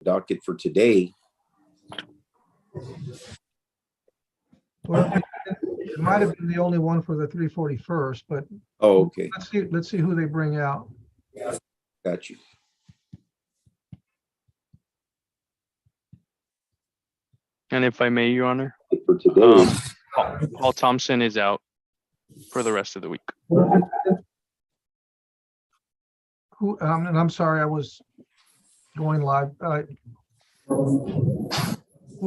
docket for today. Well, it might have been the only one for the 341st, but Oh, okay. let's see who they bring out. Got you. And if I may, Your Honor, For today, Paul Thompson is out for the rest of the week. Who, and I'm sorry, I was going live. Who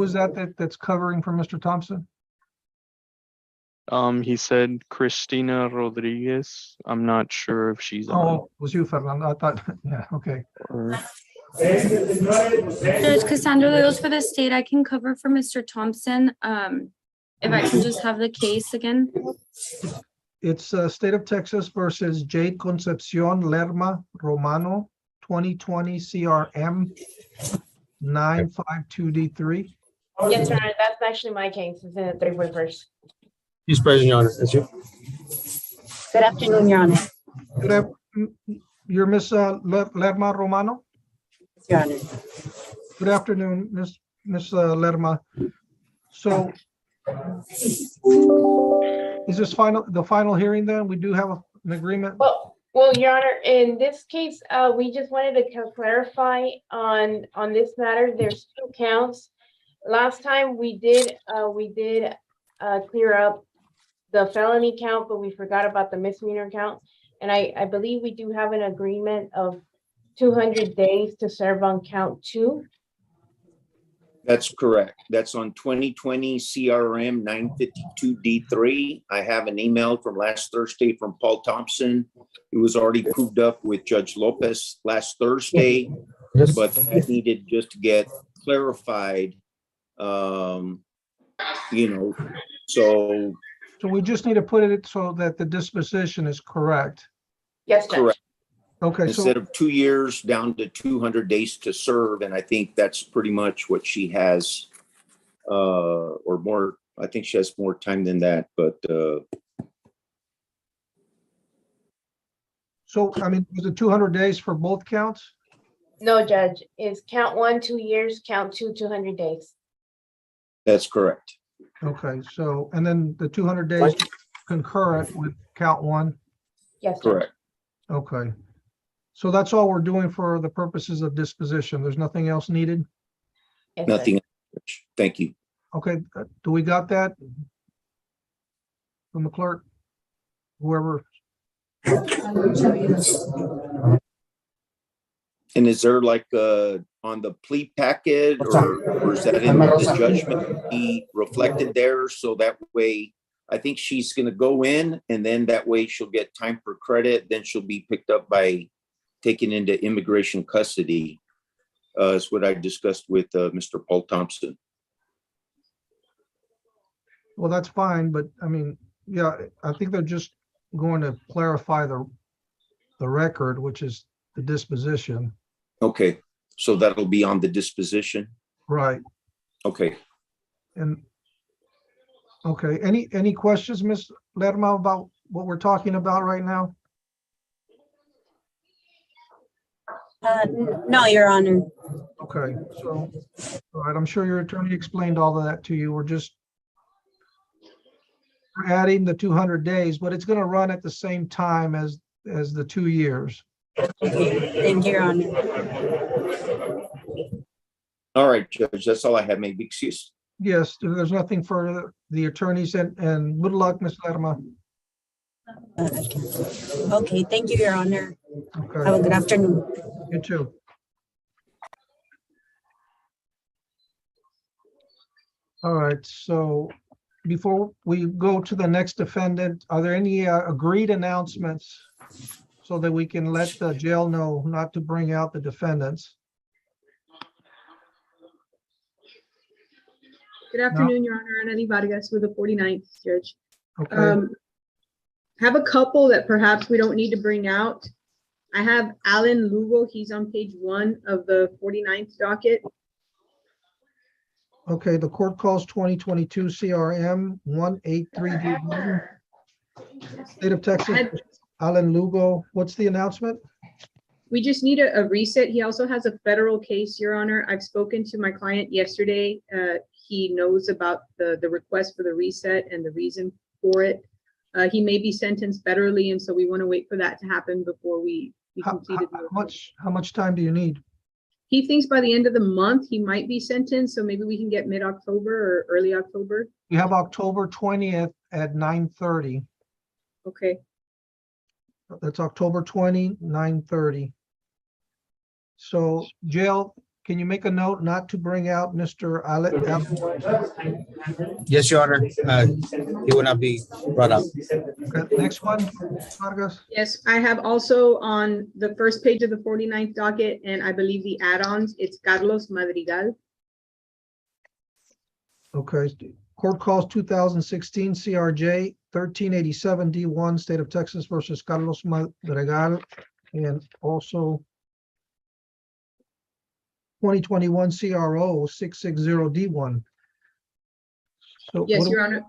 is that's covering for Mr. Thompson? He said Christina Rodriguez. I'm not sure if she's on. Oh, it was you, Fernando. I thought, yeah, okay. Or, There's Cassandra Leos for the state. I can cover for Mr. Thompson. If I can just have the case again. It's State of Texas versus Jade Concepcion Lerma Romano, 2020 CRM 952D3. Yes, Your Honor, that's actually my case. It's in the 341st. He's present, Your Honor. That's you. Good afternoon, Your Honor. You're Miss Lerma Romano? Your Honor. Good afternoon, Miss Lerma. So is this the final hearing then? We do have an agreement? Well, Your Honor, in this case, we just wanted to clarify on this matter. There's 2 counts. Last time we did clear up the felony count, but we forgot about the misdemeanor count. And I believe we do have an agreement of 200 days to serve on count 2. that's correct. That's on 2020 CRM 952D3. I have an email from last Thursday from Paul Thompson. It was already proved up with Judge Lopez last Thursday, but that needed just to get clarified. So we just need to put it so that the disposition is correct. Yes, Judge. Correct. Okay, Instead so of 2 years down to 200 days to serve. And I think that's pretty much what she has, or more. I think she has more time than that, but so I mean, was it 200 days for both counts? No, Judge. It's count 1, 2 years, count 2, 200 days. that's correct. Okay, so, and then the 200 days concurrent with count 1? Yes, Judge. Correct. Okay. So that's all we're doing for the purposes of disposition. There's nothing else needed? Yes, Judge. Nothing. Thank you. Okay, do we got that from the clerk? Whoever, And is there like on the plea packet or is that in the judgment be reflected there? So that way, I think she's going to go in and then that way she'll get time for credit. Then she'll be picked up by taken into immigration custody. Is what I discussed with Mr. Paul Thompson. well, that's fine, but I mean, yeah, I think they're just going to clarify the record, which is the disposition. Okay, so that'll be on the disposition. Right. Okay. And, okay, any questions, Ms. Lerma, about what we're talking about right now? No, Your Honor. Okay, so, all right, I'm sure your attorney explained all of that to you. We're adding the 200 days, but it's going to run at the same time as the 2 years. Okay, thank you, Your Honor. All right, Judge, that's all I have. Maybe excuse. Yes, there's nothing for the attorneys, and good luck, Ms. Lerma. Okay, thank you, Your Honor. Have a Okay, good afternoon. you too. All right, so before we go to the next defendant, are there any agreed announcements so that we can let the jail know not to bring out the defendants? Good afternoon, Your Honor, and anybody Vargas with the 49th Judge. Okay, Have a couple that perhaps we don't need to bring out. I have Alan Lugo. He's on page 1 of the 49th docket. okay, the court calls 2022 CRM 183D1. State of Texas, Alan Lugo. What's the announcement? We just need a reset. He also has a federal case, Your Honor. I've spoken to my client yesterday. He knows about the request for the reset and the reason for it. He may be sentenced federally, and so we want to wait for that to happen before we completed. How much time do you need? He thinks by the end of the month, he might be sentenced, so maybe we can get mid-October or early October. We have October 20th at 9:30. Okay, That's October 20, 9:30. So jail, can you make a note not to bring out Mr. Allen? Yes, Your Honor. He will not be brought up. Okay, next one, Vargas. yes, I have also on the first page of the 49th docket, and I believe the add-ons, it's Carlos Madrigal. Okay, court calls 2016 CRJ 1387 D1, State of Texas versus Carlos Madrigal, and also 2021 CRO 660 D1. So Yes, what do- Your Honor.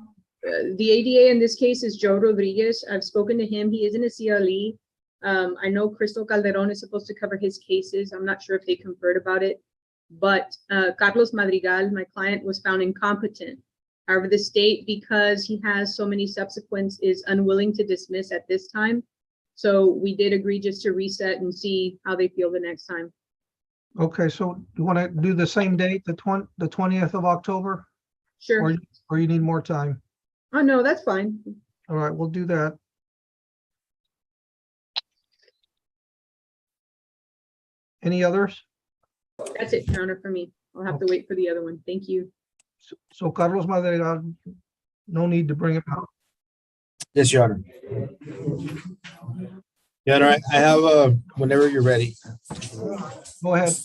The ADA in this case is Joe Rodriguez. I've spoken to him. He is in a CLE. I know Crystal Calderon is supposed to cover his cases. I'm not sure if they conferred about it. But Carlos Madrigal, my client, was found incompetent. However, the state, because he has so many subsequents, is unwilling to dismiss at this time. So we did agree just to reset and see how they feel the next time. Okay, so you want to do the same date, the 20th of October, Sure. or you need more time? Oh, no, that's fine. All right, we'll do that. Any others? That's it, Your Honor, for me. I'll have to wait for the other one. Thank you. So Carlos Madrigal, no need to bring him out. Yes, Your Honor. Your Honor, I have, whenever you're ready. Go ahead.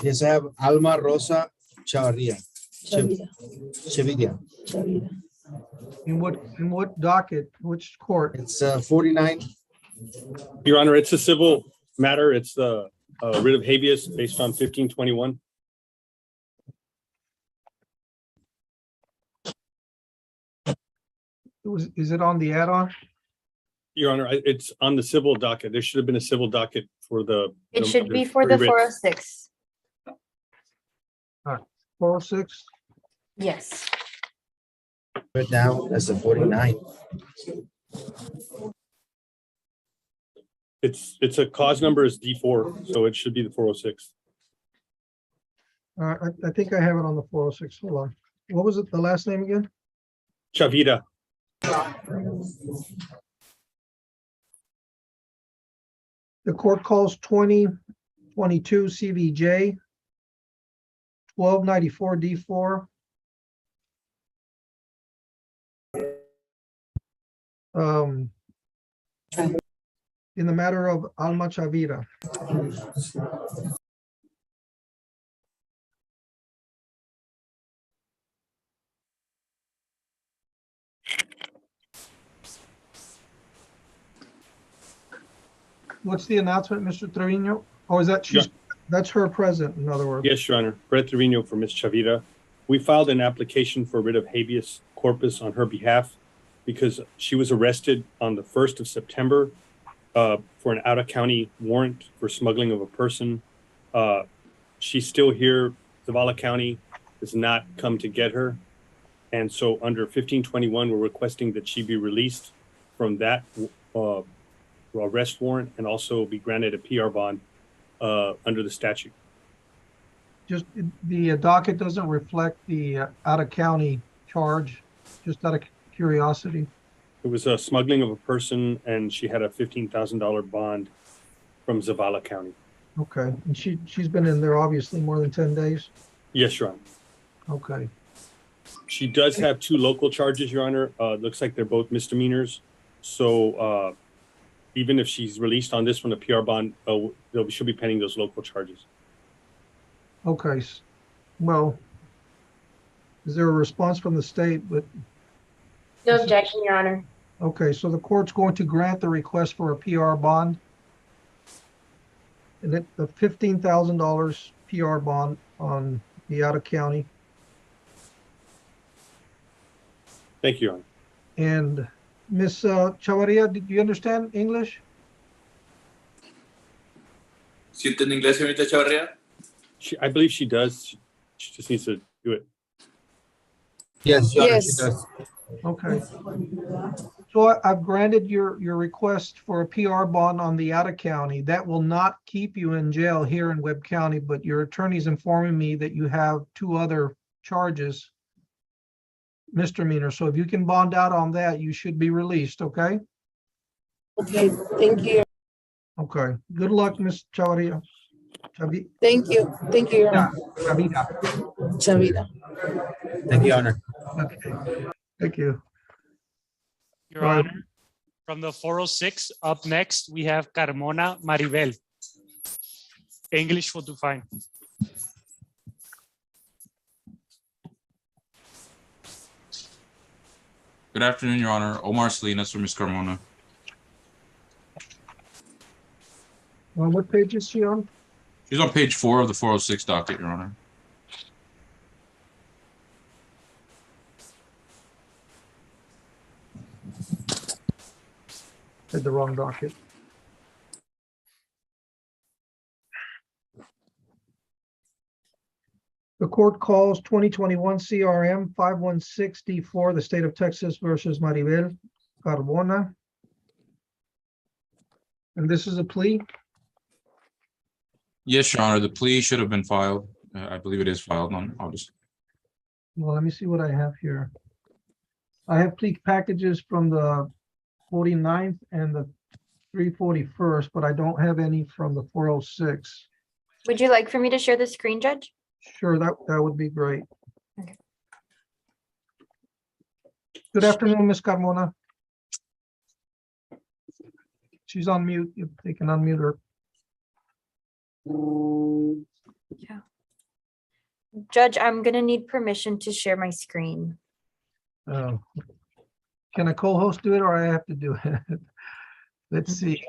Yes, I have Alma Rosa Chavarria. Chavarria. In what docket, which court? It's 49. Your Honor, it's a civil matter. It's the writ of habeas based on 1521. Is it on the add-on? Your Honor, it's on the civil docket. There should have been a civil docket for the. It should be for the three writs. 406. 406? Yes. Right now, that's the 49. It's a cause number is D4, so it should be the 406. I think I have it on the 406. Hold on. What was it, the last name again? Chavira. The court calls 2022 CVJ 1294 D4. In the matter of Alma Chavira. What's the announcement, Mr. Trevino? Oh, is that that's her present, in other words? Yes, Your Honor. Brett Trevino for Ms. Chavira. We filed an application for writ of habeas corpus on her behalf because she was arrested on the 1st of September for an out-of-county warrant for smuggling of a person. She's still here. Zavala County has not come to get her. And so under 1521, we're requesting that she be released from that arrest warrant and also be granted a PR bond under the statute. Just the docket doesn't reflect the out-of-county charge, just out of curiosity. It was a smuggling of a person, and she had a $15,000 bond from Zavala County. Okay, and she's been in there obviously more than 10 days? Yes, Your Honor. Okay, She does have 2 local charges, Your Honor. Looks like they're both misdemeanors. So even if she's released on this one, a PR bond, she'll be pending those local charges. okay. Well, is there a response from the state? But No objection, Your Honor. okay, so the court's going to grant the request for a PR bond. And the $15,000 PR bond on the out-of-county. Thank you, Your Honor. And Ms. Chavarria, did you understand English? ¿Sí entiende inglés, señorita Chavarría? I believe she does. She just needs to do it. Yes, Your Honor, she Yes. does. Okay. So I've granted your request for a PR bond on the out of county. That will not keep you in jail here in Webb County, but your attorney's informing me that you have 2 other charges, misdemeanor. So if you can bond out on that, you should be released, okay? Okay, thank you. Okay. Good luck, Ms. Chavarria. Thank you. Thank you, Your Honor. Chavita. Chavita. Thank you, Your Honor. Okay. Thank you. Your All right. Honor, from the 406, up next, we have Carmona Maribel. English will do fine. Good afternoon, Your Honor. Omar Salinas for Ms. Carmona. What page is she on? She's on page 4 of the 406 docket, Your Honor. Had the wrong docket. The court calls 2021 CRM 516D4, the state of Texas versus Maribel Carbona. And this is a plea. Yes, Your Honor. The plea should have been filed. I believe it is filed on August. Well, let me see what I have here. I have plea packages from the 49th and the 341st, but I don't have any from the 406. Would you like for me to share the screen, Judge? Sure, that would be great. Okay. Good afternoon, Ms. Carmona. She's on mute. If they can unmute her. Yeah. Judge, I'm gonna need permission to share my screen. Can a co-host do it or I have to do it? Let's see.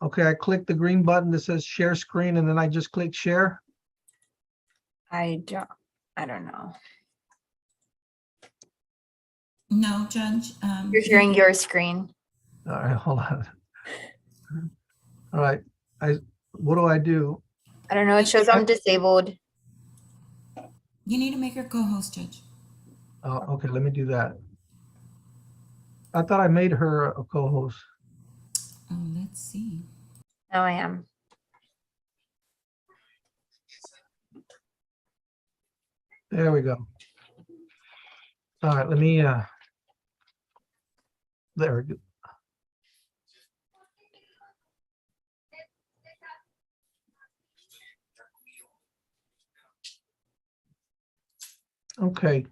Okay, I click the green button that says share screen and then I just click share. I don't know. No, Judge. You're sharing your screen. All right, hold on. All right, what do I do? I don't know, it shows I'm disabled. You need to make her co-host, Judge. Okay, let me do that. I thought I made her a co-host. Oh, let's see. Now I am. There we go. All right, let me, there we go. Okay.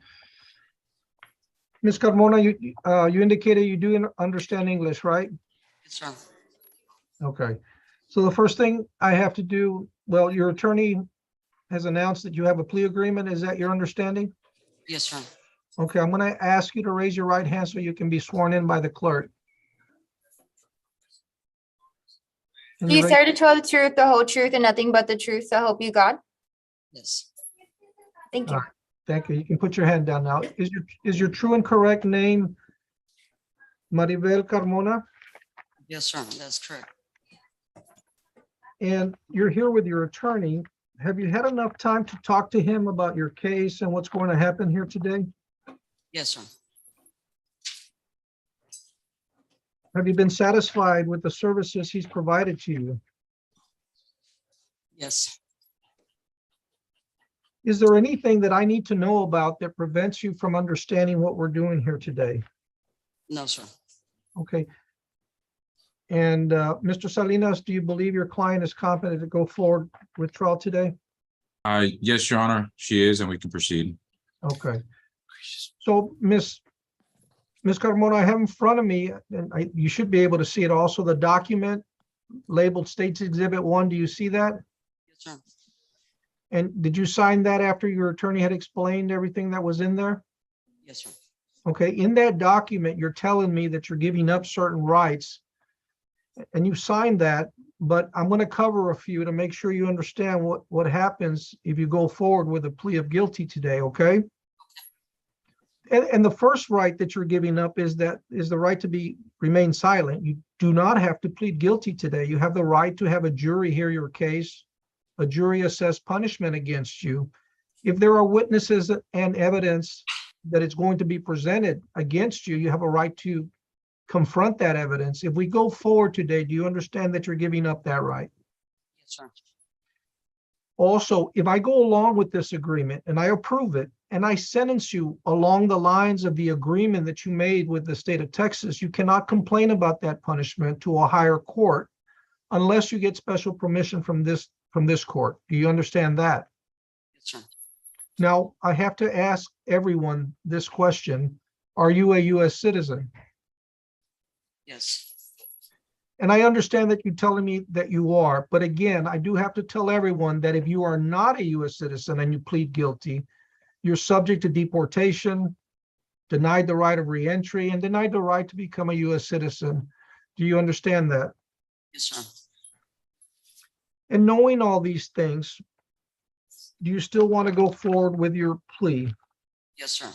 Ms. Carmona, you indicated you do understand English, right? Yes, sir. Okay. So the first thing I have to do, well, your attorney has announced that you have a plea agreement. Is that your understanding? Yes, sir. Okay, I'm going to ask you to raise your right hand so you can be sworn in by the clerk. Do you swear to tell the truth, the whole truth, and nothing but the truth, so help you God? Yes. Thank you. Thank you. You can put your hand down now. Is your true and correct name Maribel Carmona? Yes, sir. That's correct. And you're here with your attorney. Have you had enough time to talk to him about your case and what's going to happen here today? Yes, sir. Have you been satisfied with the services he's provided to you? Yes. Is there anything that I need to know about that prevents you from understanding what we're doing here today? No, sir. Okay. And Mr. Salinas, do you believe your client is competent to go forward with trial today? Yes, Your Honor, she is, and we can proceed. Okay. So Ms. Carmona, I have in front of me, and you should be able to see it also, the document labeled State's Exhibit 1. Do you see that? Yes, sir. And did you sign that after your attorney had explained everything that was in there? Yes, sir. Okay, in that document, you're telling me that you're giving up certain rights, and you signed that, but I'm going to cover a few to make sure you understand what happens if you go forward with a plea of guilty today, okay? And the first right that you're giving up is the right to remain silent. do not have to plead guilty today. You have the right to have a jury hear your case, a jury assess punishment against you. If there are witnesses and evidence that it's going to be presented against you, you have a right to confront that evidence. If we go forward today, do you understand that you're giving up that right? Yes, sir. Also, if I go along with this agreement and I approve it and I sentence you along the lines of the agreement that you made with the state of Texas, you cannot complain about that punishment to a higher court unless you get special permission from this court. Do you understand that? Yes, sir. Now, I have to ask everyone this question. Are you a U.S. citizen? Yes. And I understand that you're telling me that you are, but again, I do have to tell everyone that if you are not a U.S. citizen and you plead guilty, you're subject to deportation, denied the right of reentry, and denied the right to become a U.S. citizen. Do you understand that? Yes, sir. And knowing all these things, do you still want to go forward with your plea? Yes, sir.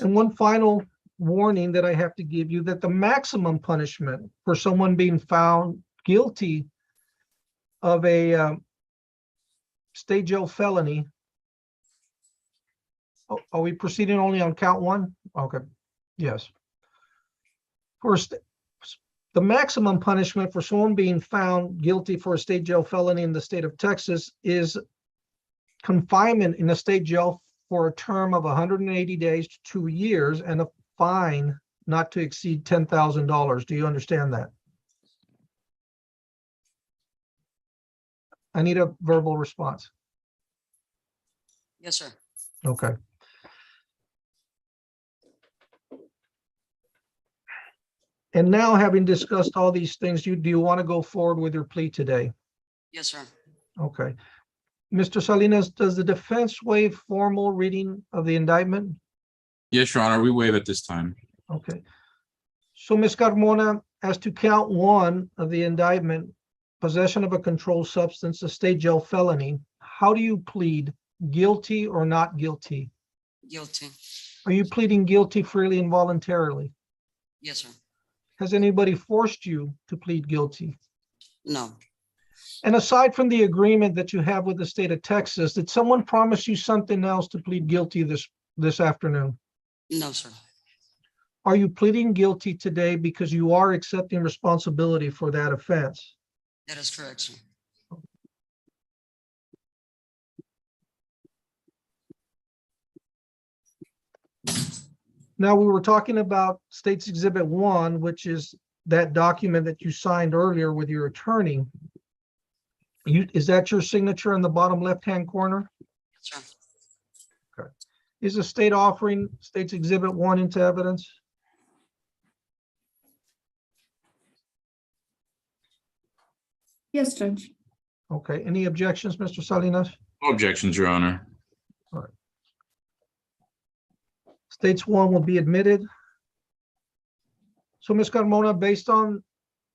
And one final warning that I have to give you, that the maximum punishment for someone being found guilty of a state jail felony. Are we proceeding only on count one? Okay, yes. First, the maximum punishment for someone being found guilty for a state jail felony in the state of Texas is confinement in a state jail for a term of 180 days to 2 years and a fine not to exceed $10,000. Do you understand that? I need a verbal response. Yes, sir. Okay. And now, having discussed all these things, do you want to go forward with your plea today? Yes, sir. Okay. Mr. Salinas, does the defense waive formal reading of the indictment? Yes, Your Honor, we waive at this time. Okay. So, Ms. Carmona, as to count one of the indictment, possession of a controlled substance, a state jail felony, how do you plead, guilty or not guilty? Guilty. Are you pleading guilty freely and voluntarily? Yes, sir. Has anybody forced you to plead guilty? No. And aside from the agreement that you have with the state of Texas, did someone promise you something else to plead guilty this afternoon? No, sir. Are you pleading guilty today because you are accepting responsibility for that offense? That is correct, sir. Now, we were talking about State's Exhibit 1, which is that document that you signed earlier with your attorney. Is that your signature in the bottom left-hand corner? Yes, sir. Okay. Is the state offering State's Exhibit 1 into evidence? Yes, Judge. Okay. Any objections, Mr. Salinas? No objections, Your Honor. All right. State's 1 will be admitted. So, Ms. Carmona, based on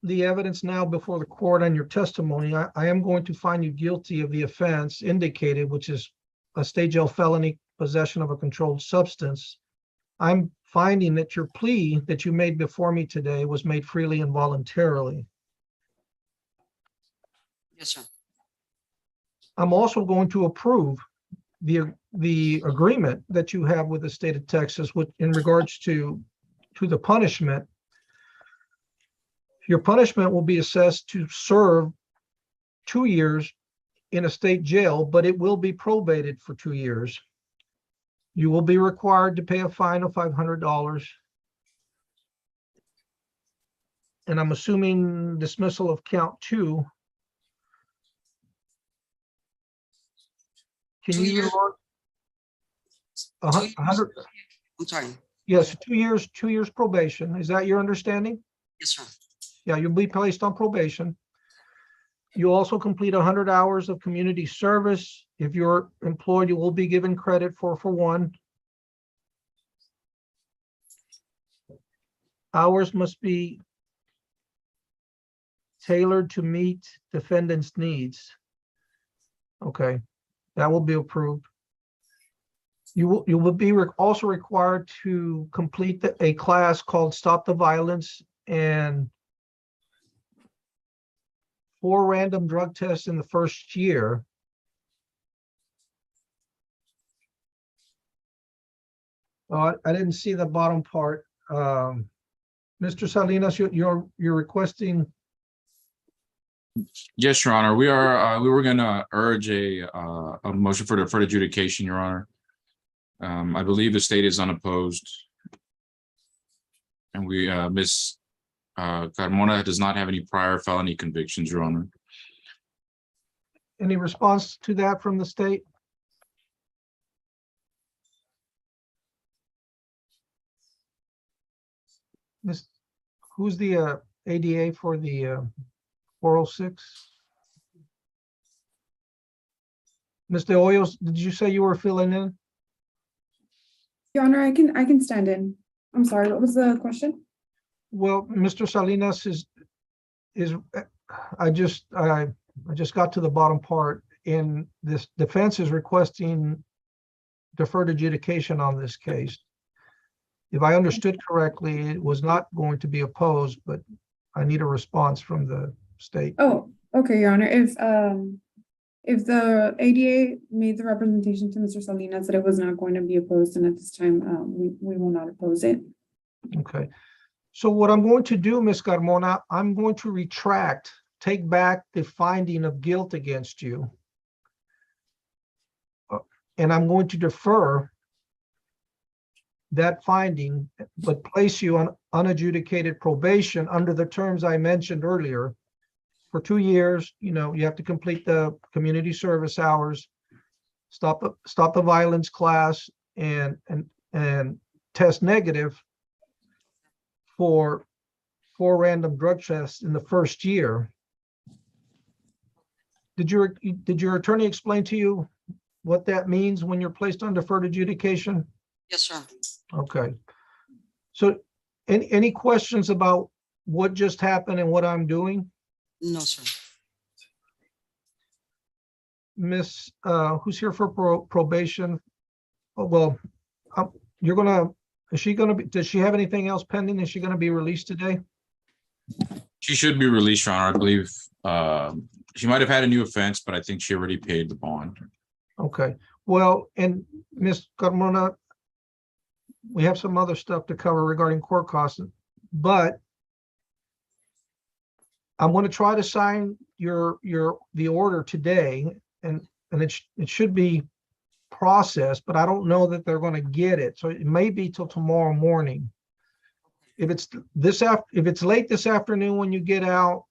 the evidence now before the court and your testimony, I am going to find you guilty of the offense indicated, which is a state jail felony, possession of a controlled substance. I'm finding that your plea that you made before me today was made freely and voluntarily. Yes, sir. I'm also going to approve the agreement that you have with the state of Texas in regards to the punishment. Your punishment will be assessed to serve 2 years in a state jail, but it will be probated for 2 years. You will be required to pay a fine of $500. And I'm assuming dismissal of count 2. Can 2 you? years? 100? I'm sorry. Yes, 2 years, 2 years probation. Is that your understanding? Yes, sir. Yeah, you'll be placed on probation. You also complete 100 hours of community service. If you're employed, you will be given credit for 1. Hours must be tailored to meet defendant's needs. Okay, that will be approved. You will be also required to complete a class called Stop the Violence and 4 random drug tests in the first year. Oh, I didn't see the bottom part. Mr. Salinas, you're requesting, Yes, Your Honor. We were gonna urge a motion for deferred adjudication, Your Honor. I believe the state is unopposed. And Ms. Carmona does not have any prior felony convictions, Your Honor. any response to that from the state? Miss, who's the ADA for the 406? Mr. Hoyos, did you say you were filling in? Your Honor, I can stand in. I'm sorry, what was the question? Well, Mr. Salinas is I just got to the bottom part. In this, defense is requesting deferred adjudication on this case. If I understood correctly, it was not going to be opposed, but I need a response from the state. Oh, okay, Your Honor. If the ADA made the representation to Mr. Salinas that it was not going to be opposed, and at this time, we will not oppose it. Okay. So what I'm going to do, Ms. Carmona, I'm going to take back the finding of guilt against you. And I'm going to defer that finding, but place you on unadjudicated probation under the terms I mentioned earlier. For 2 years, you have to complete the community service hours, stop the violence class, and test negative for 4 random drug tests in the first year. Did your attorney explain to you what that means when you're placed on deferred adjudication? Yes, sir. Okay. So any questions about what just happened and what I'm doing? No, sir. Miss, who's here for probation? Oh, well, does she have anything else pending? Is she gonna be released today? She should be released, Your Honor. I believe she might have had a new offense, but I think she already paid the bond. Okay, well, and Ms. Carmona, we have some other stuff to cover regarding court costs, but I'm going to try to sign the order today, and it should be processed, but I don't know that they're going to get it, so it may be till tomorrow morning. If it's late this afternoon when you get out,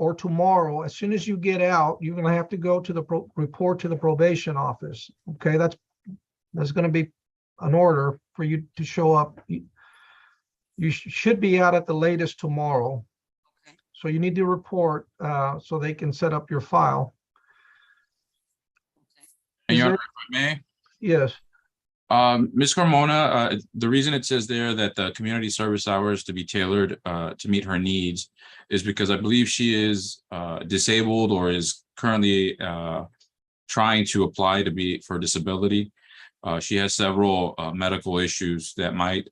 or tomorrow, as soon as you get out, you're going to have to go to report to the probation office. Okay, that's going to be an order for you to show up. You should be out at the latest tomorrow. Okay. So you need to report so they can set up your file. And Your Honor, if I may? Yes. Ms. Carmona, the reason it says there that the community service hours to be tailored to meet her needs is because I believe she is disabled or is currently trying to apply for disability. She has several medical issues that might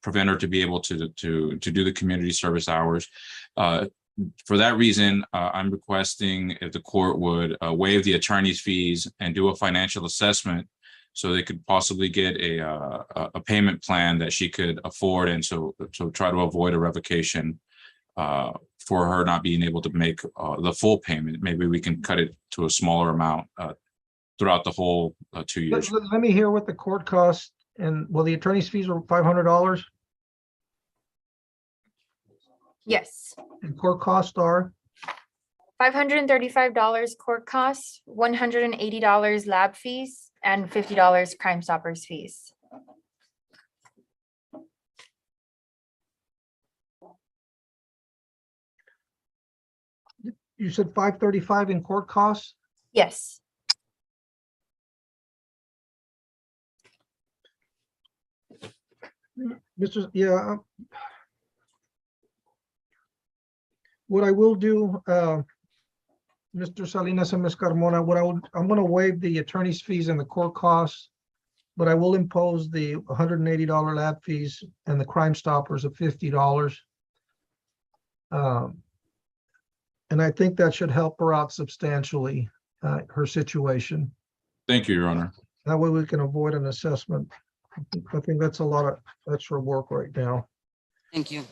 prevent her to be able to do the community service hours. For that reason, I'm requesting if the court would waive the attorney's fees and do a financial assessment so they could possibly get a payment plan that she could afford, and so try to avoid a revocation for her not being able to make the full payment. Maybe we can cut it to a smaller amount throughout the whole 2 years. Let me hear what the court costs, and the attorney's fees are $500, Yes. and court costs are $535 court costs, $180 lab fees, and $50 Crime Stoppers fees. You said $535 in court costs? Yes. Yeah. What I will do, Mr. Salinas and Ms. Carmona, I'm going to waive the attorney's fees and the court costs, but I will impose the $180 lab fees and the Crime Stoppers of $50. And I think that should help her out substantially, her situation. Thank you, Your Honor. That way we can avoid an assessment. I think that's a lot of extra work right now. Thank you.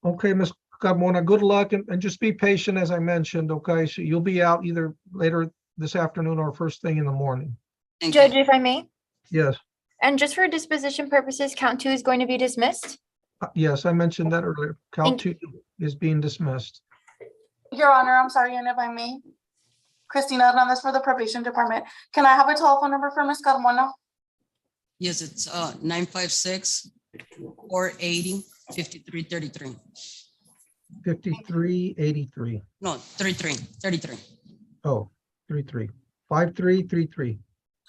Okay, Ms. Carmona, good luck and just be patient, as I mentioned, okay? So you'll be out either later this afternoon or first thing in the morning. Thank Judge, you. if I may, Yes, and just for disposition purposes, count 2 is going to be dismissed. yes, I mentioned that earlier. Count Thank 2 is being dismissed. Your Honor, I'm sorry, and if I may, Christina Hernandez for the probation department. Can I have a telephone number for Ms. Carmona? Yes, it's 956-480-5333. 5383. No, 33. Oh, 33. 5333.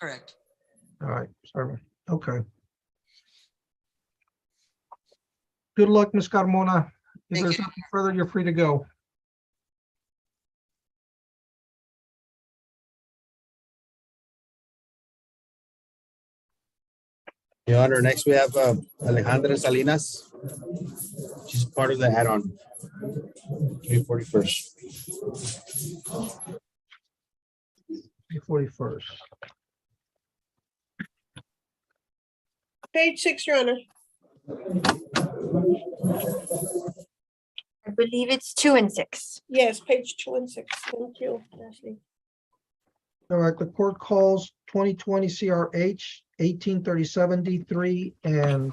Correct. All right, sorry. Okay. Good luck, Ms. Carmona. If Thank there's you. nothing further, you're free to go. Your Honor, next we have Alejandra Salinas. She's part of the add-on. 341st. 341st. Page 6, Your Honor. I believe it's 2 and 6. Yes, page 2 and 6. Thank you, Ashley. All right, the court calls 2020 CRH 1837 D3 and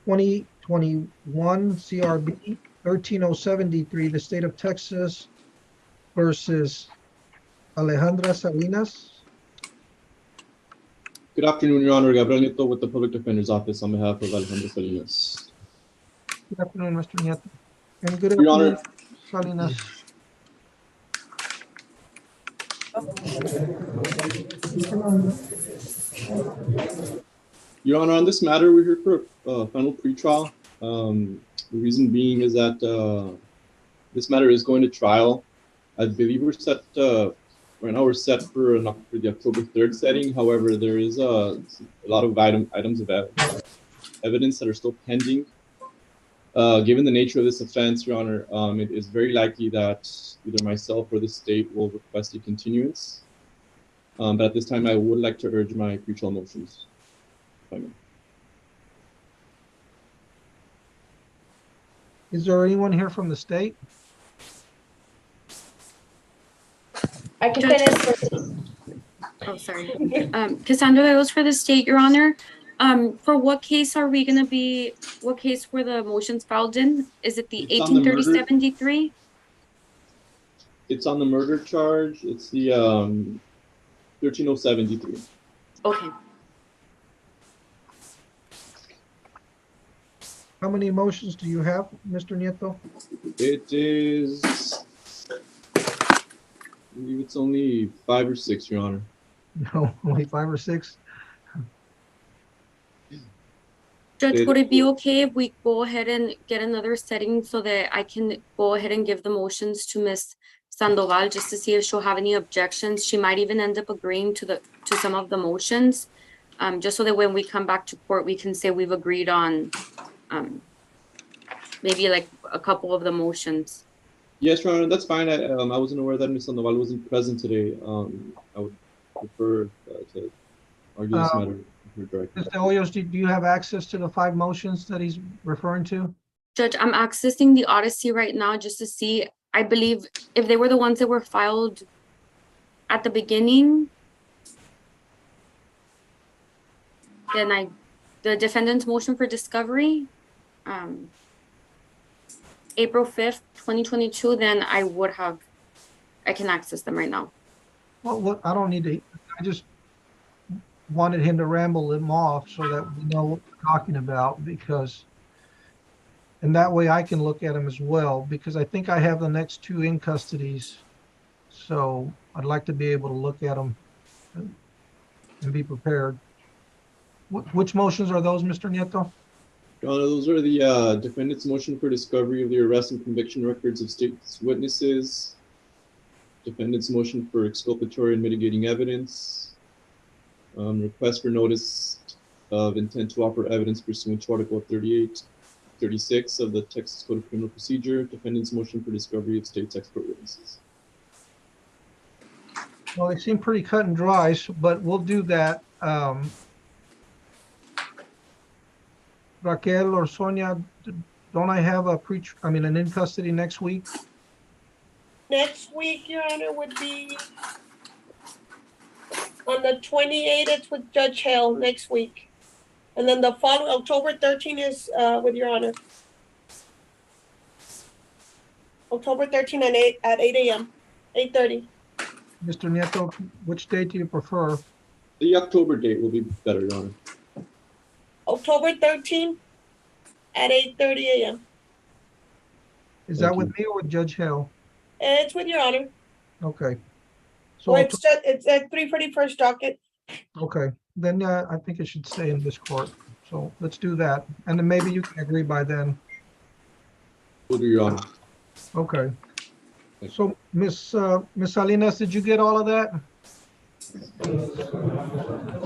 2021 CRB 1307 D3, the state of Texas versus Alejandra Salinas. Good afternoon, Your Honor. Gabriel Nieto with the Public Defender's Office on behalf of Alejandra Salinas. Good afternoon, Mr. Nieto. And good Your afternoon, Honor. Salinas. Your Honor, on this matter, we're here for a final pretrial. The reason being is that this matter is going to trial. I believe we're set, right now we're set for the October 3rd setting. However, there is a lot of items of evidence that are still pending. Given the nature of this offense, Your Honor, it is very likely that either myself or the state will request a continuance. But at this time, I would like to urge my pretrial motions. If I may. Is there anyone here from the state? I can Judge- finish. Oh, sorry. Cassandra, that was for the state, Your Honor. For what case are we gonna be, what case were the motions filed in? Is it the It's on the murder- 1830-73? It's on the murder charge. It's the 1307 Okay. How many motions do you have, Mr. Nieto? It is, I believe it's only 5 or 6, Your Honor. No, only 5 or 6? Judge, would it be okay if we go ahead and get another setting so that I can go ahead and give the motions to Ms. Sandoval just to see if she'll have any objections? She might even end up agreeing to some of the motions, just so that when we come back to court, we can say we've agreed on maybe like a couple of the motions. Yes, Your Honor, that's fine. I wasn't aware that Ms. Sandoval wasn't present today. I would prefer to argue this matter with her directly. Mr. Hoyos, do you have access to the 5 motions that he's referring to? Judge, I'm accessing the Odyssey right now just to see. I believe if they were the ones that were filed at the beginning, then the defendant's motion for discovery, April 5th, 2022, then I can access them right now. Well, look, I don't need to, I just wanted him to ramble them off so that we know what we're talking about, because, and that way I can look at them as well, because I think I have the next 2 in custodies. So I'd like to be able to look at them and be prepared. Which motions are those, Mr. Nieto? Your Honor, those are the defendant's motion for discovery of the arrest and conviction records of state's witnesses, defendant's motion for exculpatory and mitigating evidence, request for notice of intent to offer evidence pursuant to Article 38, 36 of the Texas Code of Criminal Procedure, defendant's motion for discovery of state's expert witnesses. Well, they seem pretty cut and dry, but we'll do that. Raquel or Sonia, don't I have an in custody next week? Next week, Your Honor, would be on the 28th, it's with Judge Hale next week. And then the following, October 13th is with Your Honor. October 13th at 8 a.m., 8:30. Mr. Nieto, which date do you prefer? The October date will be better, Your Honor. October 13th at 8:30 a.m. Is that with me or with Judge Hale? It's with Your Honor. Okay. So, Or it's at 341st docket. okay, then I think it should stay in this court. So let's do that. And then maybe you can agree by then. Will do, Your Honor. Okay. So Miss Salinas, did you get all of that?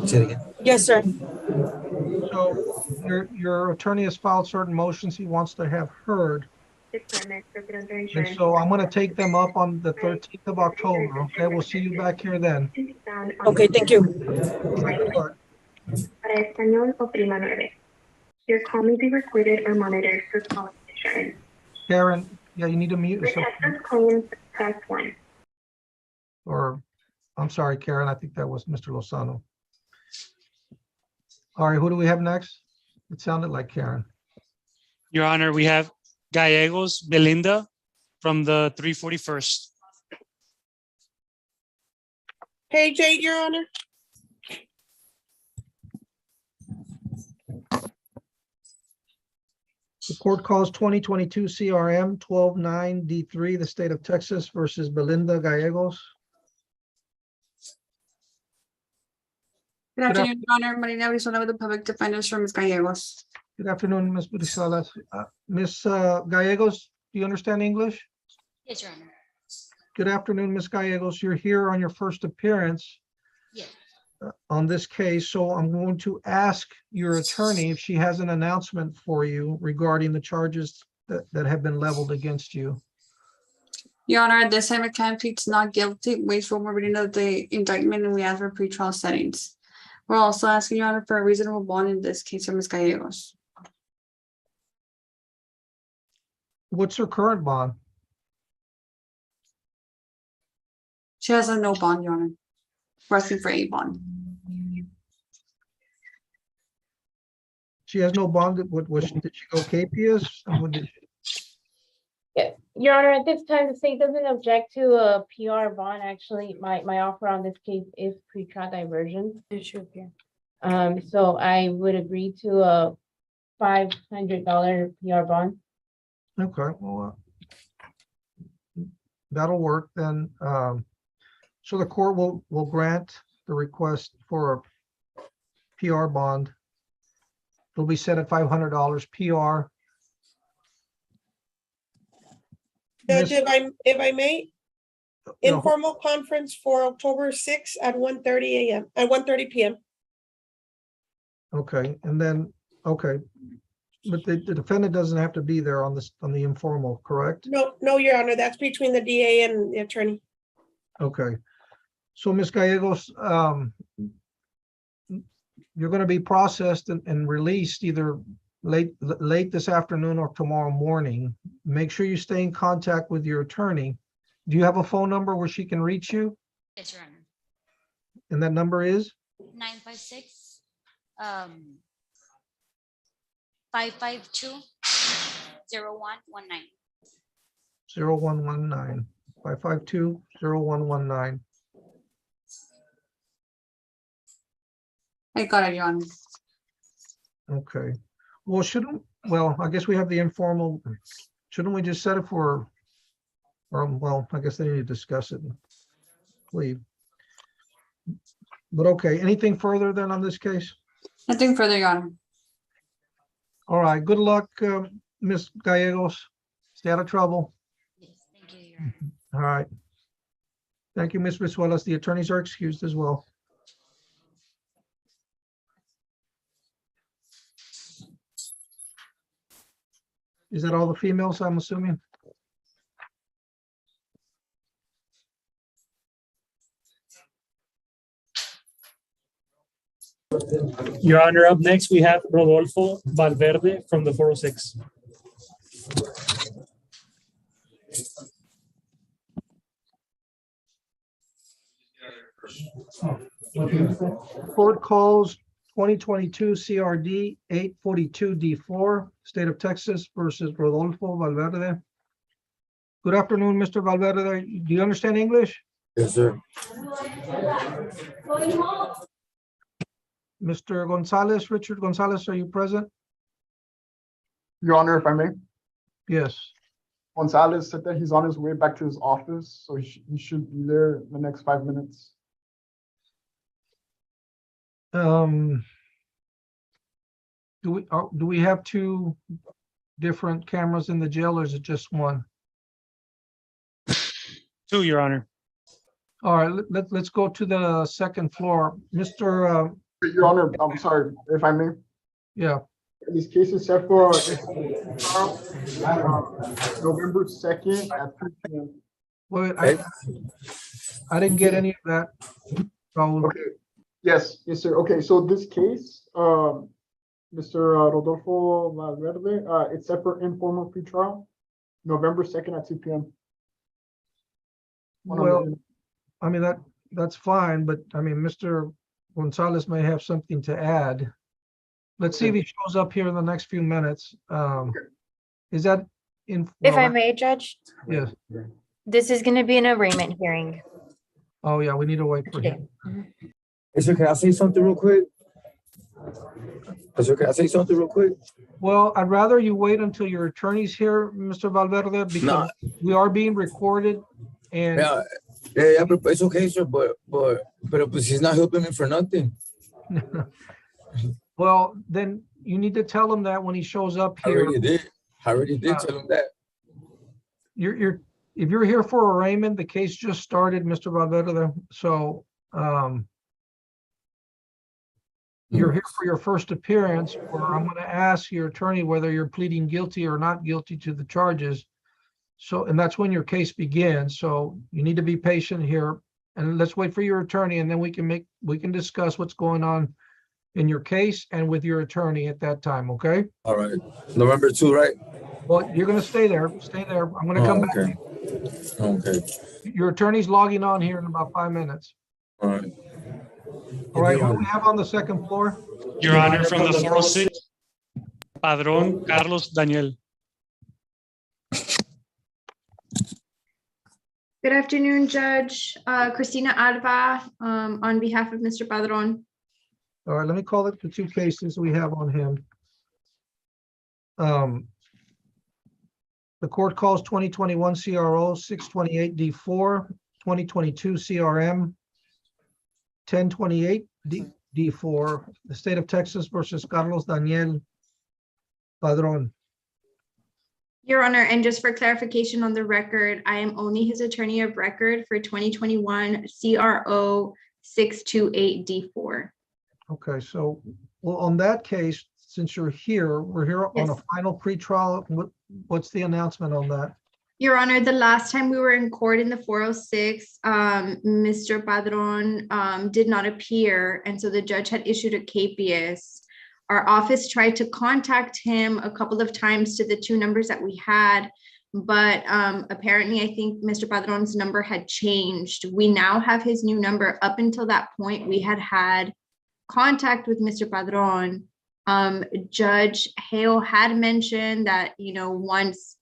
Say it again. Yes, sir. So your attorney has filed certain motions he wants to have heard. And so I'm going to take them up on the 13th of October. Okay, we'll see you back here then. Okay, thank you. Para español, oprima 9. Your call may be recorded or monitored for quality assurance. Karen, yeah, you need to mute For yourself. Texas claims, press 1. Or, I'm sorry, Karen, I think that was Mr. Lozano. All right, who do we have next? It sounded like Karen. Your Honor, we have Gallegos Belinda from the 341st. Page 8, Your Honor. The court calls 2022 CRM 129D3, the state of Texas versus Belinda Gallegos. Good afternoon, Your Honor. Marina Brizola with the Public Defenders from Ms. Gallegos. Good afternoon, Ms. Brizola. Ms. Gallegos, do you understand English? Yes, Your Honor. Good afternoon, Ms. Gallegos. You're here on your first appearance Yes. On this case, so I'm going to ask your attorney if she has an announcement for you regarding the charges that have been leveled against you. Your Honor, at this time, the client pleads not guilty, waits for more reading of the indictment, and we ask for pretrial settings. We're also asking, Your Honor, for a reasonable bond in this case for Ms. Gallegos. What's her current bond? She has a no bond, Your Honor. We're asking for a bond. She has no bond. Did she go capious? What did she? Yeah, Your Honor, at this time, the state doesn't object to a PR bond. Actually, my offer on this case is pretrial diversion. It should be. So I would agree to a $500 PR bond. Okay, well, that'll work then. So the court will grant the request for a PR bond. It'll be set at $500 PR. Judge, if I may, informal conference for October 6th at 1:30 a.m. at 1:30 p.m. Okay, and then, okay. But the defendant doesn't have to be there on the informal, correct? No, Your Honor, that's between the DA and the attorney. Okay. So Ms. Gallegos, you're going to be processed and released either late this afternoon or tomorrow morning. Make sure you stay in contact with your attorney. Do you have a phone number where she can reach you? Yes, Your Honor. And that number is? 956 552 0119. 0119 552 0119. I got it, Your Honor. Okay. Well, I guess we have the informal. Shouldn't we just set it for, well, I guess they need to discuss it. Please. But okay, anything further then on this case? Nothing further, Your Honor. All right, good luck, Ms. Gallegos. Stay out of trouble. Yes, thank you, Your Honor. All right. Thank you, Ms. Brizuelas. The attorneys are excused as well. Is that all the females, I'm assuming? Your Honor, up next, we have Rodolfo Valverde from the 406. Court calls 2022 CRD 842 D4, State of Texas versus Rodolfo Valverde. Good afternoon, Mr. Valverde. Do you understand English? Yes, sir. Mr. Gonzalez, Richard Gonzalez, are you present? Your Honor, if I may, Yes. Gonzalez said that he's on his way back to his office, so he should be there in the next 5 minutes. Do we have two different cameras in the jail, or is it just one? Two, Your Honor. All right, let's go to the second floor. Mr. Your Honor, I'm sorry, if I may. Yeah. This case is set for November 2nd at 2 p.m. Wait, I didn't get any of that. So, okay. Yes, sir. Okay, so this case, Mr. Rodolfo Valverde, it's set for informal pretrial, November 2nd at 2 p.m. well, I mean, that's fine, but I mean, Mr. Gonzalez may have something to add. Let's see if he shows up here in the next few minutes. Is that in? If I may, Judge, Yes. this is going to be an arraignment hearing. Oh, yeah, we need to wait for him. Is it, can I say something real quick? Can I say something real quick? Well, I'd rather you wait until your attorney's here, Mr. Valverde, because we are being recorded and. Yeah, but it's okay, sir, but he's not helping me for nothing. Well, then you need to tell him that when he shows up here. I already did tell him that. If you're here for arraignment, the case just started, Mr. Valverde. So you're here for your first appearance, where I'm going to ask your attorney whether you're pleading guilty or not guilty to the charges. So, and that's when your case begins. So you need to be patient here, and let's wait for your attorney, and then we can discuss what's going on in your case and with your attorney at that time. Okay. All right. November 2, right? Well, you're going to stay there. Stay there. I'm going to come back. Okay. Your attorney's logging on here in about 5 minutes. All right. All right. What do we have on the second floor? Your Honor, from the 406, Padrón Carlos Daniel. Good afternoon, Judge. Christina Alva, on behalf of Mr. Padron. All right, let me call it the two cases we have on him. The court calls 2021 CRO 628 D4, 2022 CRM 1028 D4, the state of Texas versus Carlos Daniel Padron. Your Honor, and just for clarification on the record, I am only his attorney of record for 2021 CRO 628 D4. Okay, so, well, on that case, since you're here, we're here on a Yes. final pretrial. What's the announcement on that? Your Honor, the last time we were in court in the 406, Mr. Padron did not appear, and so the judge had issued a capias. Our office tried to contact him a couple of times to the two numbers that we had, but apparently I think Mr. Padron's number had changed. We now have his new number. Up until that point, we had contact with Mr. Padron. Judge Hale had mentioned that, you know, once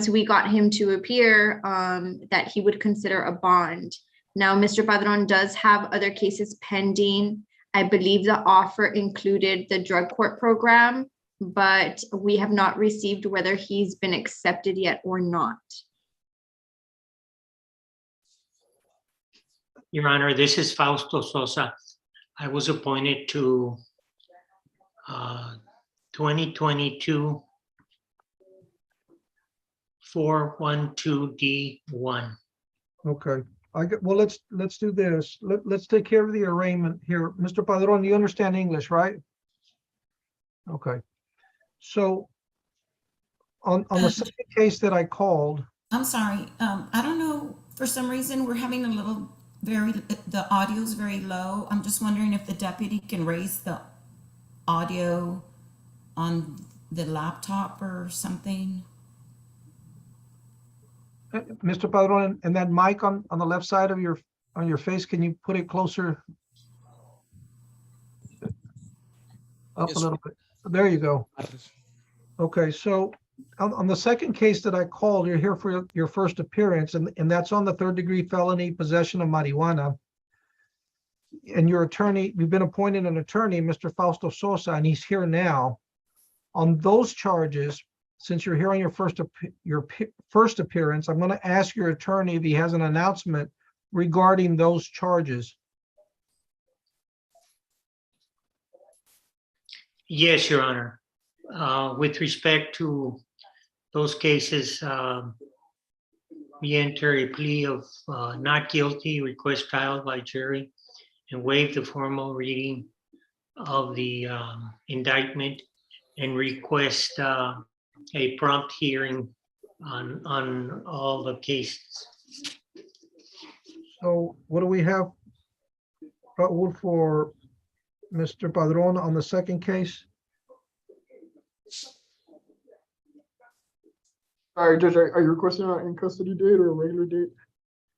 we got him to appear, that he would consider a bond. Now, Mr. Padron does have other cases pending. I believe the offer included the drug court program, but we have not received whether he's been accepted yet or not. Your Honor, this is Fausto Sosa. I was appointed to 2022 412D1. Okay, well, let's do this. Let's take care of the arraignment here. Mr. Padron, you understand English, right? Okay. So On the second case that I called, I'm sorry, I don't know, for some reason, we're having a little, the audio's very low. I'm just wondering if the deputy can raise the audio on the laptop or something. Mr. Padron, and that mic on the left side of your face, can you put it closer? Up a little bit. There you go. Okay, so on the second case that I called, you're here for your first appearance, and that's on the 3rd-degree felony possession of marijuana. And your attorney, you've been appointed an attorney, Mr. Fausto Sosa, and he's here now. On those charges, since you're here on your first appearance, I'm going to ask your attorney if he has an announcement regarding those charges. Yes, Your Honor. With respect to those cases, we enter a plea of not guilty, request trial by jury, and waive the formal reading of the indictment, and request a prompt hearing on all the cases. So what do we have, Raul, for Mr. Padron on the second case? All right, Judge, are you requesting an in custody date or a regular date?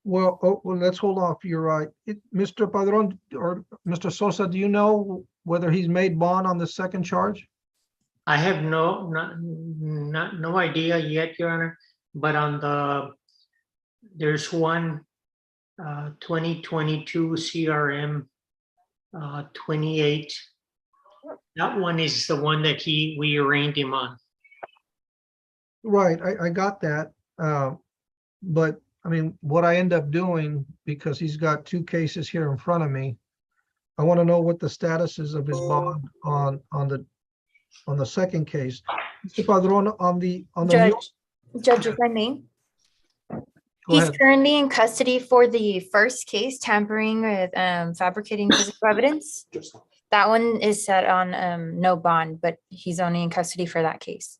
Well, let's hold off. You're right. Mr. Padron or Mr. Sosa, do you know whether he's made bond on the second charge? I have no idea yet, Your Honor, but there's one 2022 CRM 28. That one is the one that we arraigned him on. Right, I got that. But I mean, what I end up doing, because he's got 2 cases here in front of me, I want to know what the status is of his bond on the second case. Mr. Padron, on the Judge, if I may. Go He's ahead. currently in custody for the first case, tampering with fabricating physical evidence. That one is set on no bond, but he's only in custody for that case.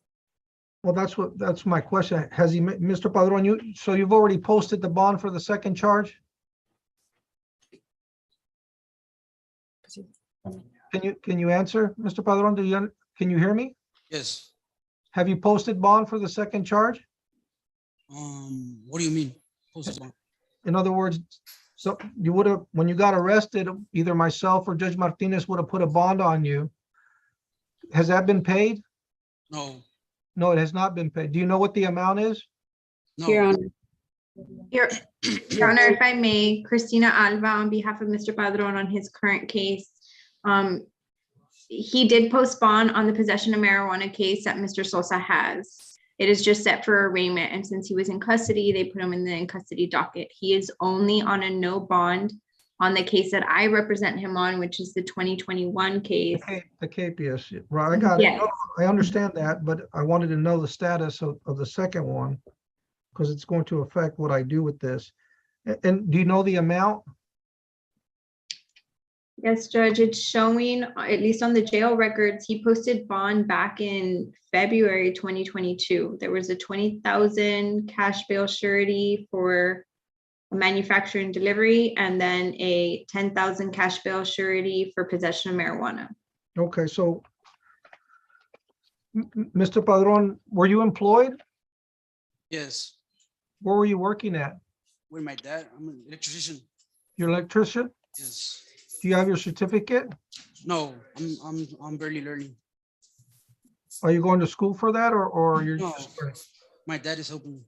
Well, that's my question. Has he, Mr. Padron, so you've already posted the bond for the second charge? Can you answer, Mr. Padron? Can you hear me? Yes. Have you posted bond for the second charge? What do you mean? Posted bond? In other words, so you would have, when you got arrested, either myself or Judge Martinez would have put a bond on you. Has that been paid? No. No, it has not been paid. Do you know what the amount is? No. Your Honor. Your Honor, if I may, Christina Alba, on behalf of Mr. Padron on his current case. He did post bond on the possession of marijuana case that Mr. Sosa has. It is just set for arraignment, and since he was in custody, they put him in the in custody docket. He is only on a no bond on the case that I represent him on, which is the 2021 case. The KPS, right, I got it. Yes. No, I understand that, but I wanted to know the status of the second one, because it's going to affect what I do with this. And do you know the amount? Yes, Judge, it's showing, at least on the jail records, he posted bond back in February 2022. There was a 20,000 cash bail surety for a manufacturing delivery, and then a 10,000 cash bail surety for possession of marijuana. Okay, so Mr. Padron, were you employed? Yes. Where were you working at? With my dad. I'm an electrician. You're an electrician? Yes. Do you have your certificate? No, I'm barely learning. Are you going to school for that, or you're No. just? My dad is helping.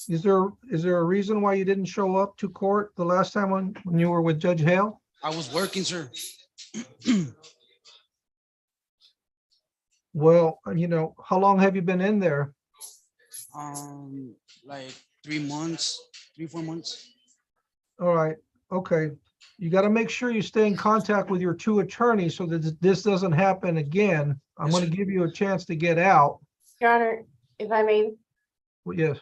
Is there a reason why you didn't show up to court the last time when you were with Judge Hale? I was working, sir. Well, how long have you been in there? Like 3 months, 3-4 months. All right, okay. You got to make sure you stay in contact with your 2 attorneys so that this doesn't happen again. I'm going to give you a chance to get out. Your Honor, if I may, Yes.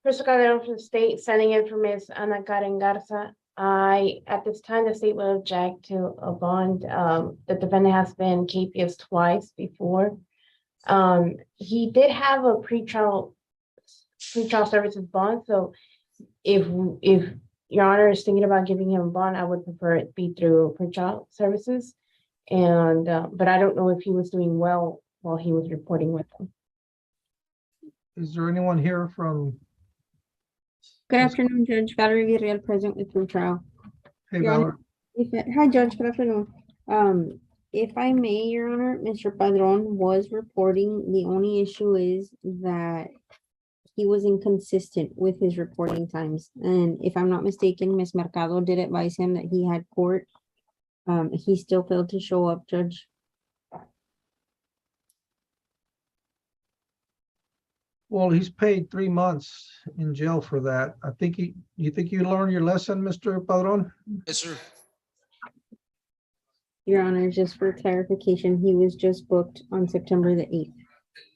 Crystal Calderon from the state, sending in for Ms. Ana Karen Garza. At this time, the state will object to a bond. The defendant has been capious twice before. He did have a pretrial services bond, so if Your Honor is thinking about giving him a bond, I would prefer it be through pretrial services. And, but I don't know if he was doing well while he was reporting with them. Is there anyone here from, Good afternoon, Judge Valerie Villarreal, present with full trial. hey, Your Honor, Valor? Hi, Judge, good afternoon. If I may, Your Honor, Mr. Padron was reporting. The only issue is that he was inconsistent with his reporting times. And if I'm not mistaken, Ms. Mercado did advise him that he had court. He still failed to show up, Judge. Well, he's paid 3 months in jail for that. I think you think you learned your lesson, Mr. Padron? Yes, sir. Your Honor, just for clarification, he was just booked on September the 8th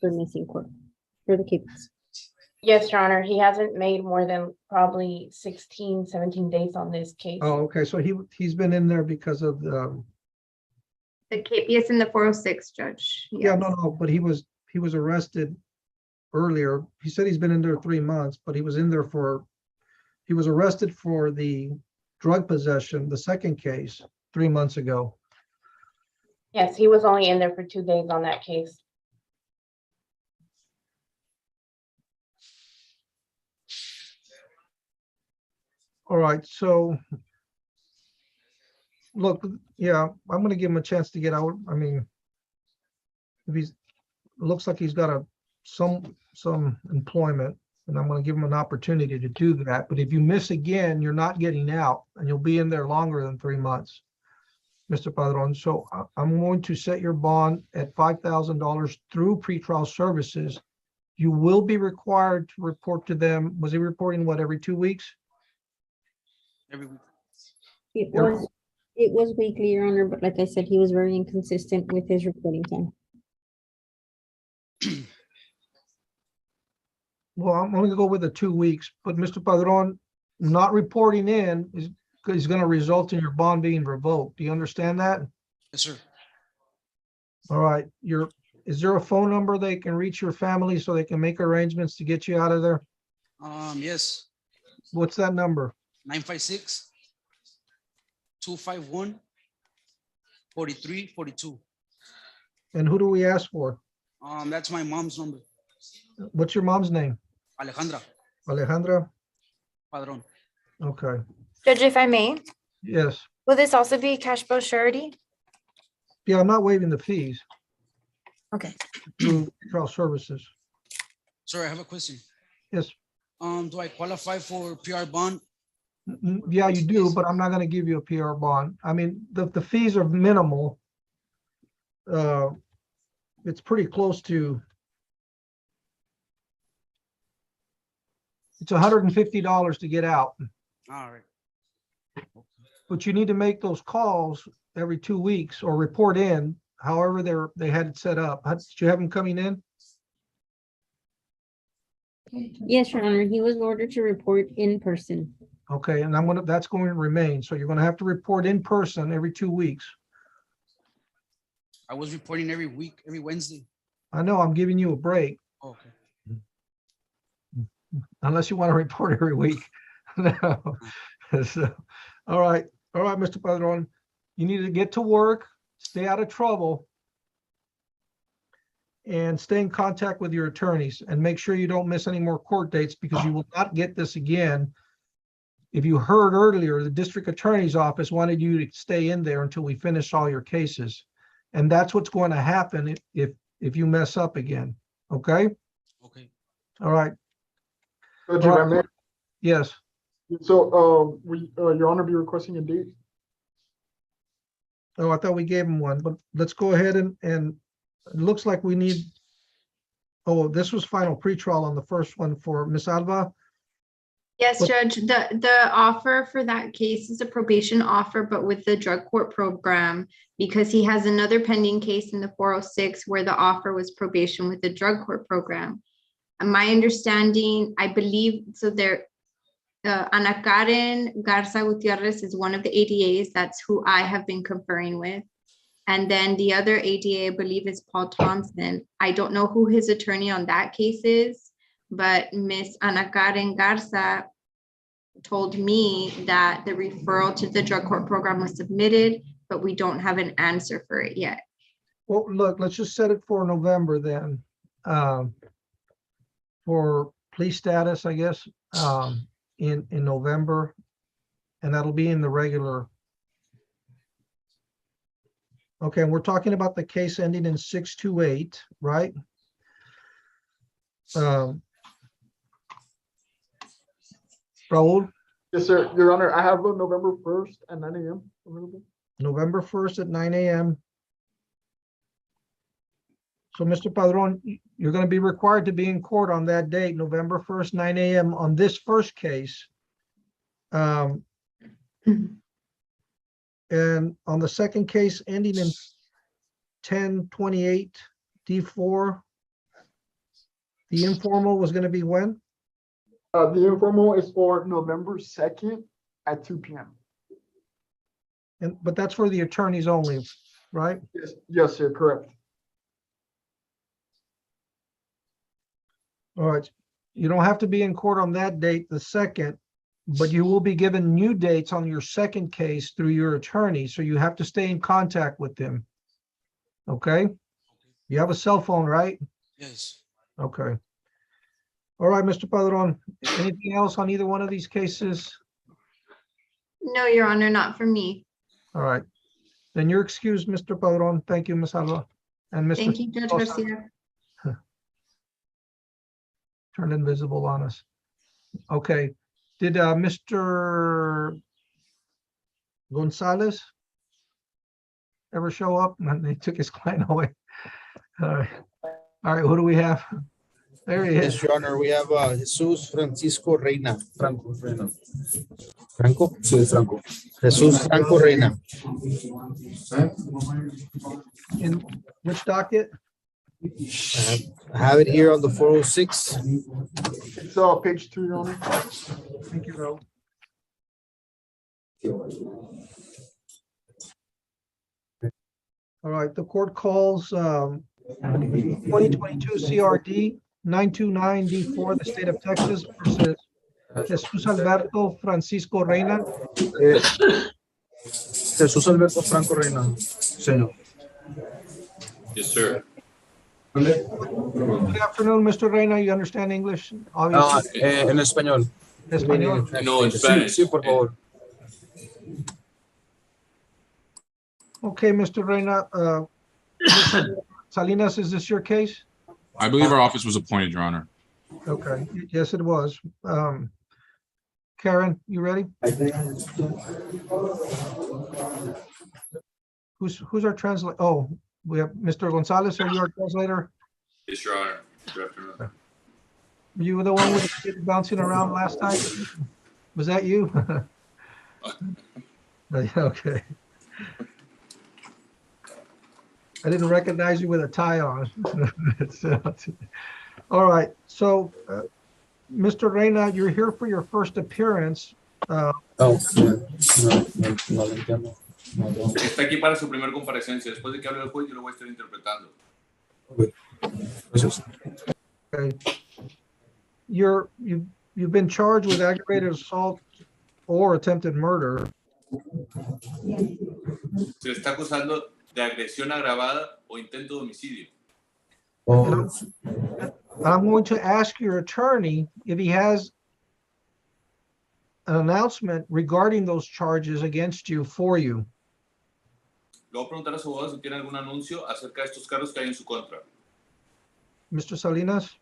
for missing court for the cases. Yes, Your Honor, he hasn't made more than probably 16, 17 days on this case. Oh, okay, so he's been in there because of the, The KPS in the 406, Judge. yeah, no, but he was arrested earlier. He said he's been in there 3 months, but he was in there he was arrested for the drug possession, the second case, 3 months ago. Yes, he was only in there for 2 days on that case. All right, so look, yeah, I'm gonna give him a chance to get out. I mean, if looks like he's got some employment, and I'm gonna give him an opportunity to do that. But if you miss again, you're not getting out, and you'll be in there longer than 3 months, Mr. Padron. So I'm going to set your bond at $5,000 through pretrial services. You will be required to report to them. Was he reporting what, every 2 weeks? Every week. It was weekly, Your Honor, but like I said, he was very inconsistent with his reporting time. Well, I'm only gonna go with the 2 weeks, but Mr. Padron, not reporting in is gonna result in your bond being revoked. Do you understand that? Yes, sir. All right, is there a phone number they can reach your family so they can make arrangements to get you out of there? Yes. What's that number? 956-251-4342. And who do we ask for? That's my mom's number. What's your mom's name? Alejandra Alejandra? Padron. Okay, Judge, if I may, yes. will this also be cash bill surety? Yeah, I'm not waiving the fees Okay. through trial services. Sir, I have a question. Yes, Do I qualify for PR bond? yeah, you do, but I'm not gonna give you a PR bond. I mean, the fees are minimal. It's pretty close to, it's $150 to get out, All right. but you need to make those calls every 2 weeks or report in, however they had it set up. Did you have them coming in? Yes, Your Honor, he was ordered to report in person. Okay, and that's going to remain. So you're gonna have to report in person every 2 weeks. I was reporting every week, every Wednesday. I know, I'm giving you a break, Okay. unless you want to report every week. No. So, all right, Mr. Padron, you need to get to work, stay out of trouble, and stay in contact with your attorneys, and make sure you don't miss any more court dates, because you will not get this again. If you heard earlier, the district attorney's office wanted you to stay in there until we finish all your cases. And that's what's going to happen if you mess up again, okay? Okay. All right. Judge, if I may, Yes, so, Your Honor, be requesting a date? oh, I thought we gave him one, but let's go ahead and it looks like we need, oh, this was final pretrial on the first one for Ms. Alva. Yes, What- Judge, the offer for that case is a probation offer, but with the drug court program, because he has another pending case in the 406 where the offer was probation with the drug court program. And my understanding, I believe, so Ana Karen Garza Gutierrez is one of the ADAs. That's who I have been conferring with. And then the other ADA, I believe, is Paul Thompson. I don't know who his attorney on that case is, but Miss Ana Karen Garza told me that the referral to the drug court program was submitted, but we don't have an answer for it yet. Well, look, let's just set it for November then. For police status, I guess, in November. And that'll be in the regular. Okay, and we're talking about the case ending in 628, right? Raul? Yes, sir. Your Honor, I have November 1st at 9 a.m. available. November 1st at 9 a.m. So, Mr. Padron, you're going to be required to be in court on that date, November 1st, 9 a.m. on this first case. And on the second case ending in 1028 D4, the informal was going to be when? The informal is for November 2nd at 2 p.m. But that's for the attorneys only, right? Yes, sir, correct. All right. You don't have to be in court on that date, the second, but you will be given new dates on your second case through your attorney. So you have to stay in contact with them. Okay? You have a cell phone, right? Yes. Okay. All right, Mr. Padron, anything else on either one of these cases? No, Your Honor, not for me. All right. Then you're excused, Mr. Padron. Thank you, Ms. Alba. And Mr. Thank you, Judge Sosa. Garcia. Turned invisible on us. Okay. Did Mr. Gonzalez ever show up? And they took his client away. All right, who do we have? There he is. Yes, Your Honor, we have Jesus Francisco Reina. Franco Reina. Franco? Sí, Franco. Jesus Franco Reina. In which docket? I have it here on the 406. It's page 2, Your Honor. Thank you, Ro. All right, the court calls 2022 CRD 929D4, the state of Texas versus Jesus Alberto Francisco Reina. Jesus Alberto Franco Reina, señor. Yes, sir. Good afternoon, Mr. Reina. You understand English? Obviously. En español. Español. No, in Spanish. Sí, por favor. Okay, Mr. Reina, Mr. Salinas, is this your case? I believe our office was appointed, Your Honor. Okay, yes, it was. Karen, you ready? Who's our translator? Oh, we have Mr. Gonzalez. Are you our translator? Yes, Your Honor. Good afternoon. You were the one with the kid bouncing around last time? Was that you? Okay. I didn't recognize you with a tie on. All right. So, Mr. Reina, you're here for your first appearance. Está aquí para su primer comparecencia. Después de que hable el juez, yo lo voy a estar interpretando. Okay. You've been charged with aggravated assault or attempted murder. Se le está acusando de agresión agravada o intento de homicidio. I'm going to ask your attorney if he has an announcement regarding those charges against you for you. Le voy a preguntar a su abogado si tiene algún anuncio acerca de estos cargos que hay en su contra. Mr. Salinas?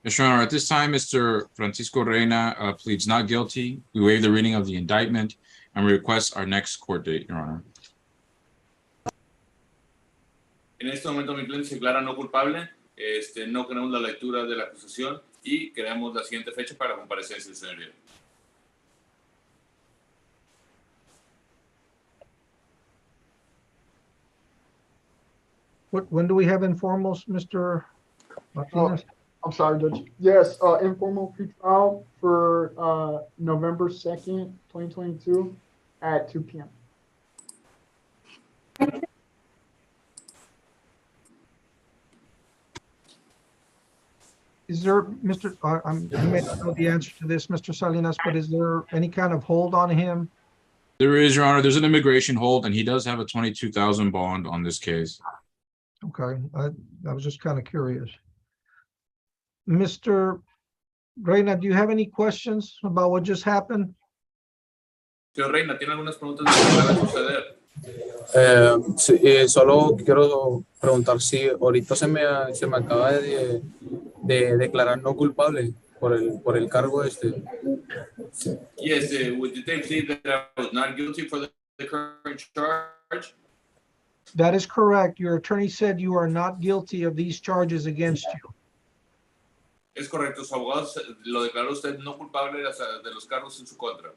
Yes, Your Honor. At this time, Mr. Francisco Reina pleads not guilty. We waive the reading of the indictment and we request our next court date, Your Honor. En este momento mi cliente se declara no culpable. No queremos la lectura de la acusación y queremos la siguiente fecha para la comparecencia, señoría. When do we have informals, Mr. Martinez? I'm sorry, Judge. Yes, informal pretrial for November 2nd, 2022 at 2 p.m. Is there, Mr., you may not know the answer to this, Mr. Salinas, but is there any kind of hold on him? There is, Your Honor, there's an immigration hold and he does have a 22,000 bond on this case. Okay, I was just kind of curious. Mr. Reina, do you have any questions about what just happened? Señor Reina, ¿tiene algunas preguntas de lo que acaba de suceder? Sí, solo quiero preguntar si ahorita se me acaba de declarar no culpable por el cargo este. Yes, did they plead that I was not guilty for the current charge? That is correct. Your attorney said you are not guilty of these charges against you. Es correcto, su abogado lo declaró usted no culpable de los cargos en su contra.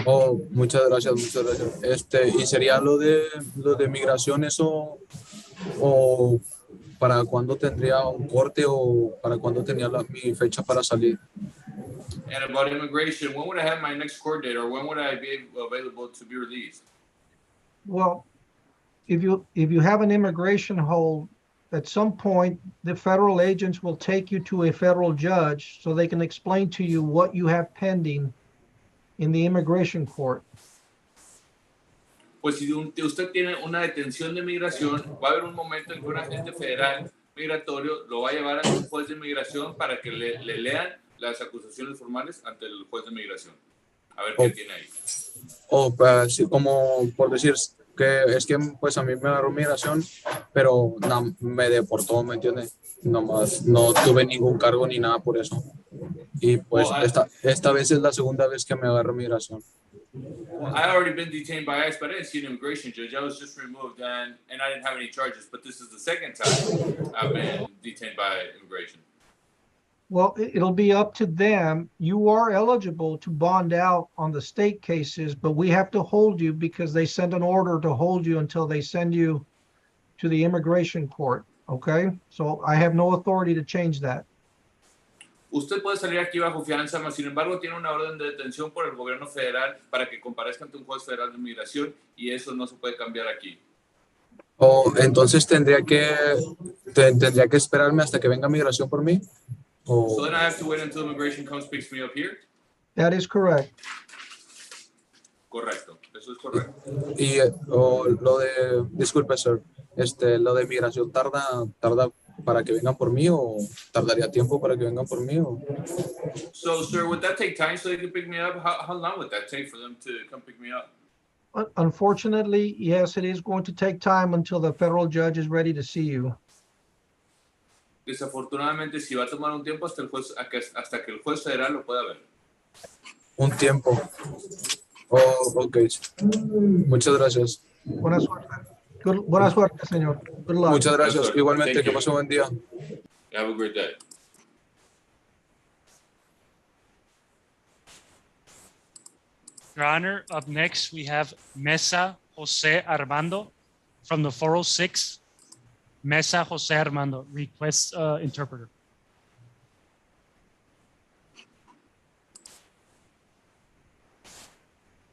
Oh, muchas gracias, muchas gracias. ¿Y sería lo de migración eso o para cuándo tendría un corte o para cuándo tenía mi fecha para salir? And about immigration, when would I have my next court date or when would I be available to be released? Well, if you have an immigration hold, at some point, the federal agents will take you to a federal judge so they can explain to you what you have pending in the immigration court. Pues si usted tiene una detención de migración, va a haber un momento en que un agente federal migratorio lo va a llevar a un juez de migración para que le lean las acusaciones formales ante el juez de migración. A ver qué tiene ahí. Pues, sí, como por decir que es que pues a mí me agarró migración, pero no, me deportó, ¿me entiendes? Nomás no tuve ningún cargo ni nada por eso. Y pues esta vez es la segunda vez que me agarró migración. Well, I already been detained by ICE, but I didn't see an immigration judge. I was just removed and I didn't have any charges, but this is the second time I've been detained by immigration. Well, it'll be up to them. You are eligible to bond out on the state cases, but we have to hold you because they send an order to hold you until they send you to the immigration court. Okay? So I have no authority to change that. Usted puede salir aquí bajo fianza, mas sin embargo tiene una orden de detención por el gobierno federal para que comparezca ante un juez federal de inmigración y eso no se puede cambiar aquí. Entonces tendría que esperarme hasta que venga migración por mí. So then I have to wait until immigration comes picks me up here. That is correct. Correcto, eso es correcto. Y disculpe, sir, lo de migración tarda para que vengan por mí o tardaría tiempo para que vengan por mí o. So, sir, would that take time so they can pick me up? How long would that take for them to come pick me up? Unfortunately, yes, it is going to take time until the federal judge is ready to see you. Desafortunadamente, sí va a tomar un tiempo hasta que el juez federal lo pueda ver. Un tiempo. Oh, ok. Muchas gracias. Buena suerte. Buena suerte, señor. Good luck. Muchas gracias. Igualmente, que pase un buen día. Have a great day. Your Honor, up next, we have Mesa Jose Armando from the 406. Mesa Jose Armando, request interpreter.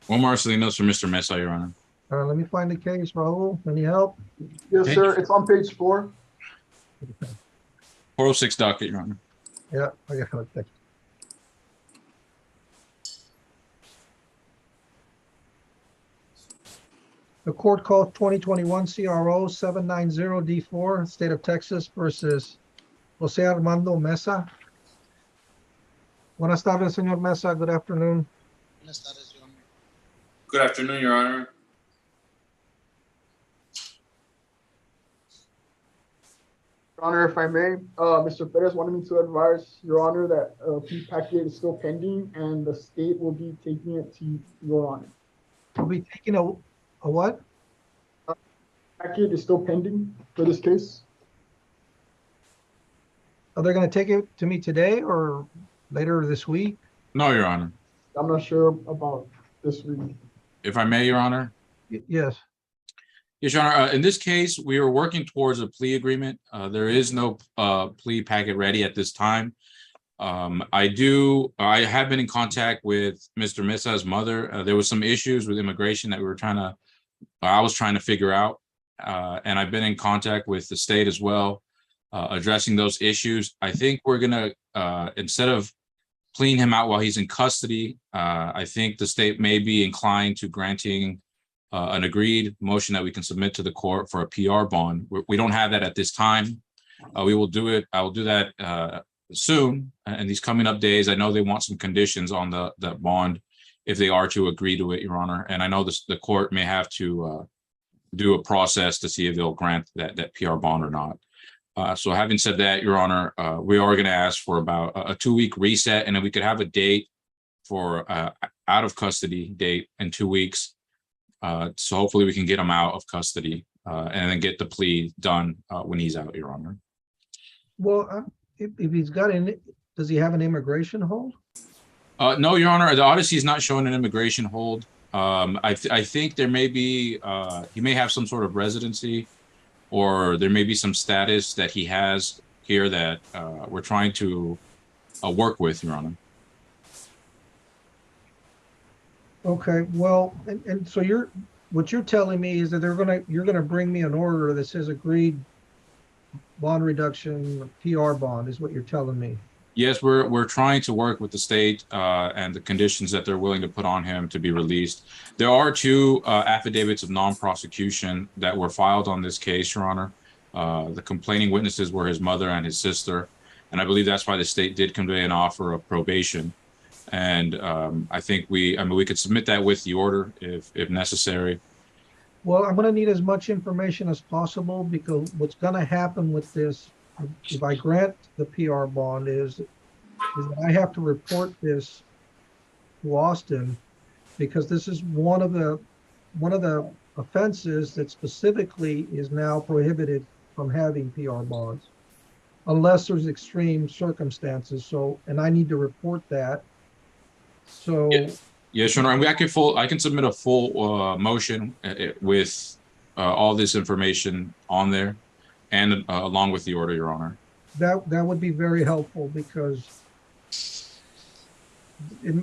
One more Salinas for Mr. Mesa, Your Honor. Let me find the case, Raul. Any help? Yes, sir. It's on page 4. 406 docket, Your Honor. Yeah, I got it. The court called 2021 CRO 790D4, State of Texas versus Jose Armando Mesa. Buenas tardes, señor Mesa. Good afternoon. Buenas tardes, Your Honor. Good afternoon, Your Honor. Your Honor, if I may, Mr. Perez wanted me to advise Your Honor that a plea packet is still pending and the state will be taking it to Your Honor. We'll be taking a what? Packet is still pending for this case. Are they going to take it to me today or later this week? No, Your Honor. I'm not sure about this week. If I may, Your Honor. Yes. Yes, Your Honor. In this case, we are working towards a plea agreement. There is no plea packet ready at this time. I have been in contact with Mr. Mesa's mother. There was some issues with immigration that I was trying to figure out. And I've been in contact with the state as well, addressing those issues. I think we're gonna, instead of pleading him out while he's in custody, I think the state may be inclined to granting an agreed motion that we can submit to the court for a PR bond. We don't have that at this time. We will do it. I will do that soon in these coming up days. I know they want some conditions on the bond if they are to agree to it, Your Honor. And I know the court may have to do a process to see if they'll grant that PR bond or not. So having said that, Your Honor, we are going to ask for about a 2-week reset, and then we could have a date for out of custody date in 2 weeks. So hopefully we can get him out of custody and then get the plea done when he's out, Your Honor. Well, if he's got does he have an immigration hold? No, Your Honor, the Odyssey is not showing an immigration hold. I think there may be, he may have some sort of residency, or there may be some status that he has here that we're trying to work with, Your Honor. Okay, well, and so what you're telling me is that you're gonna bring me an order that says agreed bond reduction, PR bond is what you're telling me. Yes, we're trying to work with the state and the conditions that they're willing to put on him to be released. There are 2 affidavits of non-prosecution that were filed on this case, Your Honor. The complaining witnesses were his mother and his sister, and I believe that's why the state did convey an offer of probation. And I think we could submit that with the order if necessary. Well, I'm gonna need as much information as possible, because what's gonna happen with this, if I grant the PR bond, is that I have to report this to Austin, because this is one of the offenses that specifically is now prohibited from having PR bonds, unless there's extreme circumstances. So, and I need to report that. So yes, Your Honor, and I can submit a full motion with all this information on there, and along with the order, Your Honor. that would be very helpful, because it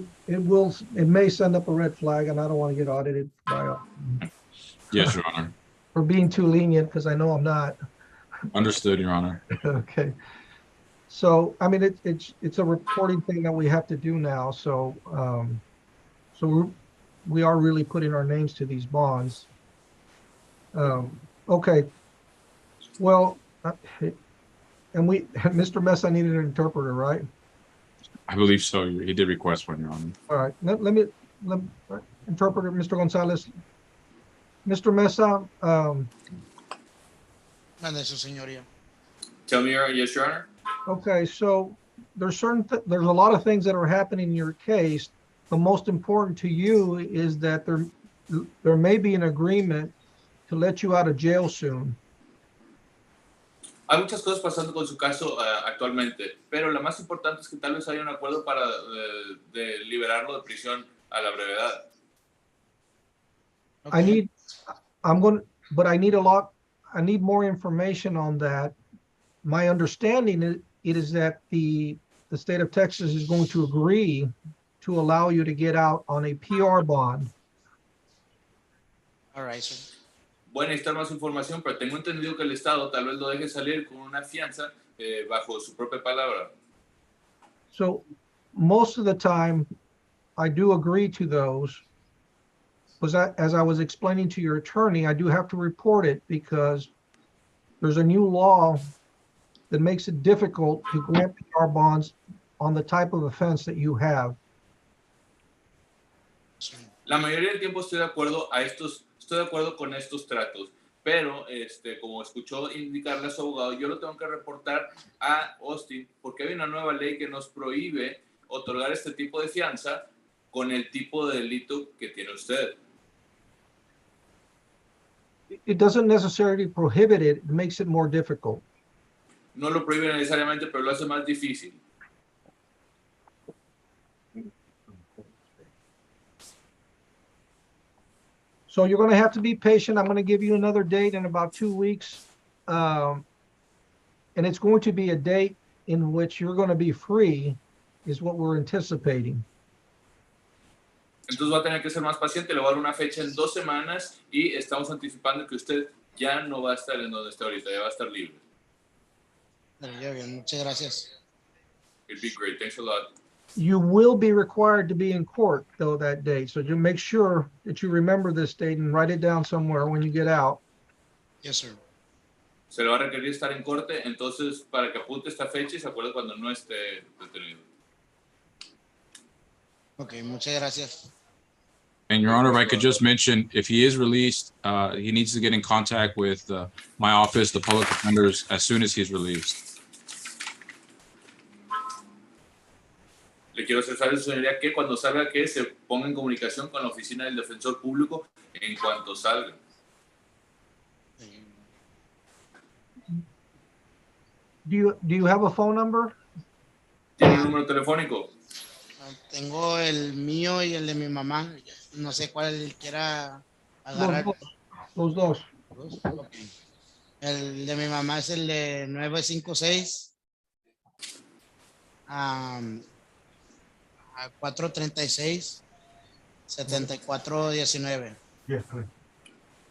may send up a red flag, and I don't want to get audited by Yes, Your Honor. for being too lenient, because I know I'm not. Understood, Your Honor. Okay. So, I mean, it's a reporting thing that we have to do now. So, we are really putting our names to these bonds. Okay. Well, and Mr. Mesa needed an interpreter, right? I believe so. He did request one, Your Honor. All right. Let interpreter, Mr. Gonzalez. Mr. Mesa. Mande su señoría. Tell me, yes, Your Honor. Okay, so there's a lot of things that are happening in your case. The most important to you is that there may be an agreement to let you out of jail soon. Hay muchas cosas pasando con su caso actualmente, pero la más importante es que tal vez haya un acuerdo para de liberarlo de prisión a la brevedad. Okay. I need more information on that. My understanding is that the state of Texas is going to agree to allow you to get out on a PR bond. All right, sir. Voy a necesitar más información, pero tengo entendido que el Estado tal vez lo deje salir con una fianza bajo su propia palabra. So most of the time, I do agree to those. Because as I was explaining to your attorney, I do have to report it, because there's a new law that makes it difficult to grant PR bonds on the type of offense that you have. La mayoría del tiempo estoy de acuerdo con estos tratos, pero como escuchó indicarle a su abogado, yo lo tengo que reportar a Austin porque hay una nueva ley que nos prohíbe otorgar este tipo de fianza con el tipo de delito que tiene usted. It doesn't necessarily prohibit it, it makes it more difficult. No lo prohíbe necesariamente, pero lo hace más difícil. So you're gonna have to be patient. I'm gonna give you another date in about 2 weeks. And it's going to be a date in which you're gonna be free, is what we're anticipating. Entonces va a tener que ser más paciente, le voy a dar una fecha en 2 semanas y estamos anticipando que usted ya no va a estar en donde está ahorita, ya va a estar libre. Ya bien, muchas gracias. It'd be great. Thanks a lot. You will be required to be in court though that date. So you make sure that you remember this date and write it down somewhere when you get out. Yes, sir. Se le va a requerir estar en corte, entonces para que apunte esta fecha y se acuerde cuando no esté detenido. Ok, muchas gracias. And Your Honor, if I could just mention, if he is released, he needs to get in contact with my office, the public defenders, as soon as he's released. Le quiero hacer saber, señoría, que cuando salga que se ponga en comunicación con la oficina del defensor público en cuanto salga. Do you have a phone number? ¿Tiene un número telefónico? Tengo el mío y el de mi mamá. No sé cuál quiera agarrar. Los dos. Okay. El de mi mamá es el de 956 a 436 7419. Yes,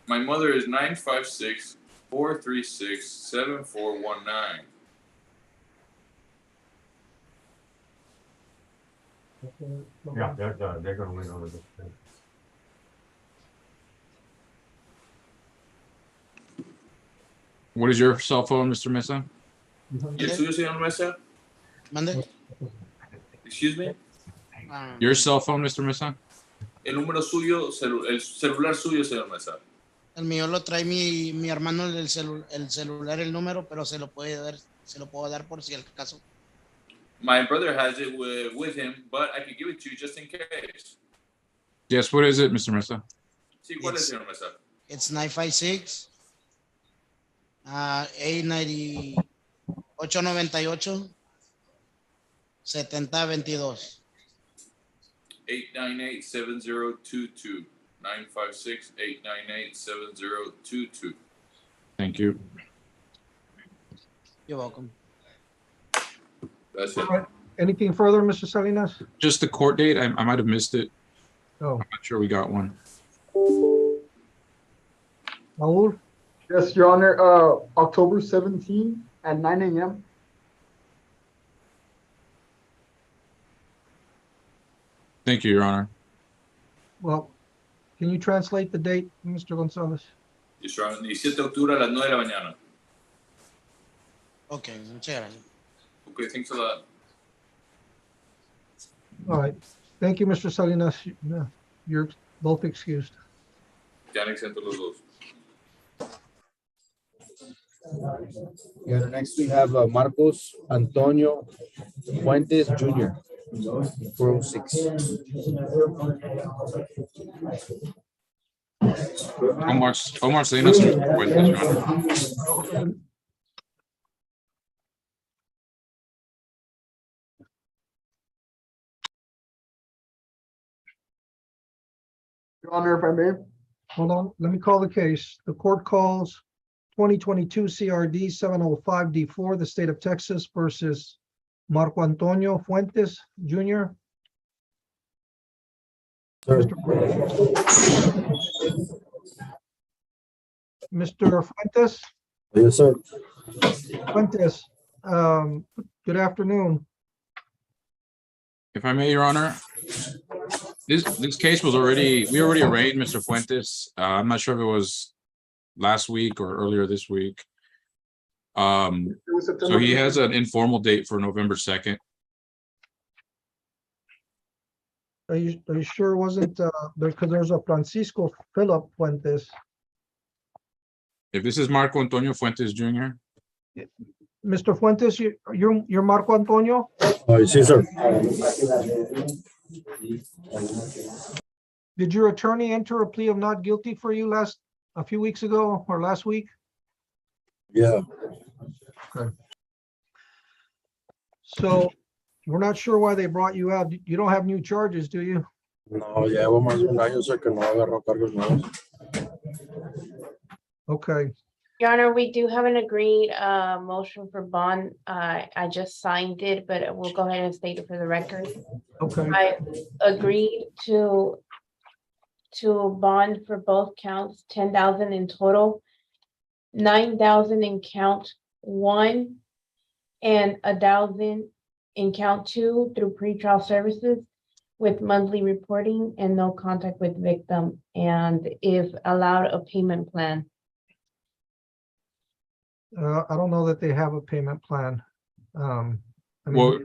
My mother is 956-436-7419. Yeah, they're gonna win over this thing. What is your cell phone, Mr. Mesa? ¿Y el suyo, señor Mesa? ¿Mande? Excuse me? Your cell phone, Mr. Mesa? El número suyo, el celular suyo, señor Mesa. El mío lo trae mi hermano el celular, el número, pero se lo puedo dar por si el caso. My brother has it with him, but I could give it to you just in case. Yes, what is it, Mr. Mesa? Sí, ¿cuál es, señor Mesa? It's 956 898 7022. 898-7022. 956-898-7022. Thank you. You're welcome. That's it. All right. Anything further, Mr. Salinas? Just the court date, I might have missed it. Oh. I'm not sure we got one. Raul? Yes, Your Honor, October 17 at 9 a.m. Thank you, Your Honor. Well, can you translate the date, Mr. Gonzalez? Yes, Your Honor. 17 de octubre a las 9 de la mañana. Ok, muchas gracias. Okay, thanks a lot. All right. Thank you, Mr. Salinas. You're both excused. Ya exento los dos. Yeah, next we have Marcos Antonio Fuentes Jr. 406. Omar Salinas and Mr. Fuentes, Your Honor. Your Honor, if I may. Hold on, let me call the case. The court calls 2022 CRD 705D4, the state of Texas versus Marco Antonio Fuentes Jr. Mr. Fuentes? Yes, sir. Fuentes, good afternoon. If I may, Your Honor, this case was we already arraigned Mr. Fuentes. I'm not sure if it was last week or earlier this week. So he has an informal date for November 2nd. Are you sure it wasn't, because there's a Francisco Philip Fuentes? If this is Marco Antonio Fuentes Jr. Mr. Fuentes, you're Marco Antonio? Yes, sir. Did your attorney enter a plea of not guilty for you a few weeks ago or last week? Yeah. Okay. So we're not sure why they brought you out. You don't have new charges, do you? No, llevo más de un año, sé que no agarró cargos nuevos. Okay, Your Honor, we do have an agreed motion for bond. I just signed it, but we'll go ahead and state it for the record. okay. I agreed to bond for both counts, 10,000 in total, 9,000 in count one, and 1,000 in count two through pretrial services with monthly reporting and no contact with victim, and if allowed, a payment plan. I don't know that they have a payment plan. I mean, Well,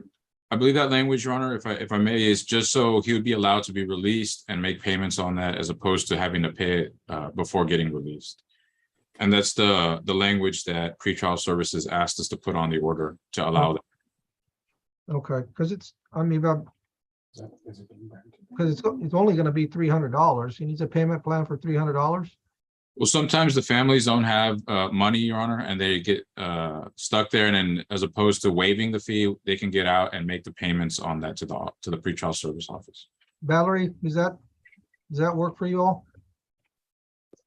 I believe that language, Your Honor, if I may, is just so he would be allowed to be released and make payments on that as opposed to having to pay it before getting released. And that's the language that pretrial services asked us to put on the order to allow that. okay, because it's, I mean, because it's only gonna be $300. He needs a payment plan for $300. Well, sometimes the families don't have money, Your Honor, and they get stuck there. And then as opposed to waiving the fee, they can get out and make the payments on that to the pretrial service office. Valerie, does that work for you all?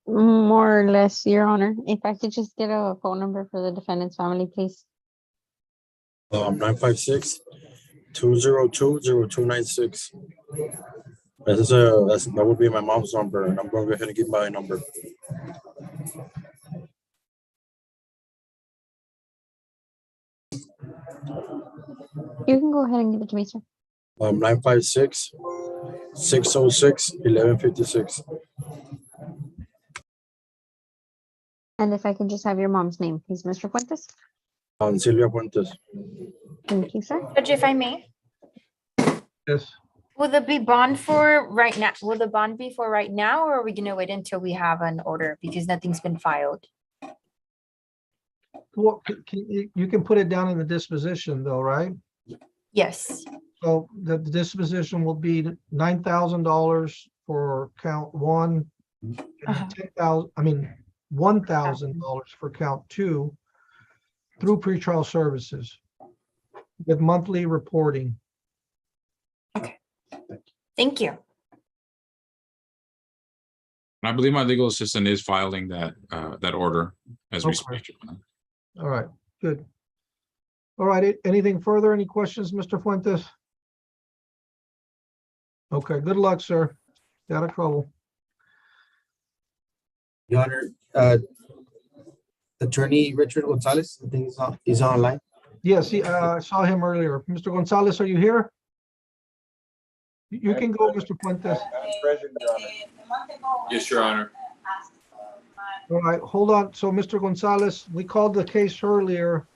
More or less, Your Honor. If I could just get a phone number for the defendant's family, please. 956-202-0296. That would be my mom's number, and I'm going to go ahead and give my number. You can go ahead and give it to me, sir. 956-606-1156. And if I can just have your mom's name, please, Mr. Fuentes. Silvia Fuentes. Thank you, sir. Judge, if I may, Yes. will the be bond for right now? Will the bond be for right now, or are we gonna wait until we have an order because nothing's been filed? Well, you can put it down in the disposition though, right? Yes. So the disposition will be $9,000 for count one, and $1,000 for count two through pretrial services with monthly reporting. Thank you. And I believe my legal assistant is filing that order as we Okay. speak. All right, good. All right, anything further? Any questions, Mr. Fuentes? Okay, good luck, sir. Stay out of trouble. Your Honor, Attorney Richard Gonzalez, I think he's online. Yes, I saw him earlier. Mr. Gonzalez, are you here? You can go, Mr. Fuentes. Yes, Your Honor. All right, hold on. So, Mr. Gonzalez, we called the case earlier.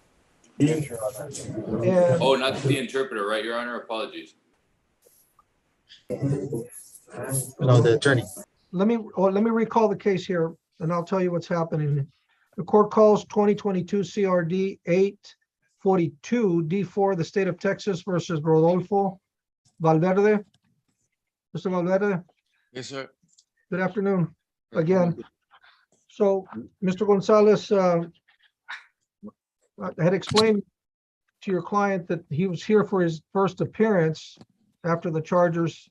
And Oh, not the interpreter, right, Your Honor? Apologies. No, the attorney. let me recall the case here, and I'll tell you what's happening. The court calls 2022 CRD 842 D4, the state of Texas versus Rodolfo Valverde. Mr. Valverde, Yes, sir. good afternoon again. So, Mr. Gonzalez, I had explained to your client that he was here for his first appearance after the charges,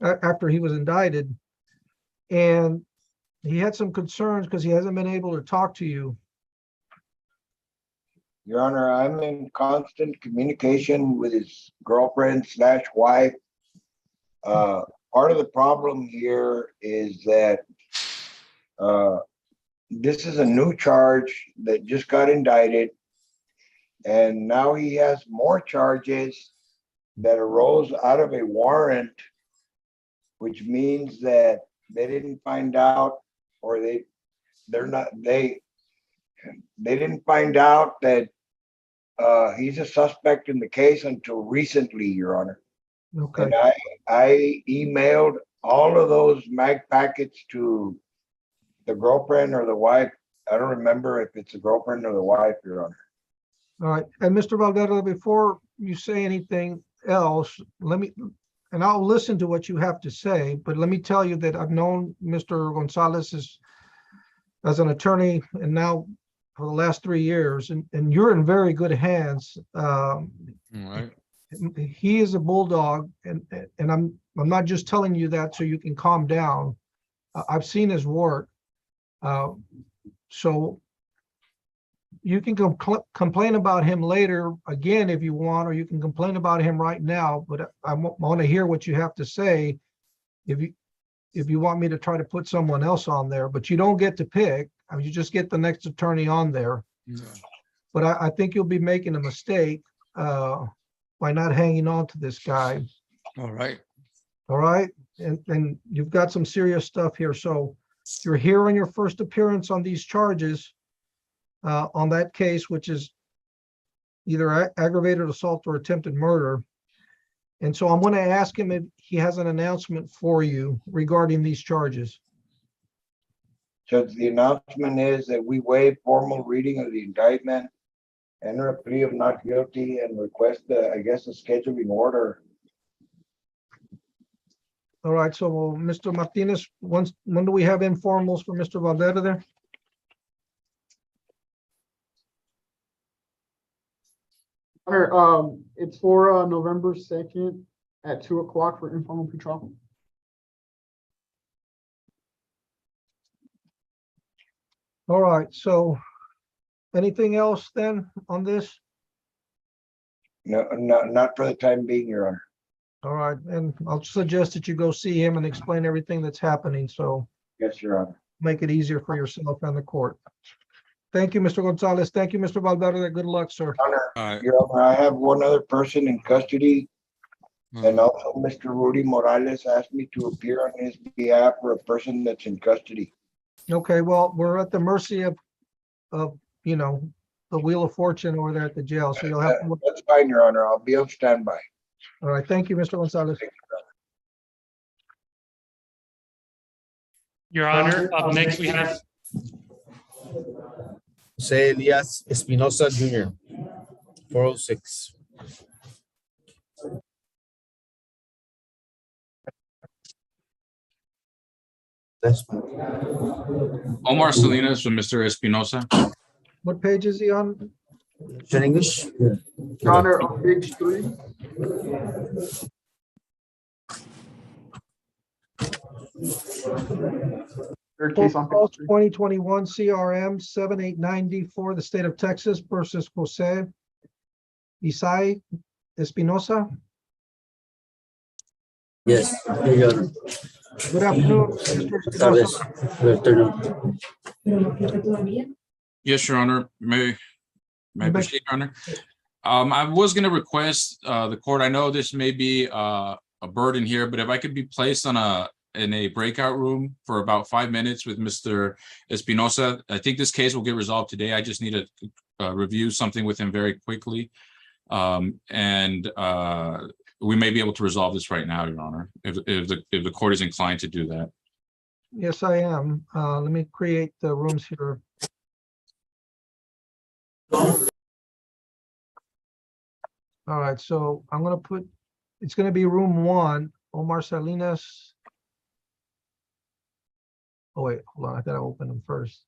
after he was indicted. And he had some concerns because he hasn't been able to talk to you. Your Honor, I'm in constant communication with his girlfriend / wife. Part of the problem here is that this is a new charge that just got indicted. And now he has more charges that arose out of a warrant, which means that they didn't find out, or they didn't find out that he's a suspect in the case until recently, Your Honor. Okay. And I emailed all of those mag packets to the girlfriend or the wife. I don't remember if it's the girlfriend or the wife, Your Honor. All right, and Mr. Valverde, before you say anything else, and I'll listen to what you have to say, but let me tell you that I've known Mr. Gonzalez as an attorney and now for the last 3 years, and you're in very good hands. All right. He is a bulldog, and I'm not just telling you that so you can calm down. I've seen his work, So you can complain about him later again if you want, or you can complain about him right now, but I want to hear what you have to say. If you want me to try to put someone else on there, but you don't get to pick, I mean, you just get the next attorney on there. But I think you'll be making a mistake by not hanging on to this guy. All right. All right, and you've got some serious stuff here. So you're here on your first appearance on these charges on that case, which is either aggravated assault or attempted murder. And so I'm going to ask him if he has an announcement for you regarding these charges. So the announcement is that we waive formal reading of the indictment, enter a plea of not guilty, and request, I guess, a scheduling order. All right, so Mr. Martinez, when do we have informals for Mr. Valverde? Honor, it's for November 2nd at 2 o'clock for informal pretrial. All right, so anything else then on this? No, not for the time being, Your Honor. All right, and I'll suggest that you go see him and explain everything that's happening, so Yes, Your Honor. make it easier for yourself and the court. Thank you, Mr. Gonzalez. Thank you, Mr. Valverde. Good luck, sir. Your Honor, I have one other person in custody. And also Mr. Rudy Morales asked me to appear on his behalf for a person that's in custody. Okay, well, we're at the mercy of, you know, the wheel of fortune over there at the jail, so you'll have to. That's fine, Your Honor. I'll be on standby. All right, thank you, Mr. Gonzalez. Your Honor, up next we have Jose Elias Espinosa Jr., 406. Omar Salinas from Mr. Espinosa. What page is he on? In English? Your Honor, on page 3. Third case on page 3. 2021 CRM 7894, the state of Texas versus Jose Isai Espinosa. Yes. Good afternoon, Mr. Espinosa. Good afternoon. Yes, Your Honor. May I proceed, Your Honor? I was going to request the court, I know this may be a burden here, but if I could be placed in a breakout room for about 5 minutes with Mr. Espinosa. I think this case will get resolved today. I just need to review something with him very quickly. We may be able to resolve this right now, Your Honor, if the court is inclined to do that. Yes, I am. Let me create the rooms here. All right, so I'm going to put, it's going to be room 1, Omar Salinas. Oh, wait, hold on. I thought I opened them first.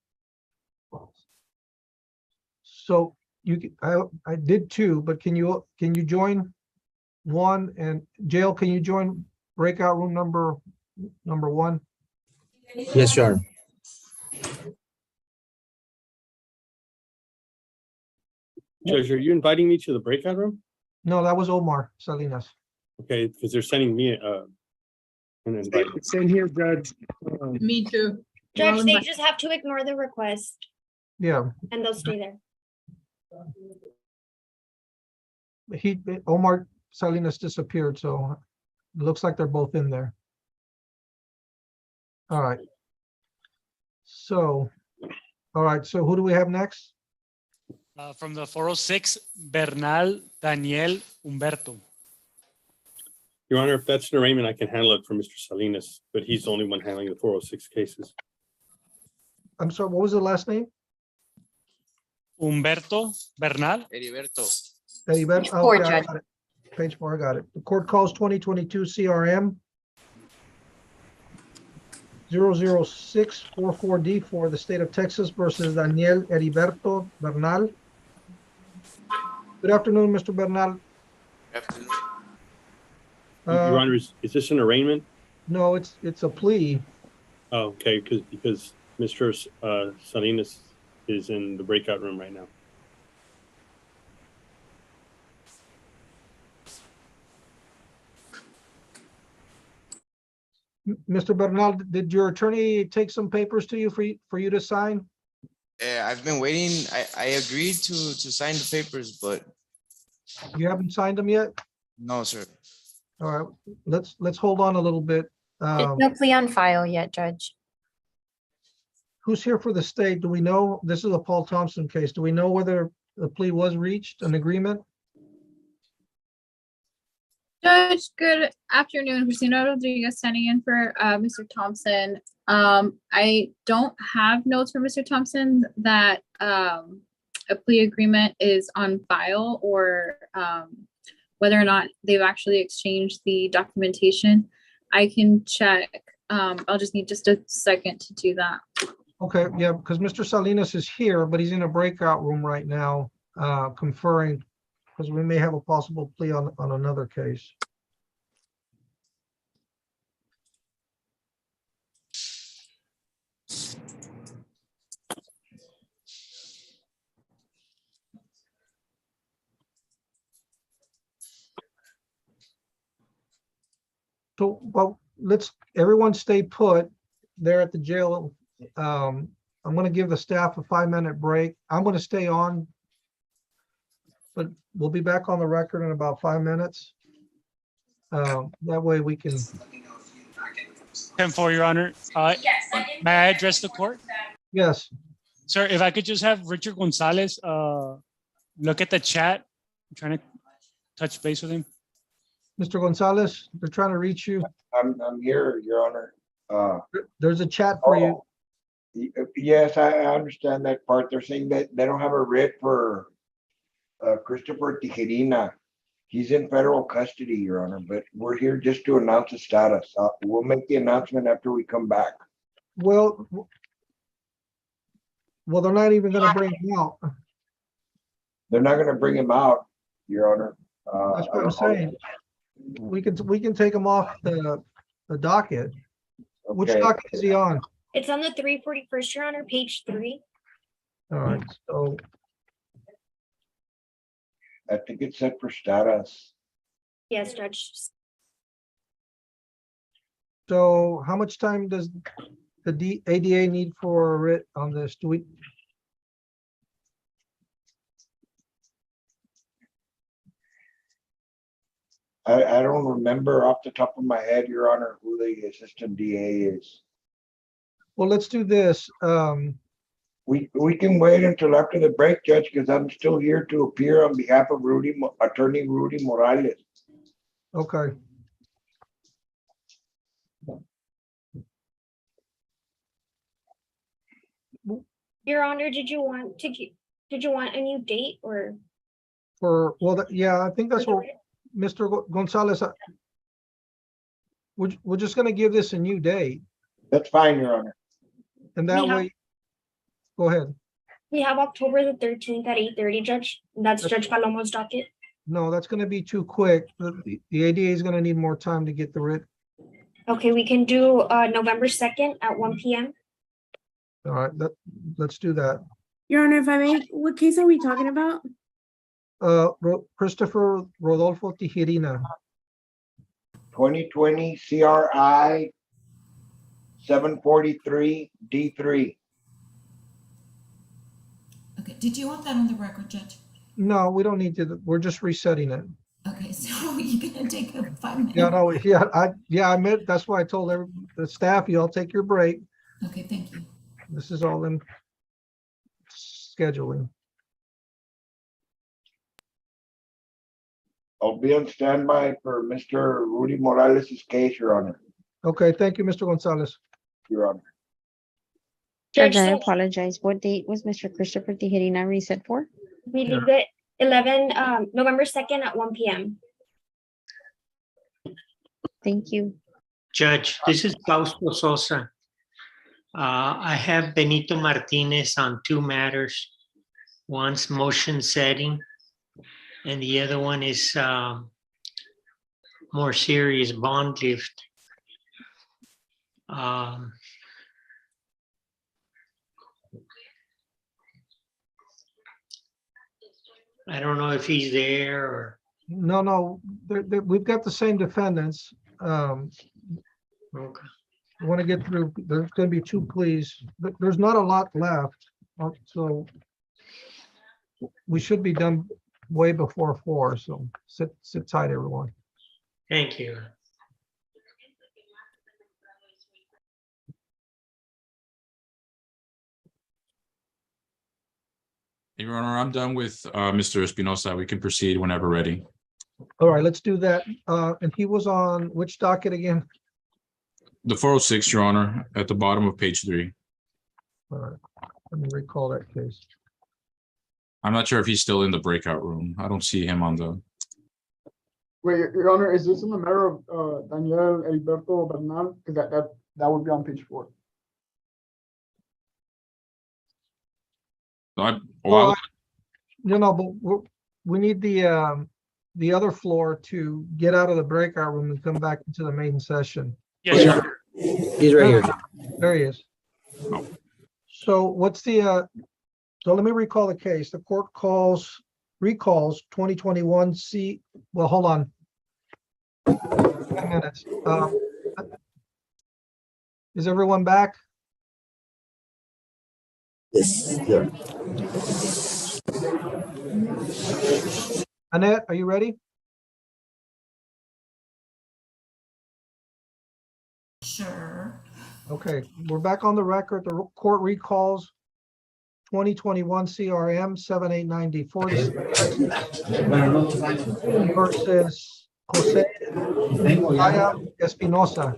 So I did 2, but can you join 1? And Jail, can you join breakout room number 1? Yes, Your Honor. Judge, are you inviting me to the breakout room? No, that was Omar Salinas. Okay, because they're sending me an invite. Same here, Judge. Me too. Judge, they just have to ignore the request Yeah, and they'll stay there. Omar Salinas disappeared, so it looks like they're both in there. All right. So who do we have next? from the 406, Bernal Daniel Humberto. Your Honor, if that's an arraignment, I can handle it for Mr. Salinas, but he's the only one handling the 406 cases. I'm sorry, what was the last name? Humberto Bernal. Heriberto. Page Oh, 4, yeah, I Judge. got it. Page 4, I got it. The court calls 2022 CRM 00644D for the state of Texas versus Daniel Heriberto Bernal. Good afternoon, Mr. Bernal. Your Honor, is this an arraignment? No, it's a plea. Oh, okay, because Mr. Salinas is in the breakout room right now. Mr. Bernal, did your attorney take some papers to you for you to sign? I've been waiting. I agreed to sign the papers, but You haven't signed them yet? no, sir. All right, let's hold on a little bit. There's no plea on file yet, Judge. Who's here for the state? Do we know? This is a Paul Thompson case. Do we know whether the plea was reached, an agreement? Judge, good afternoon. Christina Rodriguez standing in for Mr. Thompson. I don't have notes from Mr. Thompson that a plea agreement is on file or whether or not they've actually exchanged the documentation. I can check. I'll just need just a second to do that. Okay, yeah, because Mr. Salinas is here, but he's in a breakout room right now, conferring, because we may have a possible plea on another case. So, well, everyone stay put there at the jail. I'm going to give the staff a 5-minute break. I'm going to stay on, but we'll be back on the record in about 5 minutes. That way we can. 10-4, Your Honor. May I address the court? Yes. Sir, if I could just have Richard Gonzalez look at the chat. I'm trying to touch base with him. Mr. Gonzalez, they're trying to reach you. I'm here, Your Honor. There's a chat for you. Yes, I understand that part. They're saying that they don't have a writ for Christopher Tijerina. He's in federal custody, Your Honor, but we're here just to announce the status. We'll make the announcement after we come back. Well, they're not even going to bring him out. They're not going to bring him out, Your Honor. That's what I'm saying. We can take him off the docket. Which Okay. docket is he on? It's on the 341st, Your Honor, page 3. All right, so I think it's set for status. Yes, Judge. So how much time does the ADA need for a writ on this? Do we? I don't remember off the top of my head, Your Honor, who the assistant DA is. Well, let's do this. We can wait until after the break, Judge, because I'm still here to appear on behalf of Attorney Rudy Morales. Okay. Your Honor, did you want a new date or? Yeah, I think that's what Mr. Gonzalez. We're just going to give this a new date. That's fine, Your Honor. And that way, go ahead. We have October the 13th at 8:30, Judge. That's Judge Palomo's docket. No, that's going to be too quick. The ADA is going to need more time to get the writ. Okay, we can do November 2nd at 1 p.m. All right, let's do that. Your Honor, if I may, what case are we talking about? Christopher Rodolfo Tijerina. 2020 CRI 743 D3. Okay, did you want that on the record, Judge? No, we don't need to. We're just resetting it. Okay, so you're gonna take a 5 minute? Yeah, no, I meant, that's why I told the staff, you all take your break. Okay, thank you. This is all in scheduling. I'll be on standby for Mr. Rudy Morales' case, Your Honor. Okay, thank you, Mr. Gonzalez. Your Honor. Judge, I apologize. What date was Mr. Christopher Tijerina reset for? We leave it November 2nd at 1 p.m. Thank you. Judge, this is Fausto Sosa. I have Benito Martinez on 2 matters. One's motion setting, and the other one is more serious, bond lift. I don't know if he's there or, No, we've got the same defendants. okay. Want to get through, there's going to be 2 pleas, but there's not a lot left. So we should be done way before 4, so sit tight, everyone. Thank you. Your Honor, I'm done with Mr. Espinosa. We can proceed whenever ready. All right, let's do that. And he was on which docket again? The 406, Your Honor, at the bottom of page 3. All right, let me recall that case. I'm not sure if he's still in the breakout room. I don't see him on the. Wait, Your Honor, is this in the matter of Daniel Heriberto Bernal? Because that would be on page 4. But we need the other floor to get out of the breakout room and come back into the main session. Yes, Your Honor. He's right here. There he is. So what's the, so let me recall the case. The court recalls 2021 C, well, hold on. 10 minutes. Is everyone back? Yes, sir. Annette, are you ready? Sure. Okay, we're back on the record. The court recalls 2021 CRM 7894 versus Jose Espinosa.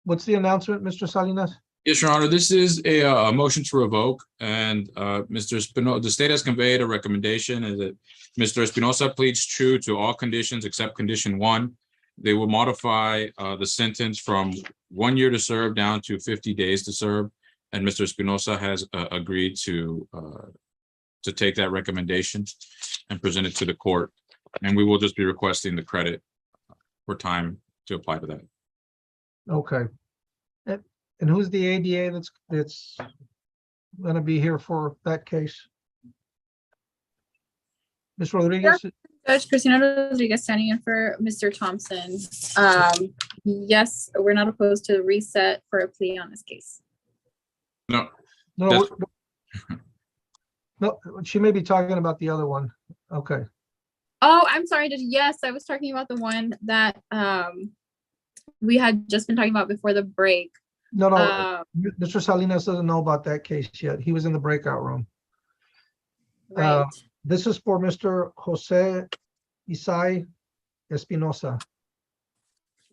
What's the announcement, Mr. Salinas? Yes, Your Honor, this is a motion to revoke, and Mr. Espinosa, the state has conveyed a recommendation is that Mr. Espinosa pleads true to all conditions except condition 1. They will modify the sentence from 1 year to serve down to 50 days to serve, and Mr. Espinosa has agreed to take that recommendation and present it to the court, and we will just be requesting the credit for time to apply to that. Okay. And who's the ADA that's going to be here for that case? Ms. Rodriguez? Judge Christina Rodriguez standing in for Mr. Thompson. Yes, we're not opposed to reset for a plea on this case. No. No, no, she may be talking about the other one. Okay. Oh, I'm sorry. Yes, I was talking about the one that we had just been talking about before the break. No, Mr. Salinas doesn't know about that case yet. He was in the breakout room. Right. This is for Mr. Jose Isai Espinosa.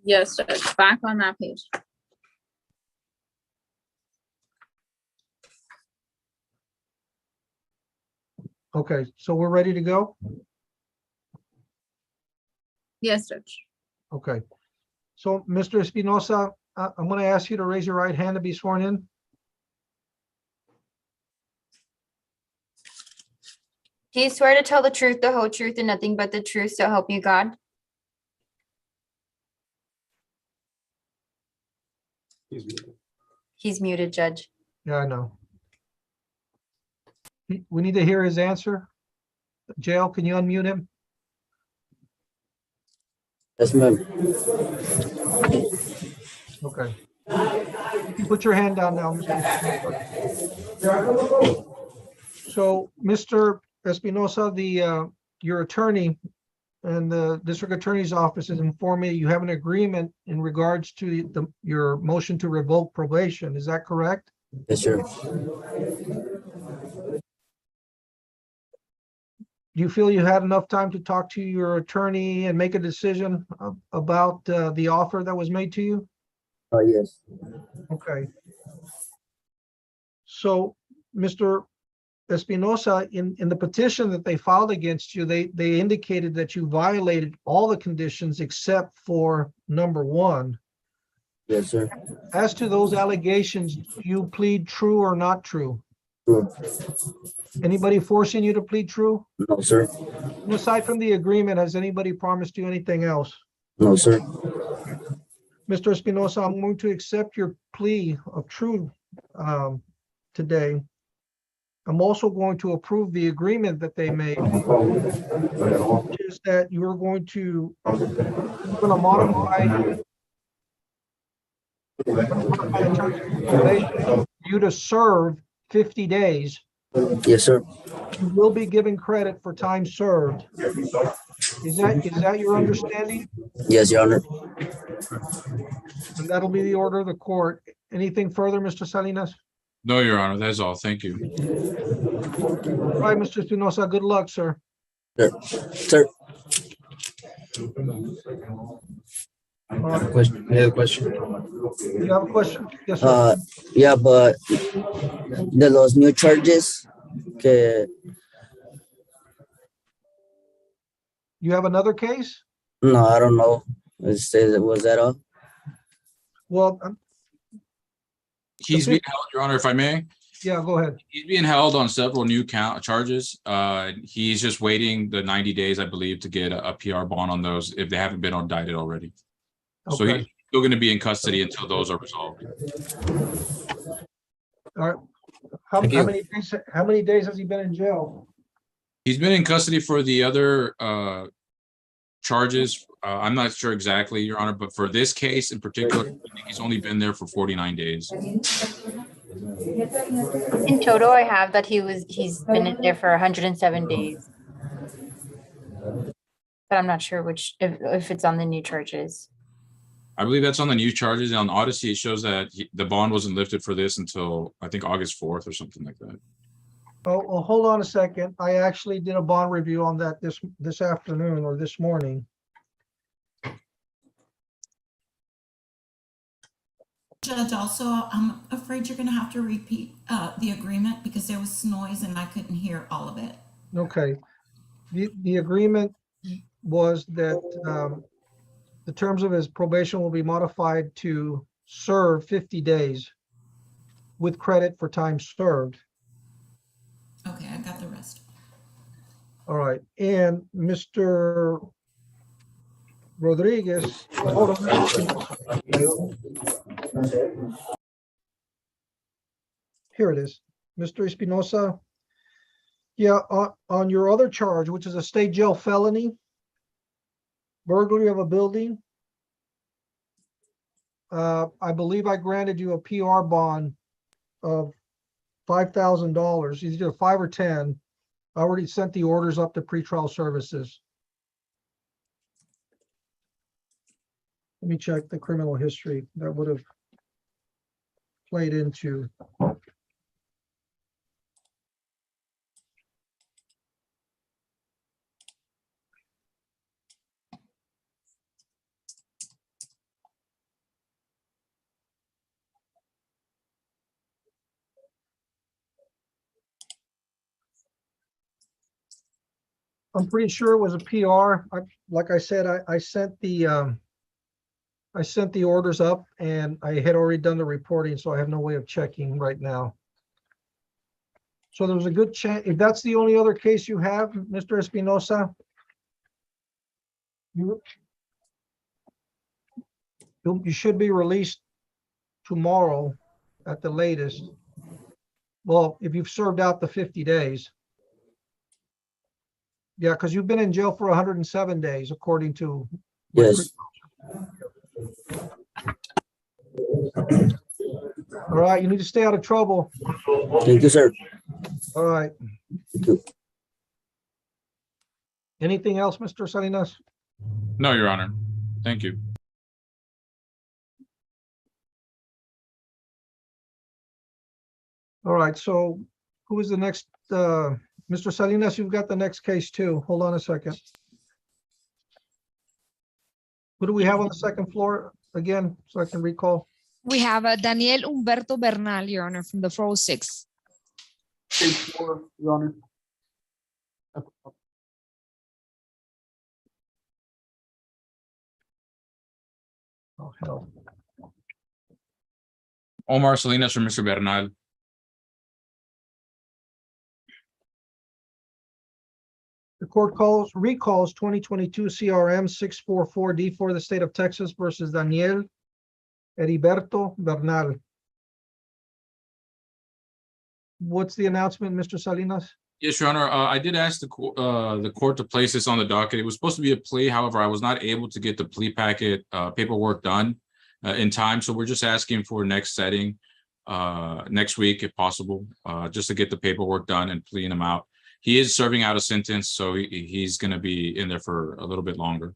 Yes, Judge, back on that page. Okay, so we're ready to go? Yes, Judge. Okay. So, Mr. Espinosa, I'm going to ask you to raise your right hand to be sworn in. Do you swear to tell the truth, the whole truth, and nothing but the truth, so help you God? He's muted, Judge. Yeah, I know. We need to hear his answer. Jail, can you unmute him? Yes, ma'am. Okay. You can put your hand down now, Mr. Espinosa. So, Mr. Espinosa, your attorney and the district attorney's office has informed me you have an agreement in regards to your motion to revoke probation. Is that correct? Yes, sir. Do you feel you had enough time to talk to your attorney and make a decision about the offer that was made to you? Yes. Okay. So, Mr. Espinosa, in the petition that they filed against you, they indicated that you violated all the conditions except for number 1. Yes, sir. As to those allegations, do you plead true or not true? True. Anybody forcing you to plead true? No, sir. And aside from the agreement, has anybody promised you anything else? No, sir. Mr. Espinosa, I'm going to accept your plea of true today. I'm also going to approve the agreement that they made, which is that you're going to modify the terms and conditions, you to serve 50 days. Yes, sir. You will be given credit for time served. Is that your understanding? Yes, Your Honor. And that'll be the order of the court. Anything further, Mr. Salinas? No, Your Honor, that's all. Thank you. All right, Mr. Espinosa, good luck, sir. Sir. Sir. Question. Any other question? You have a question? Yes, sir. Yeah, but los new charges que You have another case? no, I don't know. Was that all? Well, He's being held, Your Honor, if I may. yeah, go ahead. He's being held on several new charges. He's just waiting the 90 days, I believe, to get a PR bond on those if they haven't been indicted already. So Okay. he's still going to be in custody until those are resolved. All right. How many days has he been in jail? He's been in custody for the other charges. I'm not sure exactly, Your Honor, but for this case in particular, I think he's only been there for 49 days. In total, I have that he's been in there for 107 days. But I'm not sure if it's on the new charges. I believe that's on the new charges. On Odyssey, it shows that the bond wasn't lifted for this until I think August 4th or something like that. Oh, well, hold on a second. I actually did a bond review on that this afternoon or this morning. Judge, also, I'm afraid you're gonna have to repeat the agreement because there was noise and I couldn't hear all of it. Okay. The agreement was that the terms of his probation will be modified to serve 50 days with credit for time served. Okay, I got the rest. All right. And Mr. Rodriguez, hold on. Here it is. Mr. Espinosa. Yeah, on your other charge, which is a state jail felony, burglary of a building, I believe I granted you a PR bond of $5,000, either 5 or 10. I already sent the orders up to pretrial services. Let me check the criminal history that would have played into. I'm pretty sure it was a PR. Like I said, I sent the orders up and I had already done the reporting, so I have no way of checking right now. So there was a good chance, if that's the only other case you have, Mr. Espinosa, you should be released tomorrow at the latest. Well, if you've served out the 50 days. Yeah, because you've been in jail for 107 days, according to. Yes. All right, you need to stay out of trouble. Thank you, sir. All right. Thank you. Anything else, Mr. Salinas? No, Your Honor. Thank you. All right, so who is the next? Mr. Salinas, you've got the next case too. Hold on a second. Who do we have on the second floor again, so I can recall? We have Daniel Humberto Bernal, Your Honor, from the 406. Page 4, Your Honor. Oh, hell. Omar Salinas from Mr. Bernal. The court recalls 2022 CRM 644D for the state of Texas versus Daniel Heriberto Bernal. what's the announcement, Mr. Salinas? Yes, Your Honor, I did ask the court to place this on the docket. It was supposed to be a plea. However, I was not able to get the plea packet paperwork done in time. So we're just asking for next setting next week, if possible, just to get the paperwork done and pleading him out. He is serving out a sentence, so he's going to be in there for a little bit longer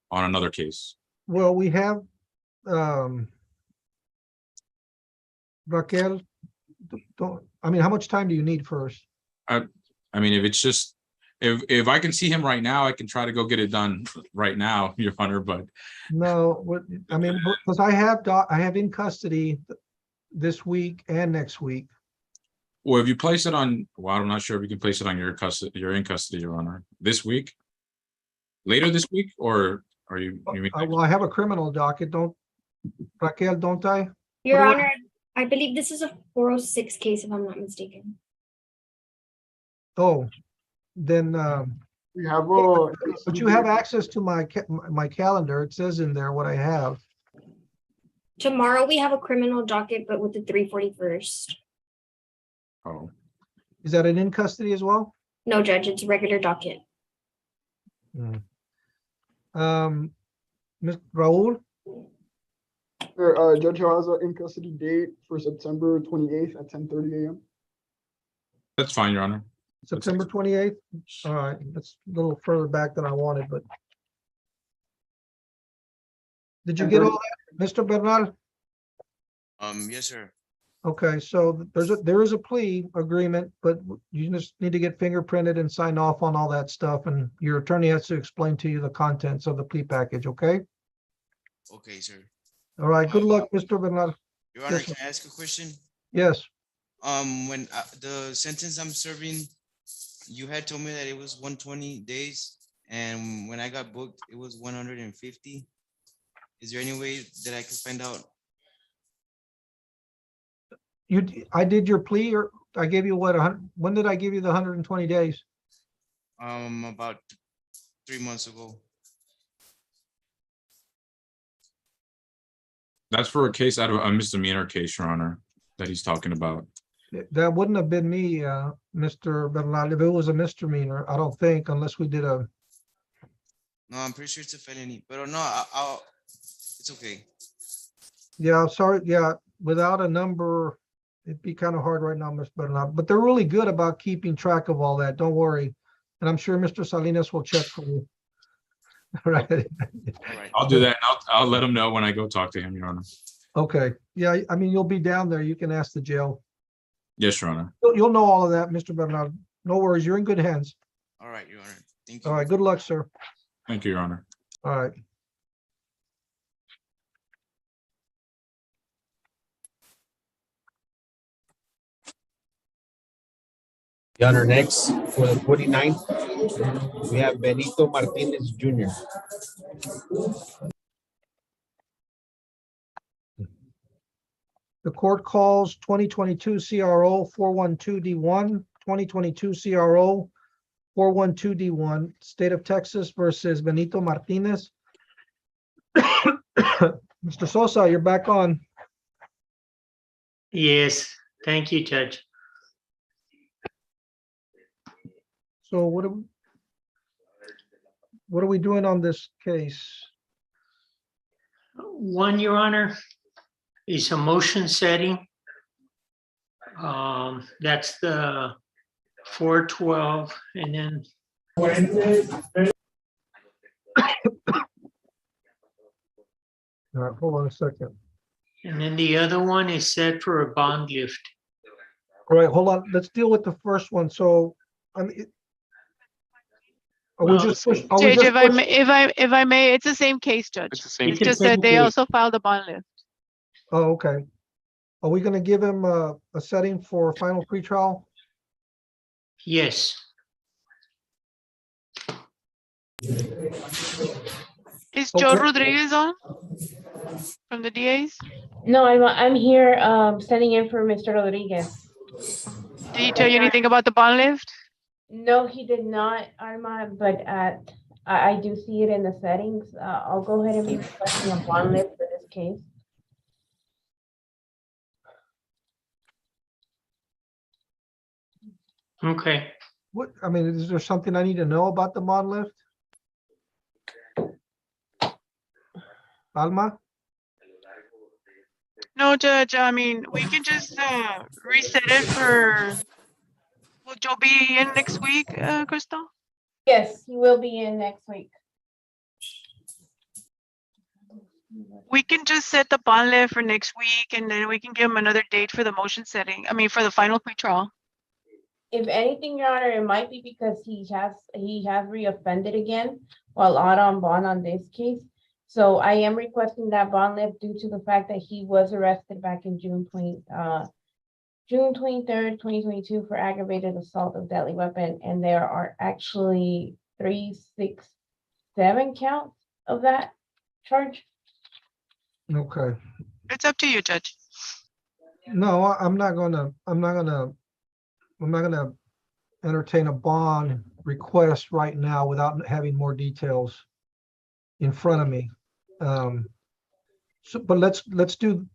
on another case. Well, we have Raquel, I mean, how much time do you need first? I mean, if it's just, if I can see him right now, I can try to go get it done right now, Your Honor, but. No, what, I mean, because I have in custody this week and next week. Well, if you place it on, well, I'm not sure if you can place it on your custody, you're in custody, Your Honor, this week? Later this week, or are you mean? Well, I have a criminal docket, Raquel, don't I? Your What do Honor, I believe this is a 406 case, if I'm not mistaken. Oh, then, We have but you have access to my calendar. It says in there what I have. Tomorrow we have a criminal docket, but with the 341st. Oh, Is that an in custody as well? No, Judge, it's a regular docket. Ms. Raul, Judge has an in custody date for September 28th at 10:30 a.m. that's fine, Your Honor. September 28th. All right, that's a little further back than I wanted, but. Did you get all that, Mr. Bernal? Yes, sir. Okay, so there is a plea agreement, but you just need to get fingerprinted and sign off on all that stuff, and your attorney has to explain to you the contents of the plea package, okay? Okay, sir. All right, good luck, Mr. Bernal. Your Honor, Yes, can sir. I ask a question? Yes, When the sentence I'm serving, you had told me that it was 120 days, and when I got booked, it was 150. Is there any way that I could find out? I did your plea, or I gave you what, when did I give you the 120 days? About 3 months ago. That's for a case out of a misdemeanor case, Your Honor, that he's talking about. That wouldn't have been me, Mr. Bernal, if it was a misdemeanor, I don't think, unless we did a, No, I'm pretty sure it's a felony, but no, it's okay. yeah, sorry, yeah, without a number, it'd be kind of hard right now, Mr. Bernal, but they're really good about keeping track of all that, don't worry. And I'm sure Mr. Salinas will check for you. All right. All right. I'll do that. I'll let him know when I go talk to him, Your Honor. Okay, yeah, I mean, you'll be down there, you can ask the jail. Yes, Your Honor. You'll know all of that, Mr. Bernal. No worries, you're in good hands. All right, Your Honor. Thank you. All right, good luck, sir. Thank you, Your Honor. All right. Your Honor, next for the 49th, we have Benito Martinez Jr. The court calls 2022 CRO 412D1, 2022 CRO 412D1, State of Texas versus Benito Martinez. Mr. Sosa, you're back on. Yes, thank you, Judge. So what are we doing on this case? One, Your Honor, is a motion setting. That's the 412, and then All right, hold on a second. the other one is set for a bond lift. All right, hold on. Let's deal with the first one. So, I mean, are we Well, just push? Judge, if I may, it's the same case, Judge. It's the same It's case. just that they also filed a bond lift. Oh, okay. Are we gonna give him a setting for final pretrial? Yes. Is Joe Rodriguez on from the DAs? No, I'm here standing in for Mr. Rodriguez. Did he tell you anything about the bond lift? No, he did not, Arma, but I do see it in the settings. I'll go ahead and be requesting a bond lift for this case. Okay. What, I mean, is there something I need to know about the bond lift? Alma? No, Judge, I mean, we can just reset it for, will Joe be in next week, Crystal? Yes, he will be in next week. We can just set the bond lift for next week and then we can give him another date for the motion setting, I mean, for the final pretrial. If anything, Your Honor, it might be because he has reoffended again while out on bond on this case. So I am requesting that bond lift due to the fact that he was arrested back in June 23rd, 2022 for aggravated assault of deadly weapon. And there are actually 3, 6, 7 counts of that charge. Okay. It's up to you, Judge. No, I'm not gonna entertain a bond request right now without having more details in front of me. So, but let's do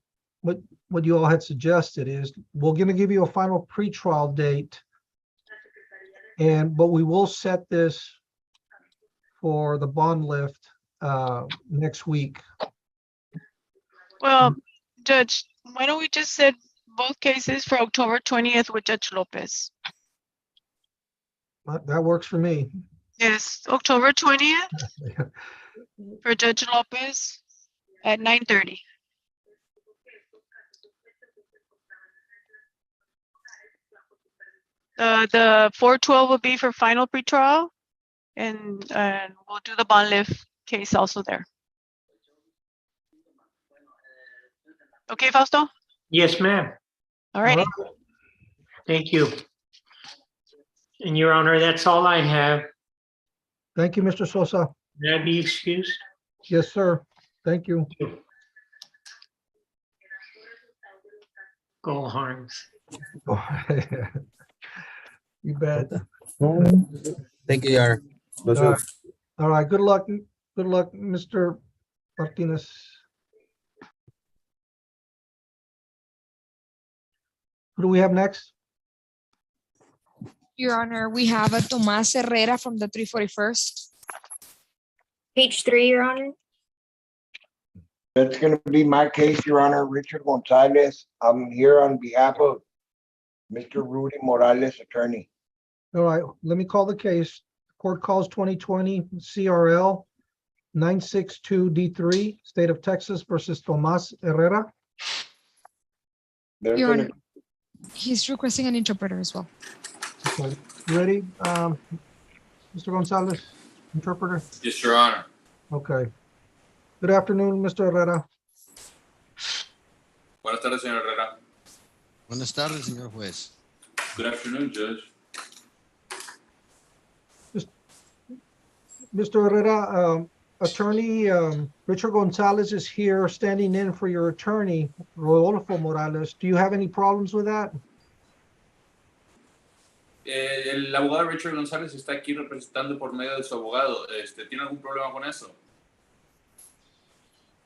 what you all had suggested is we're gonna give you a final pretrial date. But we will set this for the bond lift next week. Well, Judge, why don't we just set both cases for October 20th with Judge Lopez? That works for me. Yes, October 20th for Judge Lopez at 9:30. The 412 will be for final pretrial and we'll do the bond lift case also there. Okay, Fausto? Yes, ma'am. All righty. Thank you. And Your Honor, that's all I have. Thank you, Mr. Sosa. May I be excused? Yes, sir. Thank you. Go Harms. You bet. Thank you, Your Honor. All right. Good luck. Good luck, Mr. Martinez. Who do we have next? Your Honor, we have a Tomas Herrera from the 341st. Page 3, Your Honor. That's gonna be my case, Your Honor, Richard Gonzalez. I'm here on behalf of Mr. Rudy Morales, attorney. All right, let me call the case. Court calls 2020 CRL 962D3, State of Texas versus Tomas Herrera. There's Your an- Honor, he's requesting an interpreter as well. Okay. Ready, Mr. Gonzalez, interpreter? Yes, Your Honor. Okay. Good afternoon, Mr. Herrera. Buenas tardes, señor Herrera. Buenas tardes, señor juez. Good afternoon, Judge. Mr. Herrera, attorney Richard Gonzalez is here standing in for your attorney, Rodolfo Morales. Do you have any problems with that? El abogado Richard González está aquí representando por medio de su abogado. ¿Tiene algún problema con eso?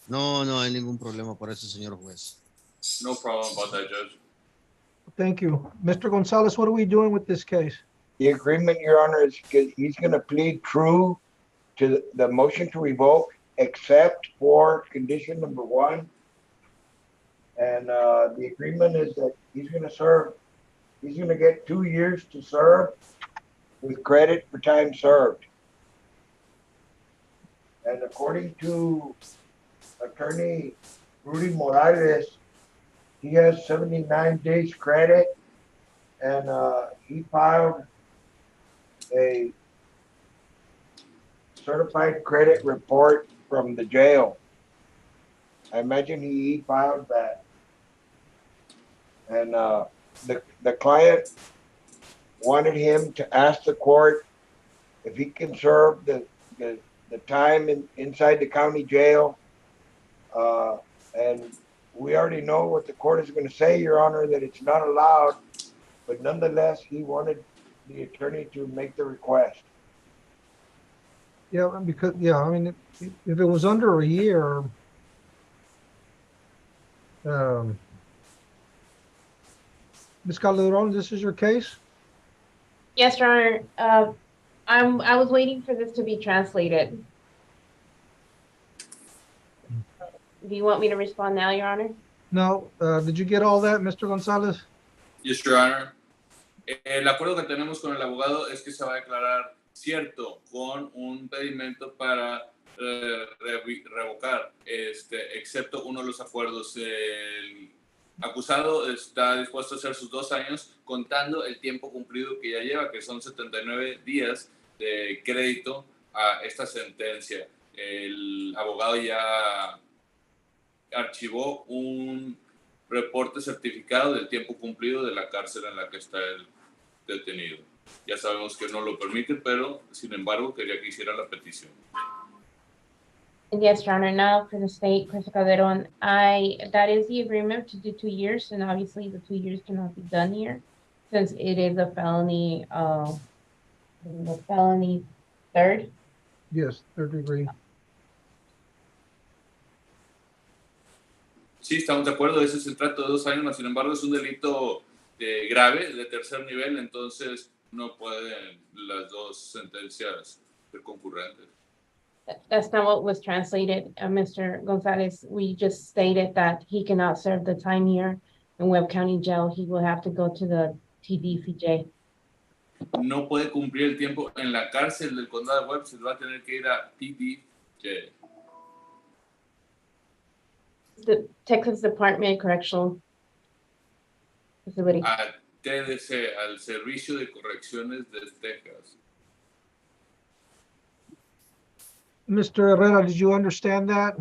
No, no hay ningún problema por eso, señor juez. No problem about that, Judge. Thank you. Mr. Gonzalez, what are we doing with this case? The agreement, Your Honor, is he's gonna plead true to the motion to revoke, except for condition number 1. And the agreement is that he's gonna get 2 years to serve with credit for time served. And according to attorney Rudy Morales, he has 79 days credit, and he filed a certified credit report from the jail. I imagine he filed that. And the client wanted him to ask the court if he can serve the time inside the county jail. And we already know what the court is going to say, Your Honor, that it's not allowed. But nonetheless, he wanted the attorney to make the request. Yeah, because, yeah, I mean, if it was under a year, Ms. Calderon, this is your case? Yes, Your Honor. I was waiting for this to be translated. Do you want me to respond now, Your Honor? No, did you get all that, Mr. Gonzalez? Yes, Your Honor. El acuerdo que tenemos con el abogado es que se va a declarar cierto con un pedimento para revocar, excepto uno de los acuerdos. El acusado está dispuesto a hacer sus 2 años contando el tiempo cumplido que ya lleva, que son 79 días de crédito a esta sentencia. El abogado ya archivó un reporte certificado del tiempo cumplido de la cárcel en la que está el detenido. Ya sabemos que no lo permiten, pero sin embargo quería que hiciera la petición. Yes, Your Honor. Now for the state, Crystal Calderon, that is the agreement to do 2 years, and obviously the 2 years cannot be done here since it is a felony, the felony third. Yes, third degree. Sí, estamos de acuerdo, ese es el trato de 2 años, sin embargo es un delito grave, de tercer nivel, entonces no pueden las dos sentencias ser concurrentes. That's not what was translated, Mr. Gonzalez. We just stated that he cannot serve the time here in Webb County Jail. He will have to go to the TDCJ. No puede cumplir el tiempo en la cárcel del condado de Webb, se va a tener que ir a TDJ. The Texas Department of Correctional Facility. A TDC, al Servicio de Correcciones de Texas. Mr. Herrera, did you understand that?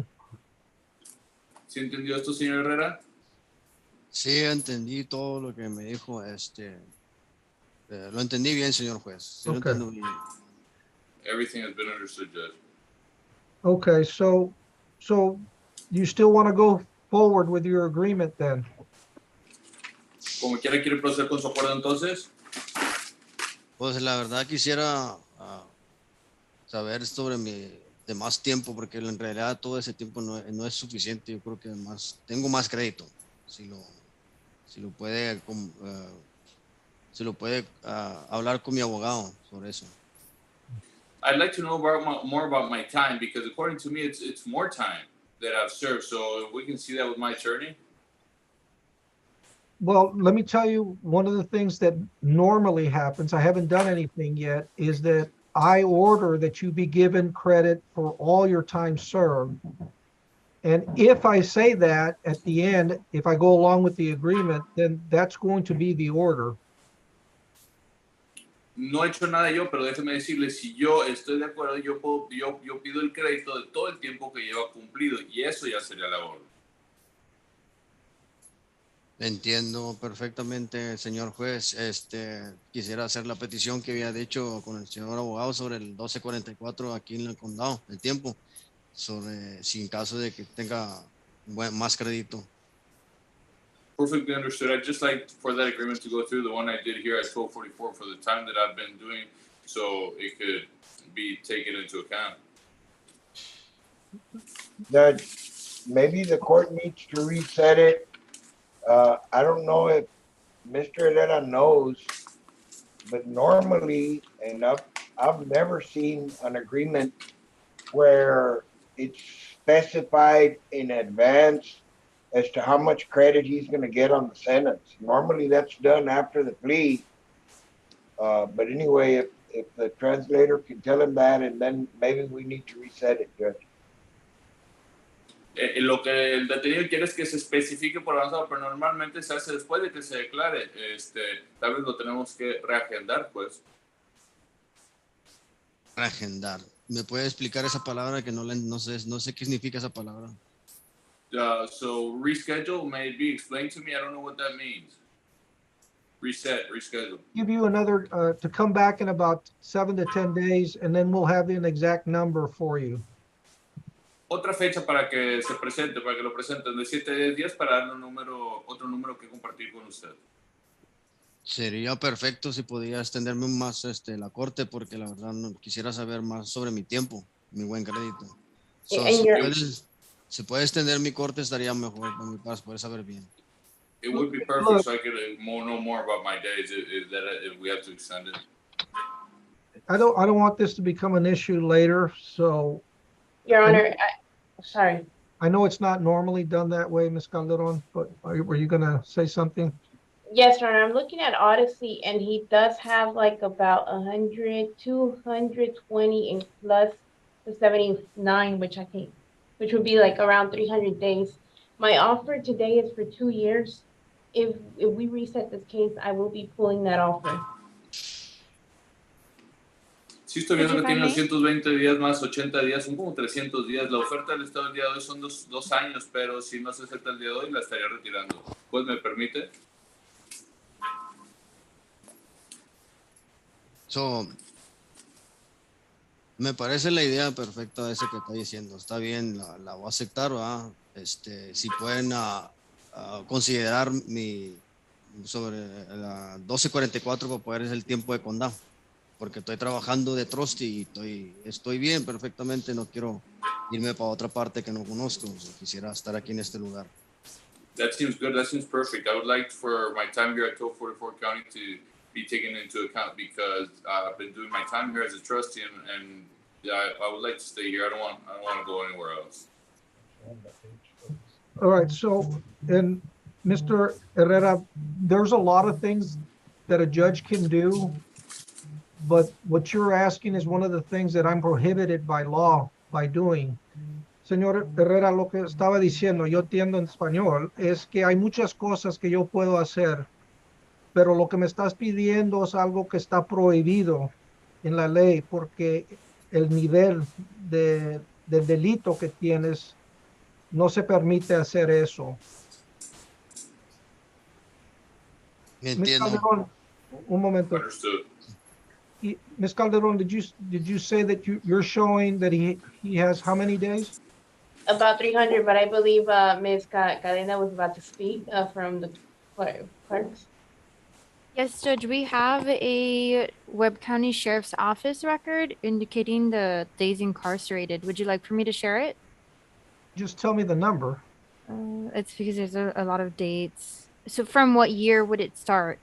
¿Sí entendió esto, señor Herrera? Sí, entendí todo lo que me dijo. Lo entendí bien, señor juez. Sí, lo Okay. entendí bien. Everything has been understood, Judge. Okay, so you still want to go forward with your agreement then? Como quiera, ¿quiere proceder con su acuerdo entonces? Pues la verdad quisiera saber sobre mi demás tiempo, porque en realidad todo ese tiempo no es suficiente. Yo creo que tengo más crédito. Si lo puede hablar con mi abogado sobre eso. I'd like to know more about my time, because according to me, it's more time that I've served. So if we can see that with my attorney. Well, let me tell you, one of the things that normally happens, I haven't done anything yet, is that I order that you be given credit for all your time served. And if I say that at the end, if I go along with the agreement, then that's going to be the order. No he hecho nada yo, pero déjeme decirle, si yo estoy de acuerdo, yo pido el crédito de todo el tiempo que lleva cumplido, y eso ya sería la orden. Entiendo perfectamente, señor juez. Quisiera hacer la petición que había dicho con el señor abogado sobre el 1244 aquí en el condado, el tiempo, sobre si en caso de que tenga más crédito. Perfectly understood. I'd just like for that agreement to go through, the one I did here at 1244, for the time that I've been doing, so it could be taken into account. Judge, maybe the court needs to reset it. I don't know if Mr. Herrera knows, but normally, and I've never seen an agreement where it's specified in advance as to how much credit he's going to get on the sentence. Normally that's done after the plea. But anyway, if the translator can tell him that, and then maybe we need to reset it, Judge. Lo que el detenido quiere es que se especifique por avanzado, pero normalmente se hace después de que se declare. Tal vez lo tenemos que reagendar, pues. Reagendar. ¿Me puede explicar esa palabra que no sé qué significa esa palabra? So reschedule may be explained to me. I don't know what that means. Reset, reschedule. Give you another, to come back in about 7 to 10 days, and then we'll have an exact number for you. Otra fecha para que se presente, para que lo presenten de 7 a 10 días para darle otro número que compartir con usted. Sería perfecto si podía extenderme más la corte, porque la verdad no quisiera saber más sobre mi tiempo, mi buen crédito. So, si puede extender mi corte estaría mejor para poder saber bien. It would be perfect so I could know more about my days if we have to extend it. I don't want this to become an issue later, so Your I know- Honor, sorry. I know it's not normally done that way, Ms. Calderon, but were you gonna say something? Yes, Your Honor, I'm looking at Odyssey and he does have like about 100, 220 and plus the 79, which would be like around 300 days. My offer today is for 2 years. If we reset this case, I will be pulling that offer. Sí, estoy viendo que tiene 220 días más 80 días, son como 300 días. La oferta del Estado el día de hoy son dos años, pero si no se acepta el día de hoy, la estaría retirando. Pues, ¿me permite? So, me parece la idea perfecta esa que está diciendo. Está bien, la voy a aceptar, ¿verdad? Si pueden considerar sobre la 1244 para poder es el tiempo de condado, porque estoy trabajando de trustee y estoy bien perfectamente, no quiero irme para otra parte que no conozco, quisiera estar aquí en este lugar. That seems good. That seems perfect. I would like for my time here at 1244 County to be taken into account because I've been doing my time here as a trustee and I would like to stay here. I don't want to go anywhere else. All right, so, and Mr. Herrera, there's a lot of things that a judge can do, but what you're asking is one of the things that I'm prohibited by law by doing. Señor Herrera, lo que estaba diciendo, yo entiendo en español, es que hay muchas cosas que yo puedo hacer, pero lo que me estás pidiendo es algo que está prohibido en la ley, porque el nivel del delito que tienes no se permite hacer eso. Ms. Calderon, un momento. Understood. Ms. Calderon, did you say that you're showing that he has how many days? About 300, but I believe Ms. Cadena was about to speak from the clerks. Yes, Judge, we have a Webb County Sheriff's Office record indicating the days incarcerated. Would you like for me to share it? Just tell me the number. It's because there's a lot of dates. So from what year would it start?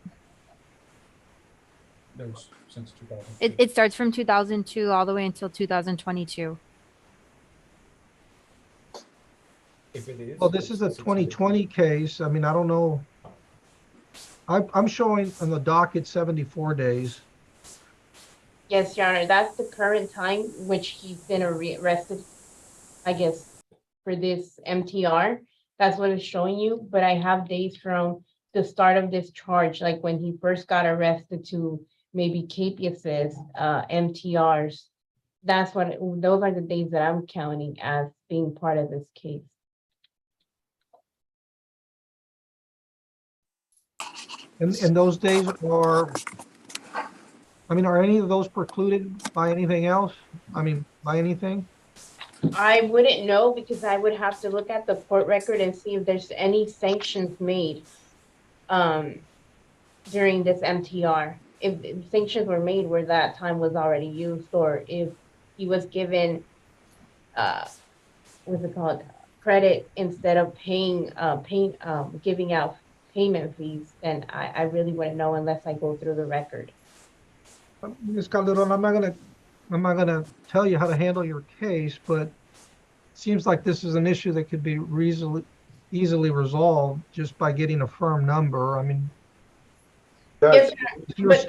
Since 2000. It starts from 2002 all the way until 2022. If it is. Well, this is a 2020 case. I mean, I don't know. I'm showing on the docket 74 days. Yes, Your Honor, that's the current time which he's been arrested, I guess, for this MTR. That's what it's showing you, but I have days from the start of this charge, like when he first got arrested to maybe Capias's MTRs. Those are the days that I'm counting as being part of this case. And those days are, I mean, are any of those precluded by anything else? I mean, by anything? I wouldn't know because I would have to look at the court record and see if there's any sanctions made during this MTR. If sanctions were made where that time was already used, or if he was given, what's it called, credit instead of giving out payment fees, then I really wouldn't know unless I go through the record. Ms. Calderon, I'm not gonna tell you how to handle your case, but it seems like this is an issue that could be easily resolved just by getting a firm number. I mean, Yes, but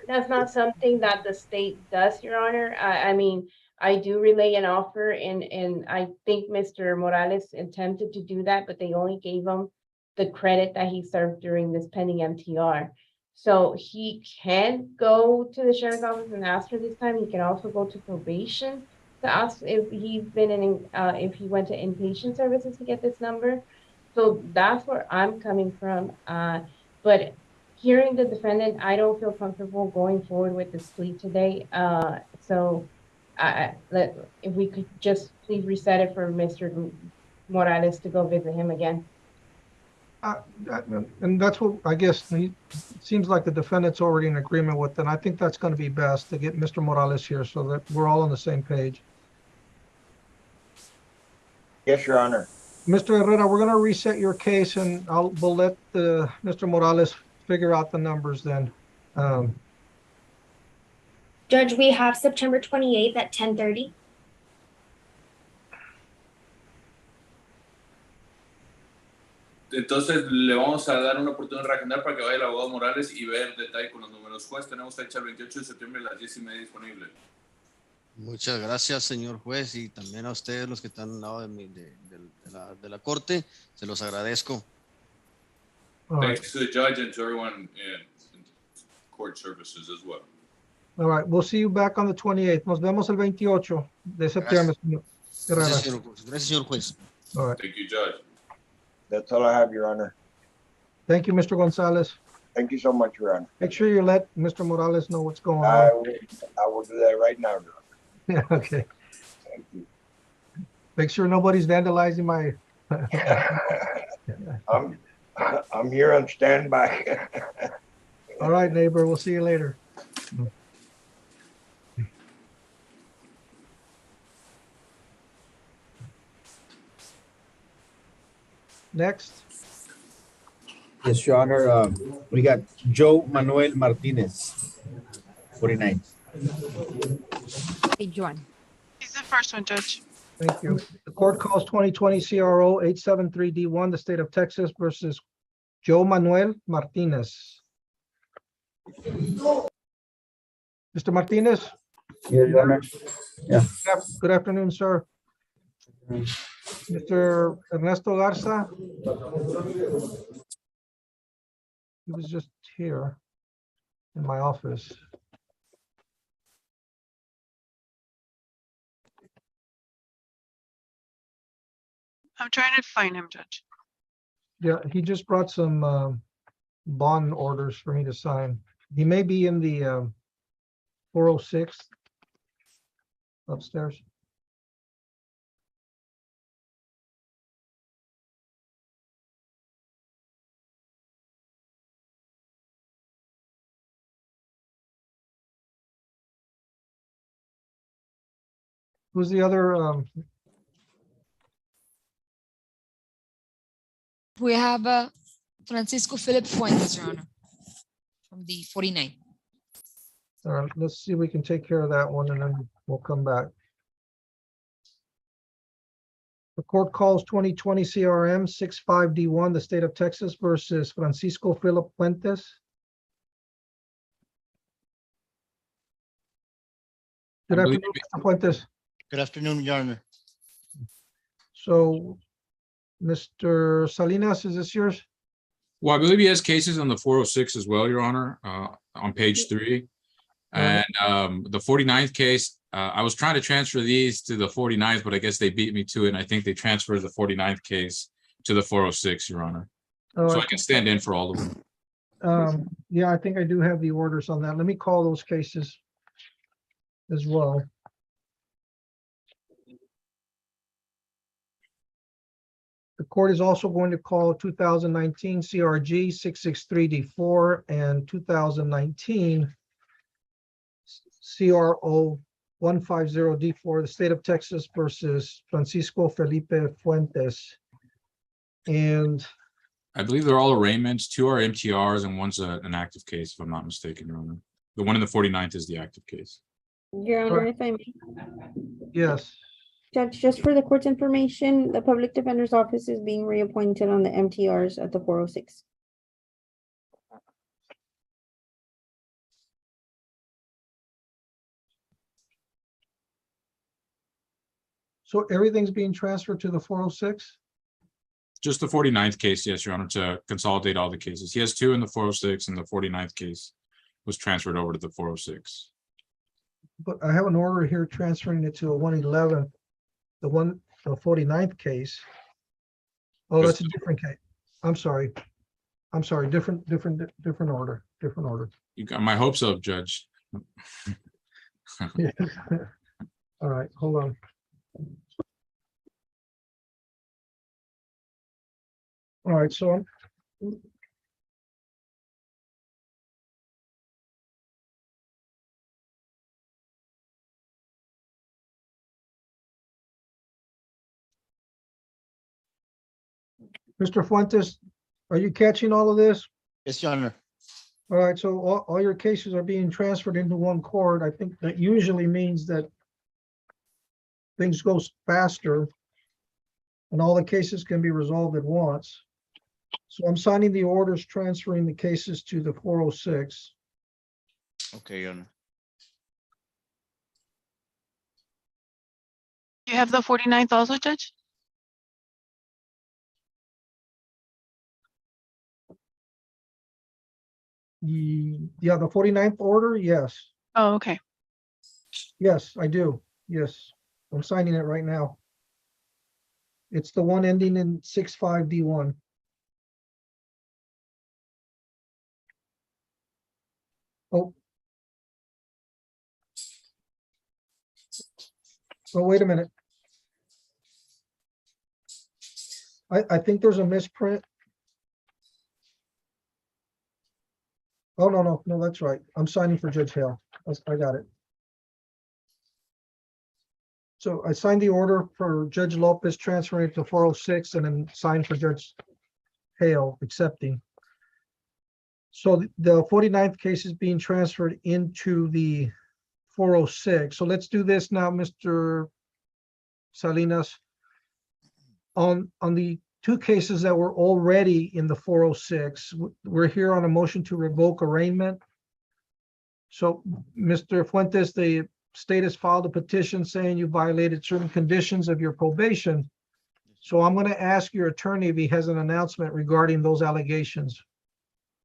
that's not something that the state does, Your Honor. I mean, I do relay an offer, and I think Mr. Morales attempted to do that, but they only gave him the credit that he served during this pending MTR. So he can go to the sheriff's office and ask for this time. He can also go to probation to ask if he's been if he went to inpatient services to get this number. So that's where I'm coming from. But hearing the defendant, I don't feel comfortable going forward with this plea today. So if we could just please reset it for Mr. Morales to go visit him again. and that's what, I guess, it seems like the defendant's already in agreement with, and I think that's going to be best to get Mr. Morales here so that we're all on the same page. Yes, Your Honor. Mr. Herrera, we're going to reset your case, and we'll let Mr. Morales figure out the numbers then. Judge, we have September 28th at 10:30. Entonces le vamos a dar una oportunidad de reagendar para que vaya el abogado Morales y ver detalle con los números. Juez, tenemos fecha el 28 de septiembre a las 10:30 disponible. Muchas gracias, señor juez, y también a ustedes los que están al lado de la corte. Se los agradezco. All right. Thanks to the judge and to everyone in court services as well. All right, we'll see you back on the 28th. Nos vemos el 28 de septiembre, señor. Gracias, señor juez. Gracias, señor juez. All right. Thank you, Judge. That's all I have, Your Honor. Thank you, Mr. Gonzalez. Thank you so much, Your Honor. Make sure you let Mr. Morales know what's going I on. will do that right now, Your Honor. Yeah, okay. Thank you. Make sure nobody's vandalizing my. I'm here on standby. All right, neighbor, we'll see you later. Next, Yes, Your Honor. We got Joe Manuel Martinez, 49. Page one. He's the first one, Judge. thank you. The court calls 2020 CRO 873D1, the state of Texas versus Joe Manuel Martinez. Mr. Martinez? Yes, Your Honor. Yeah. Good afternoon, sir. Mr. Ernesto Garza? He was just here in my office. I'm trying to find him, Judge. Yeah, he just brought some bond orders for me to sign. He may be in the 406 upstairs. Who's the other? We have Francisco Philip Fuentes, Your Honor, from the 49. All right, let's see if we can take care of that one and then we'll come back. The court calls 2020 CRM 65D1, the state of Texas versus Francisco Philip Fuentes. Good I believe afternoon, Mr. Fuentes. Good afternoon, Your Honor. So, Mr. Salinas, is this yours? Well, I believe he has cases on the 406 as well, Your Honor, on page 3. And the 49th case, I was trying to transfer these to the 49th, but I guess they beat me to it. And I think they transferred the 49th case to the 406, Your Honor. Oh, So I can stand in for all of them. Yeah, I think I do have the orders on that. Let me call those cases as well. The court is also going to call 2019 CRG 663D4 and 2019 CRO 150D4, the state of Texas versus Francisco Felipe Fuentes. And I believe they're all arraignments. 2 are MTRs and one's an active case, if I'm not mistaken, Your Honor. The one in the 49th is the active case. Your Honor, if I may. yes, Judge, just for the court's information, the public defender's office is being reappointed on the MTRs at the 406. so everything's being transferred to the 406? Just the 49th case, yes, Your Honor, to consolidate all the cases. He has 2 in the 406 and the 49th case was transferred over to the 406. But I have an order here transferring it to a 111, the 49th case. Oh, that's a different case. I'm sorry, different order. You got my hopes up, Judge. Yeah. All right, hold on. All right, so Mr. Fuentes, are you catching all of this? Yes, Your Honor. All right, so all your cases are being transferred into one court. I think that usually means that things go faster and all the cases can be resolved at once. So I'm signing the orders transferring the cases to the 406. Okay, Your Honor. You have the 49th also, Judge? Yeah, the 49th order, yes. Oh, okay. Yes, I do. Yes, I'm signing it right now. It's the one ending in 65D1. Oh. Oh, wait a minute. I think there's a misprint. Oh, no, that's right. I'm signing for Judge Hale. I got it. So I signed the order for Judge Lopez transferring it to 406 and then signed for Judge Hale accepting. So the 49th case is being transferred into the 406. So let's do this now, Mr. Salinas. On the two cases that were already in the 406, we're here on a motion to revoke arraignment. So, Mr. Fuentes, the state has filed a petition saying you violated certain conditions of your probation. So I'm going to ask your attorney if he has an announcement regarding those allegations.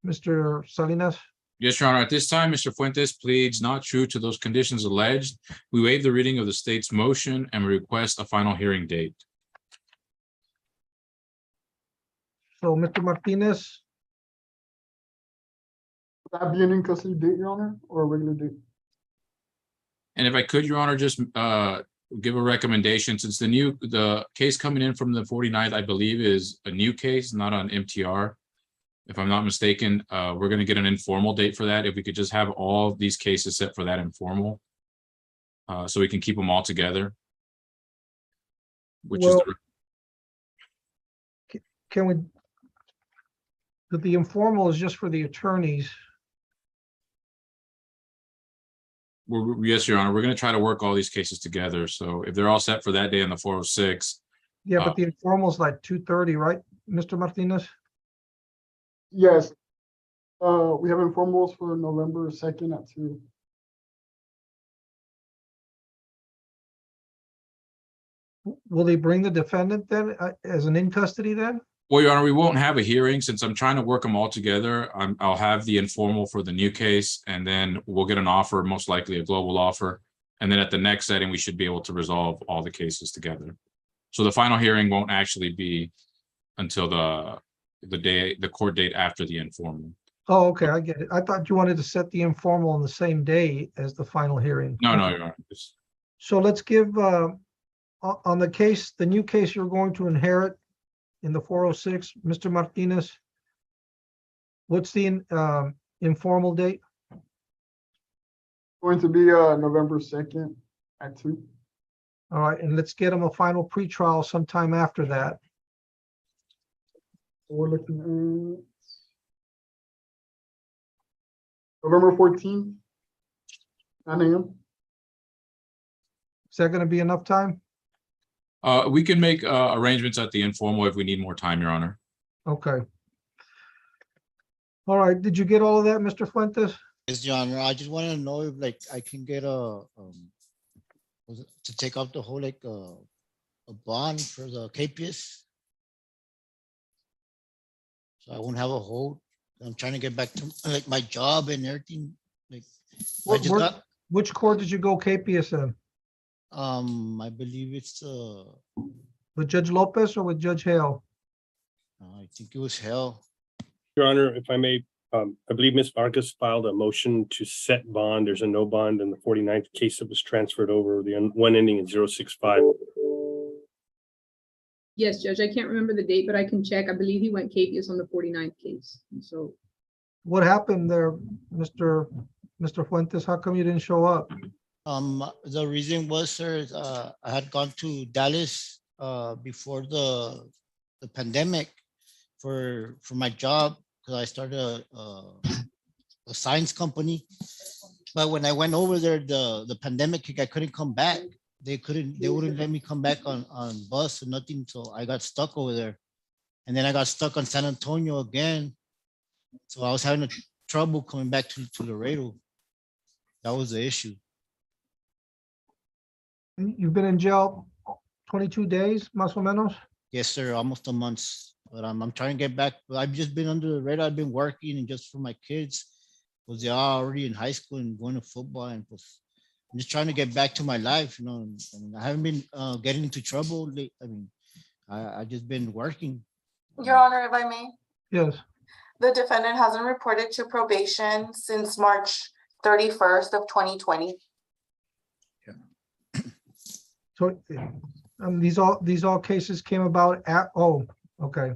Mr. Salinas? Yes, Your Honor. At this time, Mr. Fuentes pleads not true to those conditions alleged. We waive the reading of the state's motion and we request a final hearing date. So, Mr. Martinez? Would that be an in custody date, Your Honor, or a regular date? And if I could, Your Honor, just give a recommendation, since the case coming in from the 49th, I believe, is a new case, not on MTR. If I'm not mistaken, we're going to get an informal date for that. If we could just have all these cases set for that informal, so we can keep them all together. Which is Can we? But the informal is just for the attorneys. Yes, Your Honor. We're going to try to work all these cases together. So if they're all set for that day on the 406. Yeah, but the informal is like 2:30, right, Mr. Martinez? Yes. We have informals for November 2nd at 2. Will they bring the defendant then as an in custody then? Well, Your Honor, we won't have a hearing since I'm trying to work them all together. I'll have the informal for the new case, and then we'll get an offer, most likely a global offer. And then at the next setting, we should be able to resolve all the cases together. So the final hearing won't actually be until the court date after the informal. Oh, okay, I get it. I thought you wanted to set the informal on the same day as the final hearing. No, Your Honor. So let's give, on the case, the new case you're going to inherit in the 406, Mr. Martinez, what's the informal date? Going to be November 2nd at 2. All right, and let's get them a final pretrial sometime after that. We're looking at November 14th, 9 a.m. Is that going to be enough time? We can make arrangements at the informal if we need more time, Your Honor. Okay. All right, did you get all of that, Mr. Fuentes? Yes, Your Honor. I just want to know if like I can get to take off the whole like a bond for the KPS. So I won't have a hold. I'm trying to get back to like my job and everything. Like which court did you go KPS in? I believe it's with Judge Lopez or with Judge Hale? I think it was Hale. Your Honor, if I may, I believe Ms. Vargas filed a motion to set bond. There's a no bond in the 49th case that was transferred over, the one ending in 065. Yes, Judge, I can't remember the date, but I can check. I believe he went KPS on the 49th case. And so what happened there, Mr. Fuentes? How come you didn't show up? The reason was, sir, I had gone to Dallas before the pandemic for my job, because I started signs company. But when I went over there, the pandemic hit, I couldn't come back. They wouldn't let me come back on bus or nothing. So I got stuck over there. And then I got stuck on San Antonio again. So I was having trouble coming back to Laredo. That was the issue. You've been in jail 22 days, más o menos? Yes, sir, almost a month. But I'm trying to get back. But I've just been under the radar. I've been working and just for my kids, because they're already in high school and going to football. And I'm just trying to get back to my life, you know. And I haven't been getting into trouble. I mean, I just been working. Your Honor, if I may, Yes. the defendant hasn't reported to probation since March 31st of 2020. So these all cases came about at, oh, okay.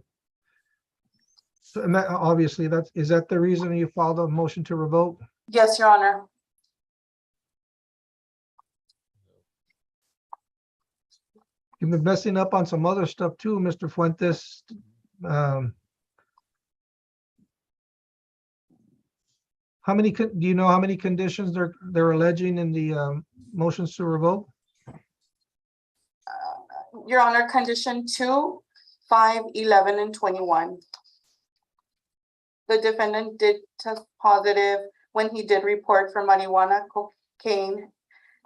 So, and that, obviously, is that the reason you filed a motion to revoke? Yes, Your Honor. You've been messing up on some other stuff too, Mr. Fuentes. How many, do you know how many conditions they're alleging in the motions to revoke? Your Honor, condition 2, 5, 11, and 21. The defendant did test positive when he did report for marijuana, cocaine,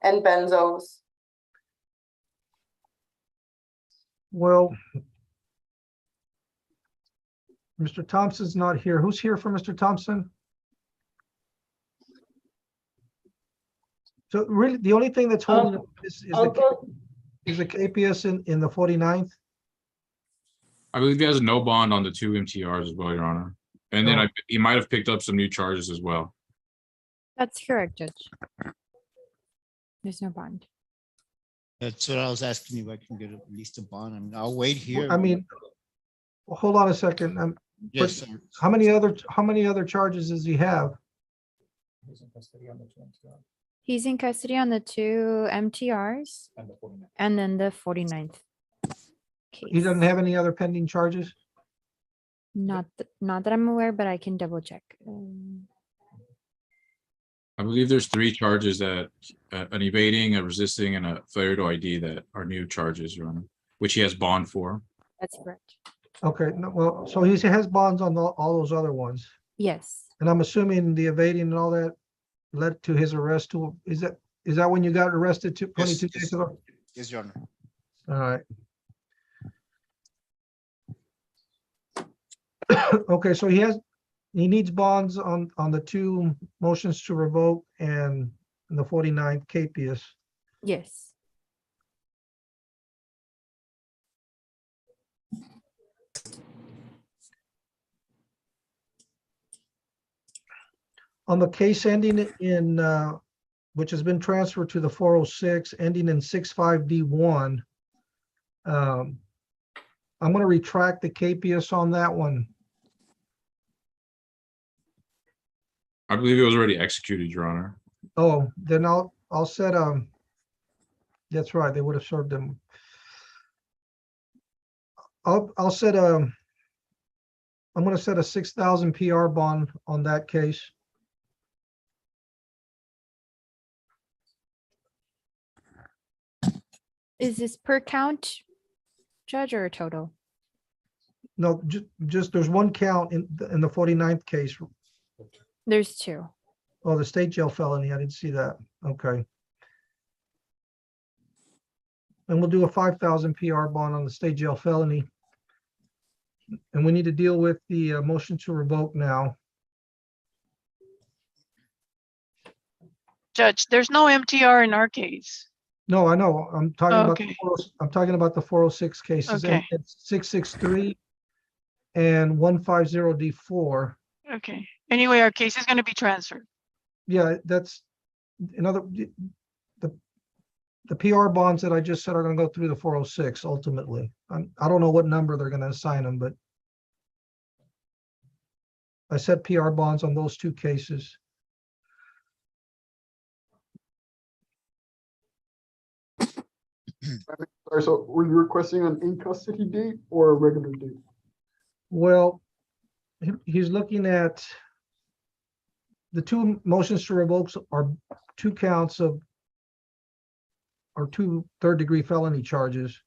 and benzos. Well, Mr. Thompson's not here. Who's here for Mr. Thompson? So really, the only thing that's holding up is the KPS in the 49th? I believe he has a no bond on the 2 MTRs as well, Your Honor. And then he might have picked up some new charges as well. That's correct, Judge. There's no bond. That's what I was asking you. If I can get at least a bond. I mean, I'll wait here. I mean, hold on a second. Yes, sir. How many other charges does he have? He's in custody on the 20. He's in custody on the 2 MTRs And the 49. and then the 49th. He doesn't have any other pending charges? Not that I'm aware, but I can double check. I believe there's 3 charges that an evading, a resisting, and a failure to ID that are new charges, Your Honor, which he has bond for. That's correct. Okay, no, well, so he has bonds on all those other ones. Yes. And I'm assuming the evading and all that led to his arrest. Is that when you got arrested 22 days ago? Yes, Your Honor. All right. Okay, so he needs bonds on the 2 motions to revoke and the 49th capias. Yes. On the case ending in, which has been transferred to the 406, ending in 65D1, I'm going to retract the capias on that one. I believe it was already executed, Your Honor. Oh, then I'll set, that's right, they would have served them. I'll set I'm going to set a 6,000 PR bond on that case. Is this per count, Judge, or total? No, just there's one count in the 49th case. There's 2. Oh, the state jail felony. I didn't see that. Okay. And we'll do a 5,000 PR bond on the state jail felony. And we need to deal with the motion to revoke now. Judge, there's no MTR in our case. No, I know. I'm talking about Okay. I'm talking about the 406 cases. Okay. It's 663 and 150D4. Okay. Anyway, our case is going to be transferred. Yeah, that's another. The PR bonds that I just said are going to go through the 406 ultimately. I don't know what number they're going to assign them, but I said PR bonds on those 2 cases. Sorry, so were you requesting an in custody date or a regular date? Well, he's looking at the two motions to revoke are two counts of or two third-degree felony charges,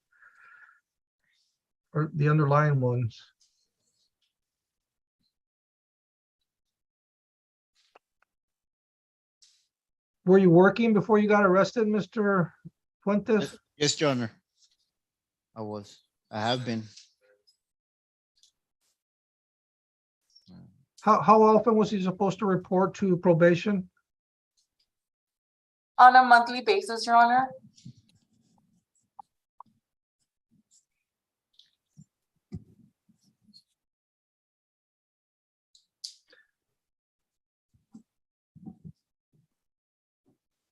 or the underlying ones. Were you working before you got arrested, Mr. Fuentes? Yes, Your Honor. I have been. How often was he supposed to report to probation? On a monthly basis, Your Honor.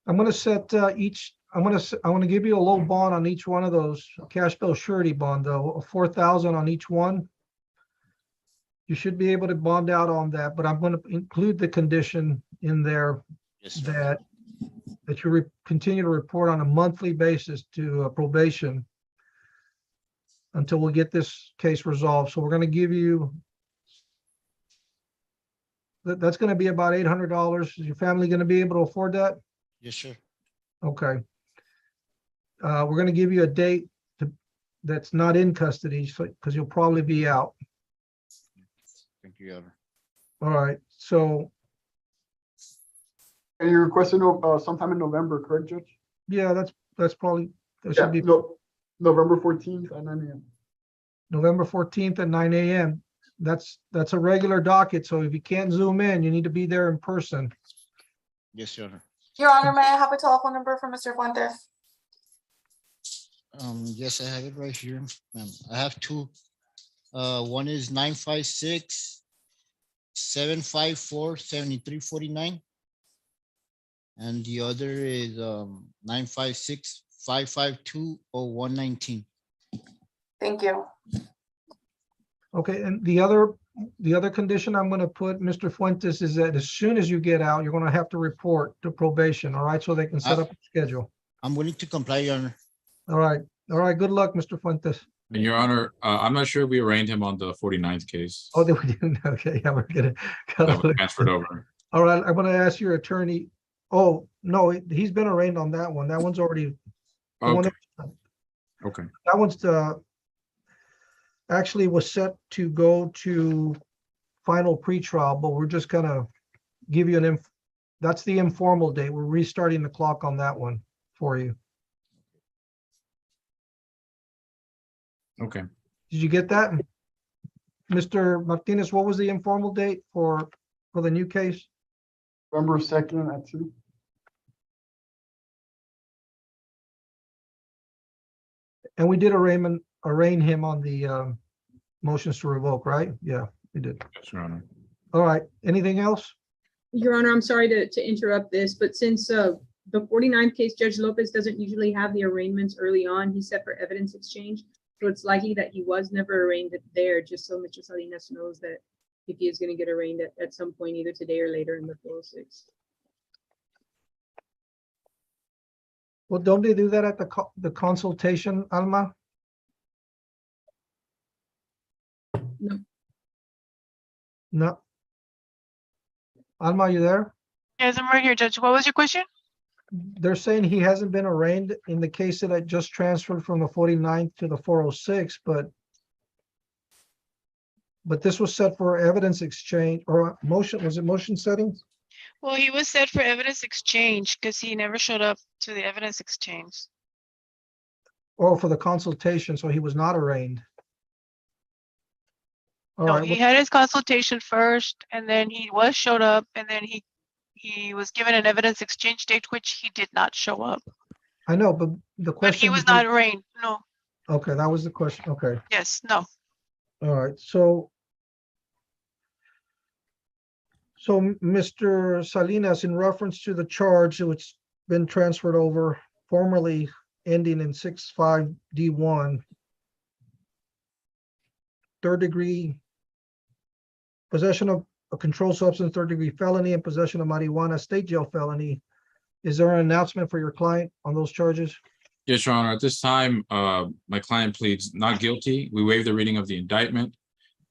I'm gonna set I'm gonna give you a low bond on each one of those, cash bill surety bond though, of 4,000 on each one. You should be able to bond out on that, but I'm gonna include the condition in there that you continue to report on a monthly basis to probation until we get this case resolved. So we're gonna give you that's gonna be about $800. Is your family gonna be able to afford that? Yes, sir. Okay. We're gonna give you a date that's not in custody, so, because you'll probably be out. Thank you, Your Honor. All right, so, And you're requesting sometime in November, correct, Judge? yeah, that's probably, that Yeah, should be no, November 14th at 9 a.m. November 14th at 9 a.m. That's a regular docket, so if you can't zoom in, you need to be there in person. Yes, Your Honor. Your Honor, may I have a telephone number for Mr. Fuentes? Yes, I have it right here, ma'am. I have two. One is 956-754-7349. And the other is 956-552-0119. Thank you. Okay, and the other condition I'm gonna put, Mr. Fuentes, is that as soon as you get out, you're gonna have to report to probation, all right? So they can set up a schedule. I'm willing to comply, Your Honor. All right, good luck, Mr. Fuentes. And Your Honor, I'm not sure if we arraigned him on the 49th case Oh, we didn't, okay, yeah, we're gonna. that was transferred over. All right, I'm gonna ask your attorney. Oh, no, he's been arraigned on that one. That one's already. the one Okay. that- Okay. That one's actually was set to go to final pretrial, but we're just gonna give you that's the informal date. We're restarting the clock on that one for you. Okay. Did you get that? Mr. Martinez, what was the informal date for the new case? November 2nd at 2. And we did arraign him on the motions to revoke, right? Yeah, we did. Yes, Your Honor. All right, anything else? Your Honor, I'm sorry to interrupt this, but since the 49th case, Judge Lopez doesn't usually have the arraignments early on, he's set for evidence exchange. So it's likely that he was never arraigned there, just so Mr. Salinas knows that if he is going to get arraigned at some point, either today or later in the 406. Well, don't they do that at the consultation, Alma? No. No. Alma, you there? Yes, I'm right here, Judge. What was your question? They're saying he hasn't been arraigned in the case that I just transferred from the 49th to the 406, but this was set for evidence exchange or motion, was it motion settings? Well, he was set for evidence exchange because he never showed up to the evidence exchange. Or for the consultation, so he was not arraigned. All No, right, he had his consultation first, and then he showed up, and then he was given an evidence exchange date, which he did not show up. I know, but the But question. he was not arraigned. No. Okay, that was the question. Okay. Yes. No. All right, so Mr. Salinas, in reference to the charge which been transferred over, formerly ending in 6-5D1, third-degree possession of a controlled substance, third-degree felony, and possession of marijuana, state jail felony. Is there an announcement for your client on those charges? Yes, Your Honor. At this time, my client pleads not guilty. We waive the reading of the indictment,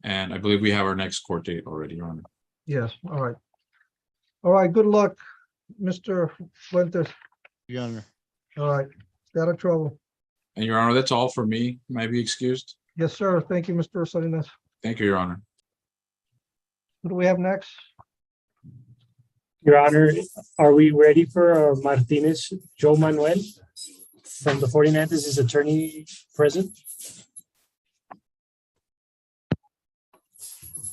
and I believe we have our next court date already, Your Honor. Yes, all right. All right, good luck, Mr. Fuentes. Your Honor. All right, stay out of trouble. And Your Honor, that's all for me. May I be excused? Yes, sir. Thank you, Mr. Salinas. Thank you, Your Honor. Who do we have next? Your Honor, are we ready for Martinez, Joe Manuel from the 49th? Is his attorney present?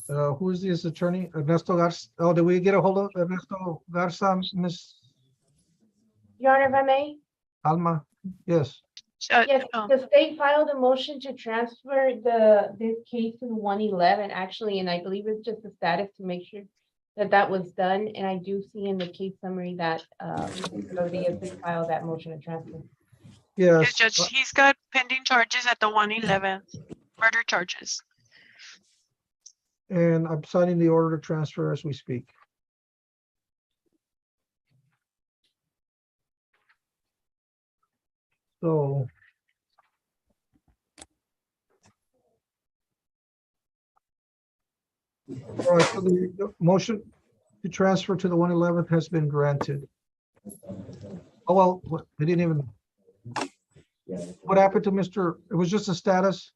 Who is this attorney? Ernesto Garcia. Oh, did we get a hold of Ernesto Garza, Miss Your Honor, if I may? Alma? Yes. Yes, the state filed a motion to transfer this case to the 111, actually, and I believe it's just a status to make sure that was done. And I do see in the case summary that Rodriguez did file that motion to transfer. Yes. Judge, he's got pending charges at the 111, murder charges. And I'm signing the order to transfer as we speak. So. All right, so the motion to transfer to the 111th has been granted. Oh, well, they didn't even. What happened to Mr.? It was just a status?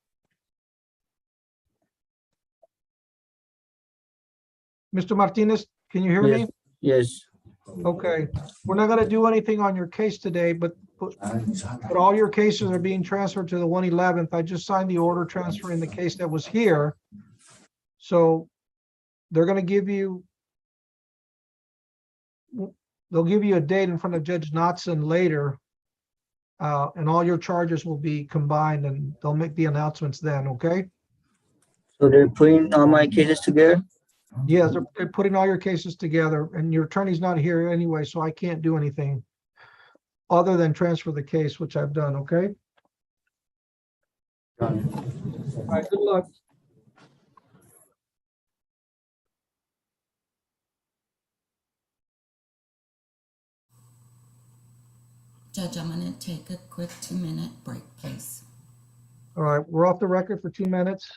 Mr. Martinez, can you hear me? Yes. Okay, we're not gonna do anything on your case today, but all your cases are being transferred to the 111th. I just signed the order transferring the case that was here. So they're gonna give you, they'll give you a date in front of Judge Knotson later. And all your charges will be combined and they'll make the announcements then, okay? So they're putting all my cases together? Yes, they're putting all your cases together and your attorney's not here anyway, so I can't do anything other than transfer the case, which I've done, okay? All right, good luck. Judge, I'm going to take a quick 2-minute break, please. All right, we're off the record for 2 minutes.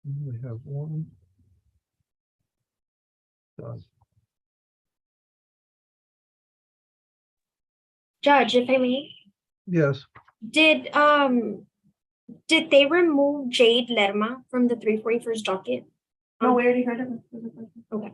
We have one. Done. Judge, if I may, Yes. did they remove Jade Lerma from the 341st docket? No, we already heard of it. Okay.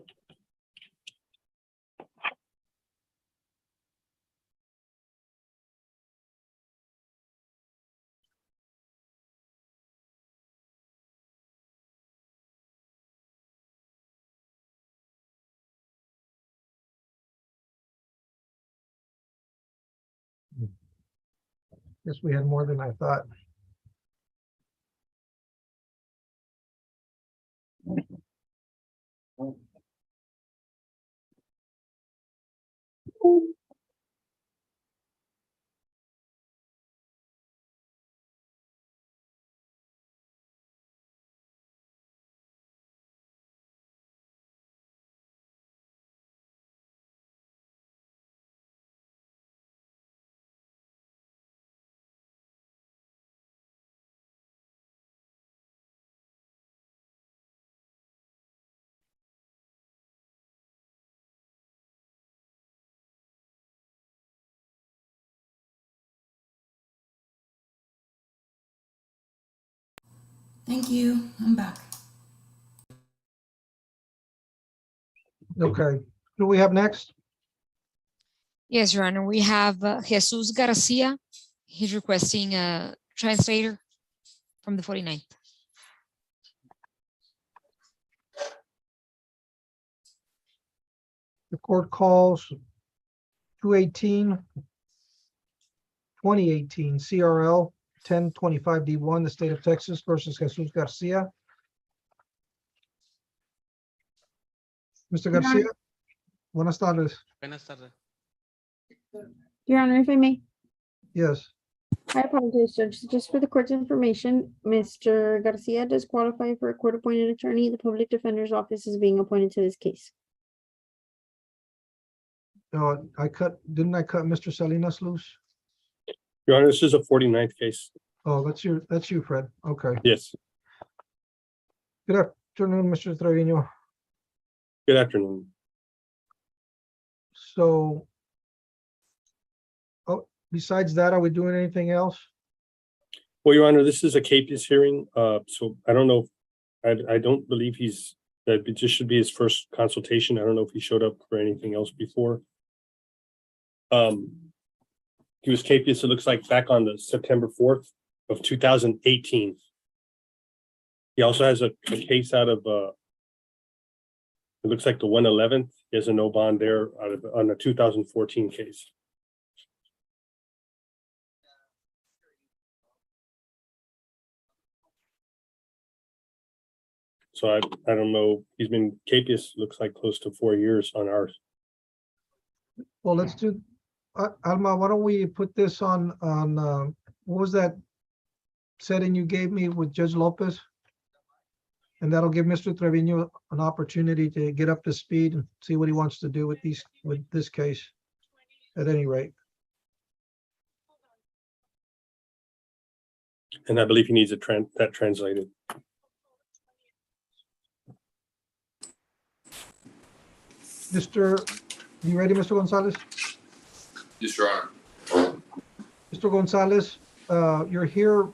Guess we had more than I thought. Thank you. I'm back. Okay, who do we have next? Yes, Your Honor, we have Jesus Garcia. He's requesting a translator from the 49th. The court calls 2018 CRL 1025D1, the state of Texas versus Jesus Garcia. Mr. Garcia, buenas tardes. Buenas tardes. Your Honor, if I may. Yes. I apologize, Judge. Just for the court's information, Mr. Garcia does qualify for a court-appointed attorney. The public defender's office is being appointed to this case. No, didn't I cut Mr. Salinas loose? Your Honor, this is a 49th case. Oh, that's you, Fred. Okay. Yes, Good afternoon, Mr. Trevino. good afternoon. So, besides that, are we doing anything else? Well, Your Honor, this is a capious hearing, so I don't know. I don't believe that it just should be his first consultation. I don't know if he showed up for anything else before. He was capious, it looks like, back on the September 4th of 2018. He also has a case out of, it looks like the 111th. He has a no bond there on a 2014 case. So I don't know, he's been capious, looks like close to 4 years on ours. Well, let's do, Alma, why don't we put this on, what was that setting you gave me with Judge Lopez? And that'll give Mr. Trevino an opportunity to get up to speed and see what he wants to do with this case, at any rate. And I believe he needs that translated. You ready, Mr. Gonzalez? Yes, Your Honor. Mr. Gonzalez, you're here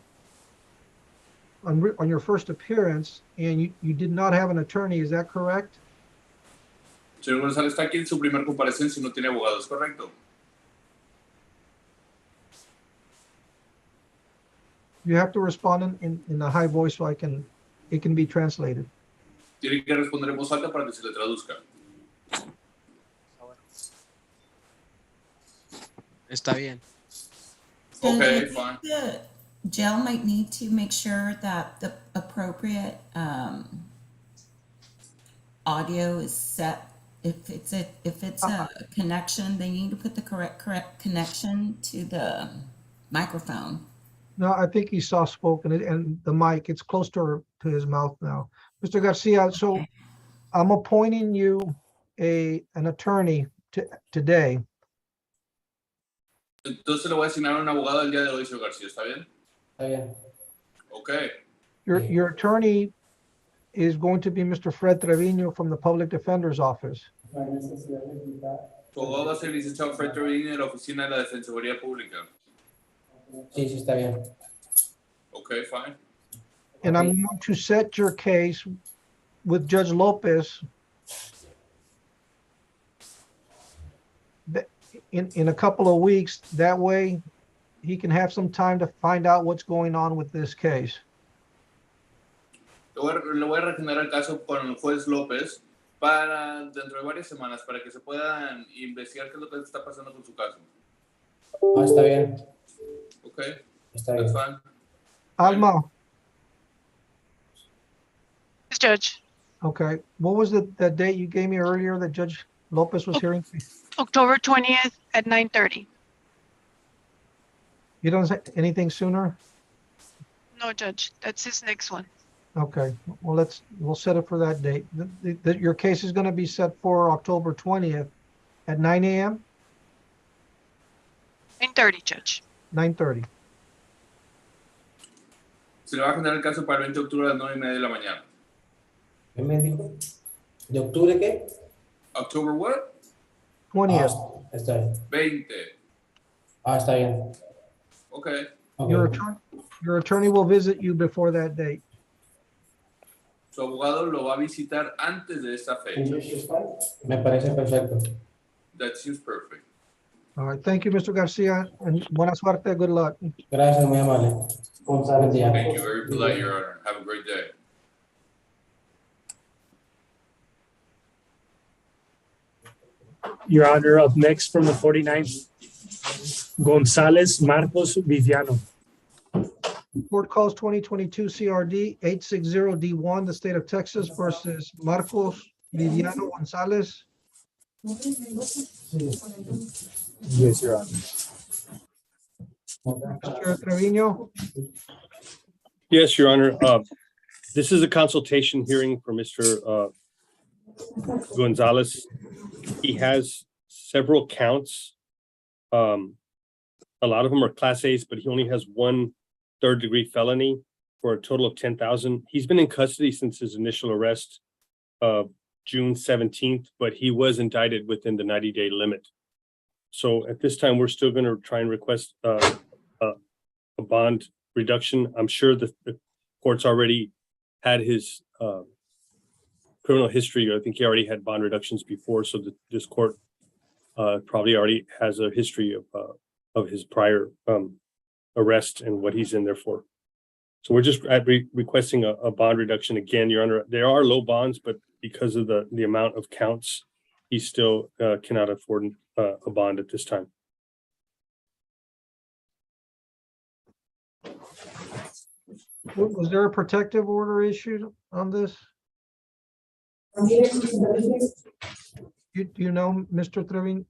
on your first appearance, and you did not have an attorney, is that correct? Señor González está aquí en su primer comparecencia y no tiene abogados, ¿correcto? You have to respond in a high voice so it can be translated. Tiene que responder en voz alta para que se le traduzca. Está bien. Okay, fine. The jail might need to make sure that the appropriate audio is set. If it's a connection, they need to put the correct connection to the microphone. No, I think he's soft spoken, and the mic, it's close to his mouth now. Mr. Garcia, so I'm appointing you an attorney today. Entonces le voy a asignar un abogado el día de hoy, señor García, ¿está bien? Está bien. Okay. Your attorney is going to be Mr. Fred Trevino from the Public Defender's Office. No hay necesidad de gritar. Su abogado va a ser el licenciado Fred Trevino de la Oficina de la Defensoría Pública. Sí, está bien. Okay, fine. And I'm going to set your case with Judge Lopez in a couple of weeks. That way he can have some time to find out what's going on with this case. Le voy a regenerar el caso con el juez López para dentro de varias semanas para que se puedan investigar qué es lo que está pasando con su caso. Ah, está bien. Okay, Está that's bien. fine. Alma, Yes, Judge. okay, what was the date you gave me earlier that Judge Lopez was hearing? October 20th at 9:30. You don't say anything sooner? No, Judge, that's his next one. Okay, well, we'll set it for that date. Your case is going to be set for October 20th at 9 a.m.? 9:30, Judge. 9:30. Se le va a generar el caso para el 20 de octubre a las 9:30 de la mañana. ¿Qué me dijo? ¿De octubre qué? October what? 20th. Ah, está bien. 20. Ah, está bien. Okay. Okay. Your attorney will visit you before that date. Su abogado lo va a visitar antes de esta fecha. Me parece perfecto. That seems perfect. All right, thank you, Mr. Garcia, and buena suerte, good luck. Gracias, muy amable. Buen día. Thank you. Very polite, Your Honor. Have a great day. Your Honor, up next from the 49th, Gonzalez Marcos Viviano. Court calls 2022 CRD 860D1, the state of Texas versus Marcos Viviano Gonzalez. Yes, Your Honor. Mr. Trevino? Yes, Your Honor. This is a consultation hearing for Mr. Gonzalez. He has several counts. A lot of them are Class A's, but he only has one third-degree felony for a total of 10,000. He's been in custody since his initial arrest, June 17th, but he was indicted within the 90-day limit. So at this time, we're still going to try and request a bond reduction. I'm sure that the court's already had his criminal history. I think he already had bond reductions before, so that this court probably already has a history of his prior arrest and what he's in there for. So we're just requesting a bond reduction again, Your Honor. There are low bonds, but because of the amount of counts, he still cannot afford a bond at this time. Was there a protective order issued on this? You know, Mr. Trevino?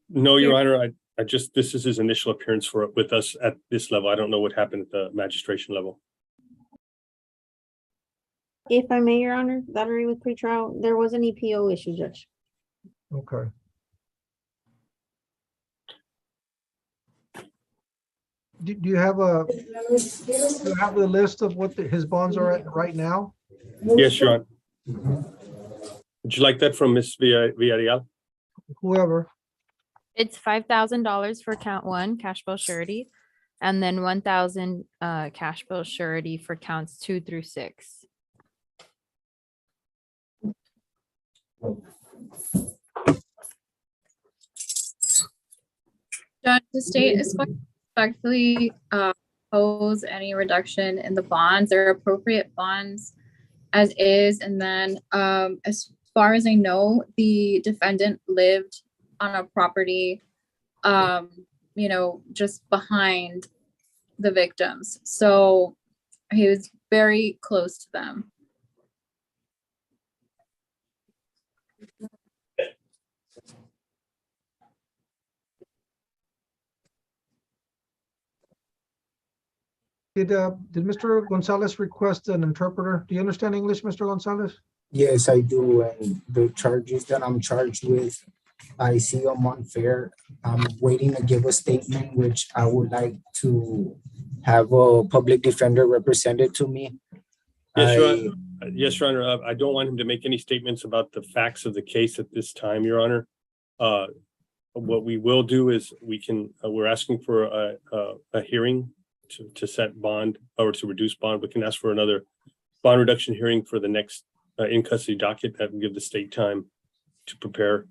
No, Your Honor, I just, this is his initial appearance with us at this level. I don't know what happened at the magistration level. If I may, Your Honor, battery with pretrial, there was an EPO issue, Judge. Okay. Do you have the list of what his bonds are at right now? Yes, Your Honor. Would you like that from Ms. Villarreal? Whoever. It's $5,000 for count one, cash bill surety, and then 1,000 cash bill surety for counts 2 through 6. Judge, the state is respectfully oppose any reduction in the bonds or appropriate bonds as is. And then as far as I know, the defendant lived on a property, you know, just behind the victims. So he was very close to them. Did Mr. Gonzalez request an interpreter? Do you understand English, Mr. Gonzalez? Yes, I do. And the charges that I'm charged with, I see them unfair. I'm waiting to give a statement, which I would like to have a public defender represented to me. Yes, Your Honor. Yes, Your Honor. I don't want him to make any statements about the facts of the case at this time, Your Honor. What we will do is we're asking for a hearing to set bond or to reduce bond. We can ask for another bond reduction hearing for the next in custody docket that will give the state time to prepare.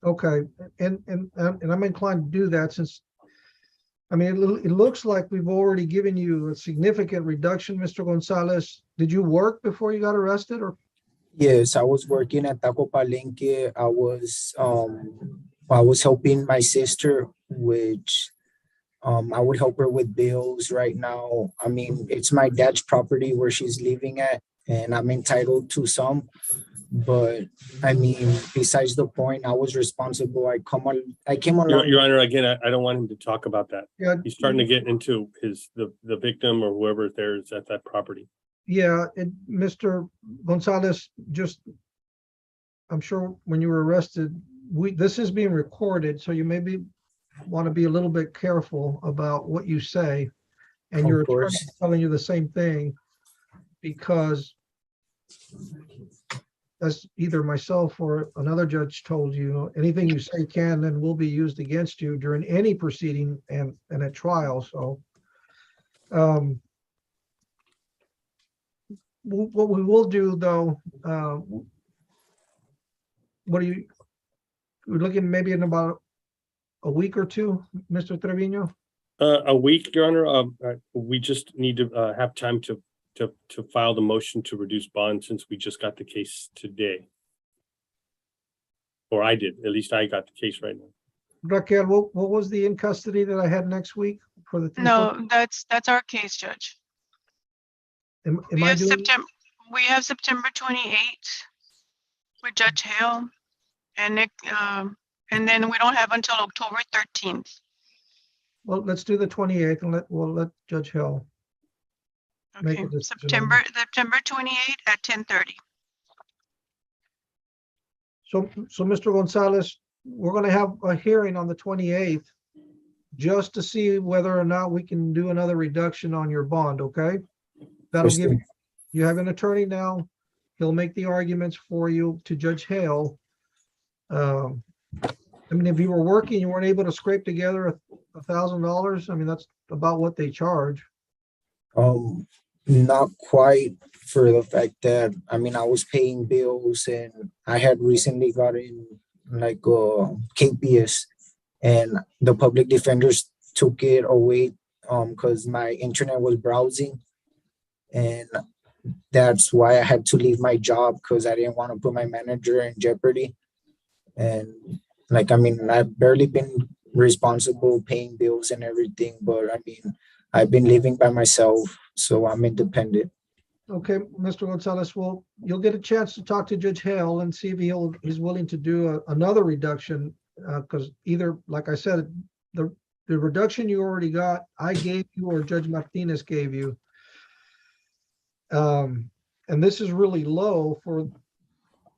Okay, and I'm inclined to do that since, I mean, it looks like we've already given you a significant reduction, Mr. Gonzalez. Did you work before you got arrested, or? Yes, I was working at Taco Palenque. I was helping my sister, which I would help her with bills right now. I mean, it's my dad's property where she's living at, and I'm entitled to some. But I mean, besides the point, I was responsible. I came along. Your Honor, again, I don't want him to talk about that. Yeah. He's starting to get into the victim or whoever there is at that property. Yeah, Mr. Gonzalez, just, I'm sure when you were arrested, this is being recorded, so you maybe want to be a little bit careful about what you say. And your attorney is telling you the same thing, because as either myself or another judge told you, anything you say can and will be used against you during any proceeding and at trial. So what we will do, though, we're looking maybe in about a week or two, Mr. Trevino? A week, Your Honor. We just need to have time to file the motion to reduce bond since we just got the case today. Or I did, at least I got the case right now. Raquel, what was the in custody that I had next week for the? No, that's our case, Judge. We have September 28th with Judge Hale, and then we don't have until October 13th. Well, let's do the 28th and we'll let Judge Hill make Okay, a decision. on September 28 at 10:30. So Mr. Gonzalez, we're gonna have a hearing on the 28th just to see whether or not we can do another reduction on your bond, okay? That'll give you have an attorney now. He'll make the arguments for you to Judge Hale. I mean, if you were working, you weren't able to scrape together $1,000. I mean, that's about what they charge. Not quite, for the fact that, I mean, I was paying bills and I had recently gotten like KPS, and the public defenders took it away because my internet was browsing, and that's why I had to leave my job, because I didn't want to put my manager in jeopardy. And like, I mean, I've barely been responsible paying bills and everything, but I mean, I've been living by myself, so I'm independent. Okay, Mr. Gonzalez, well, you'll get a chance to talk to Judge Hale and see if he's willing to do another reduction. Because either, like I said, the reduction you already got, I gave you or Judge Martinez gave you. And this is really low for,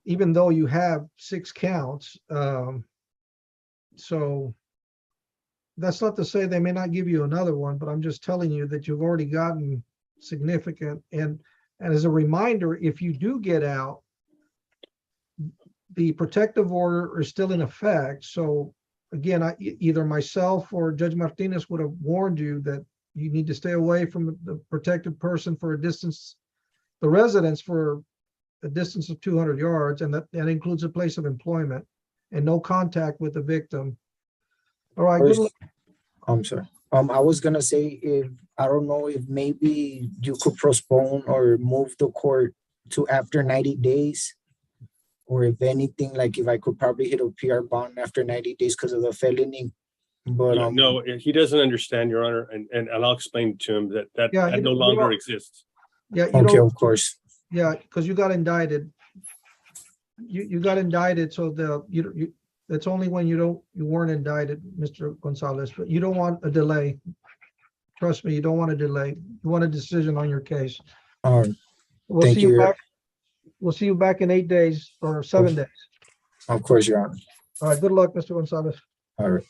even though you have 6 counts. So that's not to say they may not give you another one, but I'm just telling you that you've already gotten significant. And as a reminder, if you do get out, the protective order is still in effect. So again, either myself or Judge Martinez would have warned you that you need to stay away from the protected person for a distance, the residence for a distance of 200 yards, and that includes a place of employment, and no contact with the victim. All right, good luck. I'm sorry. I was gonna say, if I don't know if maybe you could postpone or move the court to after 90 days, or if anything, like if I could probably hit a PR bond after 90 days because of the felony. But no, he doesn't understand, Your Honor, and I'll explain to him that no longer exists. Yeah. Okay, of course. Yeah, because you got indicted. You got indicted, so it's only when you weren't indicted, Mr. Gonzalez, but you don't want a delay. Trust me, you don't want a delay. You want a decision on your case. All right. We'll see you back. We'll see you back in 8 days or 7 days. Of course, Your Honor. All right, good luck, Mr. Gonzalez. All right.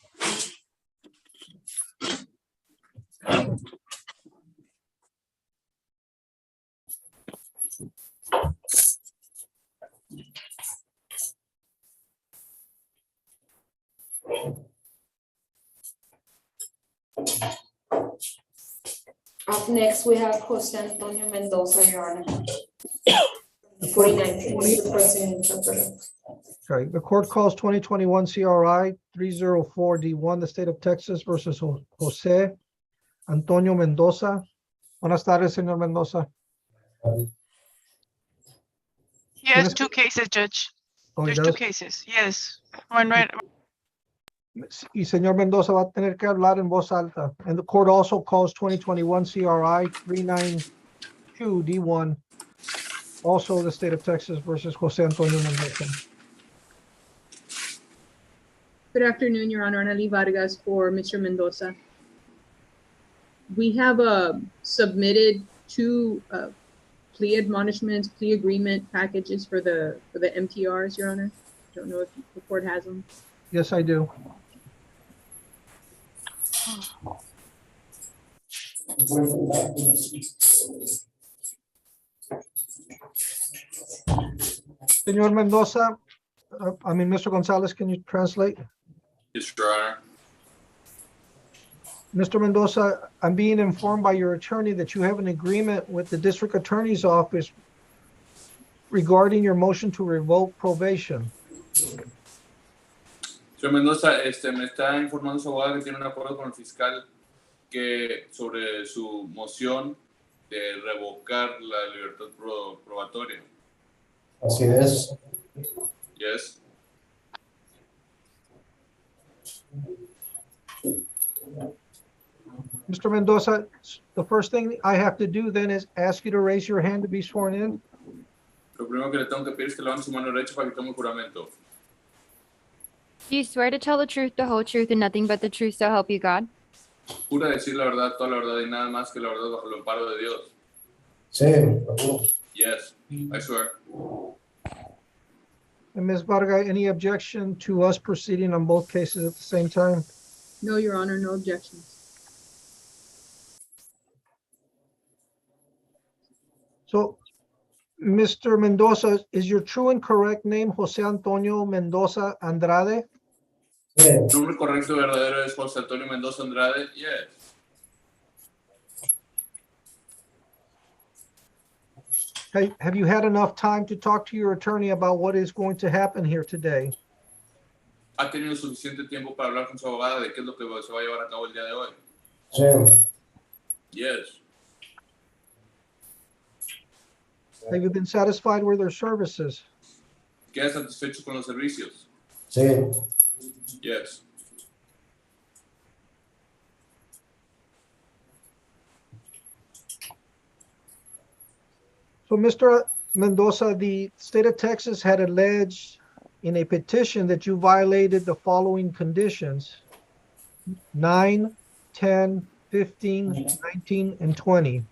Up next, we have Jose Antonio Mendoza, Your Honor. 49, Mr. President Interpreter. Okay, the court calls 2021 CRI 304D1, the state of Texas versus Jose Antonio Mendoza. Buenas tardes, señor Mendoza. Yes, 2 cases, Judge. Oh, There's 2 cases. Yes, one right. Y señor Mendoza va a tener que hablar en voz alta. And the court also calls 2021 CRI 392D1, also the state of Texas versus Jose Antonio Mendoza. Good afternoon, Your Honor. Annalí Vargas for Mr. Mendoza. We have submitted 2 plea admonishments, plea agreement packages for the MTRs, Your Honor. Don't know if the court has them. Yes, I do. Señor Mendoza, Mr. Gonzalez, can you translate? Yes, Your Honor. Mr. Mendoza, I'm being informed by your attorney that you have an agreement with the district attorney's office regarding your motion to revoke probation. Señor Mendoza, me está informando su abogado que tiene un acuerdo con el fiscal sobre su moción de revocar la libertad probatoria. Así es. Yes. Mr. Mendoza, the first thing I have to do then is ask you to raise your hand to be sworn in. Lo primero que le tengo que pedir es que levante su mano derecha para que tome juramento. Do you swear to tell the truth, the whole truth, and nothing but the truth, so help you God? Jura decir la verdad, toda la verdad y nada más que la verdad bajo el amparo de Dios. Sí, lo juro. Yes, I swear. And Ms. Varga, any objection to us proceeding on both cases at the same time? No, Your Honor, no objections. So, Mr. Mendoza, is your true and correct name Jose Antonio Mendoza Andrade? Yes. Nombre correcto y verdadero es José Antonio Mendoza Andrade. Yes. Hey, have you had enough time to talk to your attorney about what is going to happen here today? ¿Ha tenido suficiente tiempo para hablar con su abogada de qué es lo que se va a llevar a cabo el día de hoy? Sí. Yes. Have you been satisfied with their services? ¿Queda satisfecho con los servicios? Sí. Yes. So, Mr. Mendoza, the state of Texas had alleged in a petition that you violated the following conditions: 9, 10, 15, 19, and 20.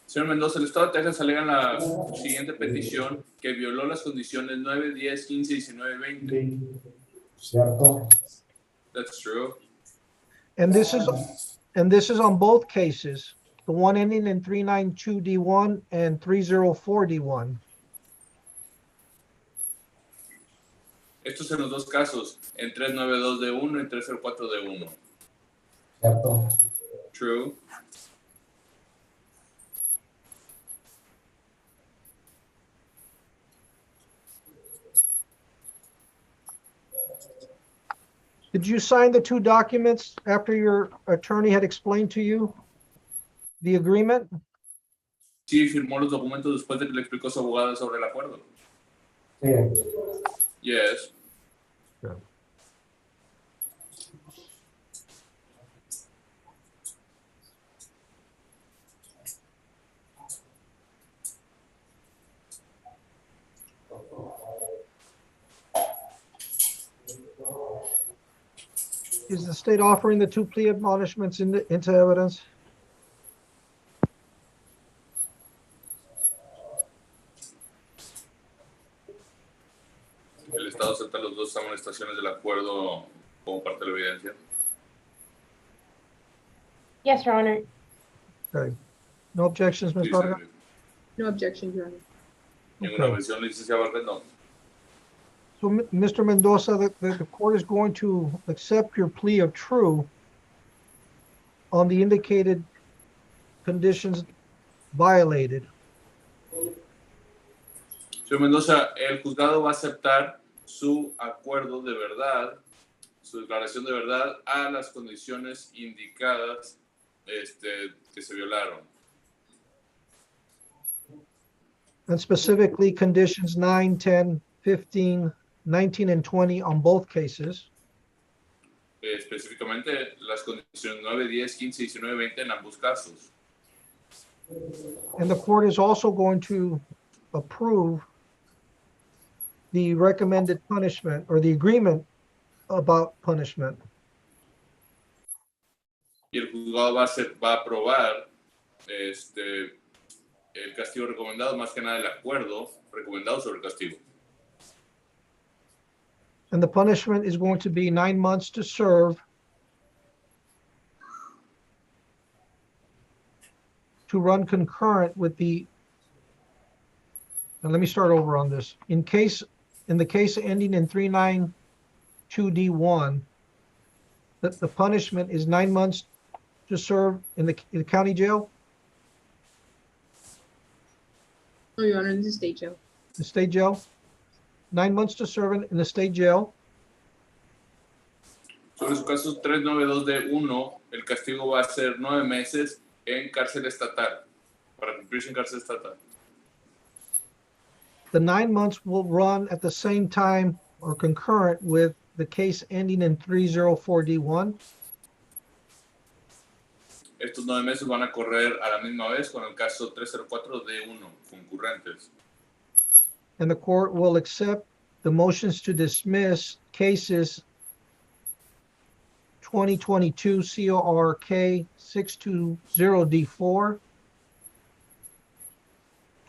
Señor Mendoza, el Estado de Texas alega en la siguiente petición que violó las condiciones 9, 10, 15, 19 y 20. Cierto. That's true. And this is on both cases, the one ending in 392D1 and 304D1. Esto es en los dos casos, en 392D1 y 304D1. Cierto. True. Did you sign the two documents after your attorney had explained to you the agreement? Sí, firmó los documentos después de que le explicó a su abogada sobre el acuerdo. Sí. Yes. Is the state offering the two plea admonishments into evidence? El Estado acepta las dos amonestaciones del acuerdo como parte de la evidencia. Yes, Your Honor. Okay. No objections, Ms. Sí, Vargas? señor. No objections, Your Honor. Ninguna Okay. objeción, licenciado Vargas, no. So, Mr. Mendoza, the court is going to accept your plea of true on the indicated conditions violated. Señor Mendoza, el juzgado va a aceptar su acuerdo de verdad, su declaración de verdad a las condiciones indicadas que se violaron. And specifically conditions 9, 10, 15, 19, and 20 on both cases. Específicamente las condiciones 9, 10, 15, 19, 20 en ambos casos. And the court is also going to approve the recommended punishment or the agreement about punishment. Y el juzgado va a aprobar el castigo recomendado, más que nada el acuerdo recomendado sobre el castigo. And the punishment is going to be 9 months to serve to run concurrent with the, and let me start over on this. In the case ending in 392D1, the punishment is 9 months to serve in the county jail, No, Your Honor, this is state jail. the state jail. 9 months to serve in the state jail. Sobre su caso 392D1, el castigo va a ser 9 meses en cárcel estatal, para cumplirse en cárcel estatal. The 9 months will run at the same time or concurrent with the case ending in 304D1. Estos 9 meses van a correr a la misma vez con el caso 304D1, concurrentes. And the court will accept the motions to dismiss cases 2022 CORK 620D4,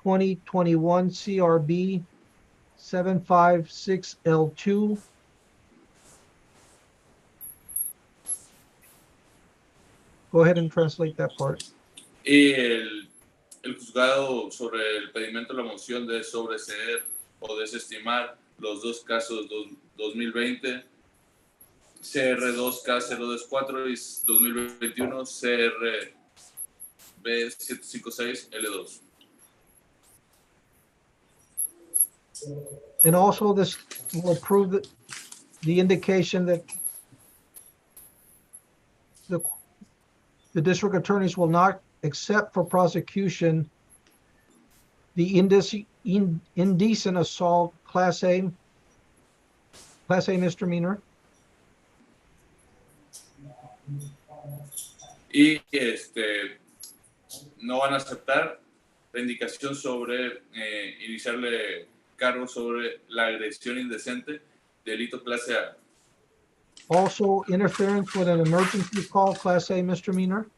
2021 CRB 756L2, go ahead and translate that part. Y el juzgado sobre el pedimento de la moción de sobreseer o desestimar los dos casos 2020 CR2K024 y 2021 CRB756L2. And also this will prove that the indication that the district attorneys will not accept for prosecution the indecent assault class A misdemeanor. Y no van a aceptar la indicación sobre iniciarle cargo sobre la agresión indecente, delito clase A. Also interference with an emergency call, class A misdemeanor.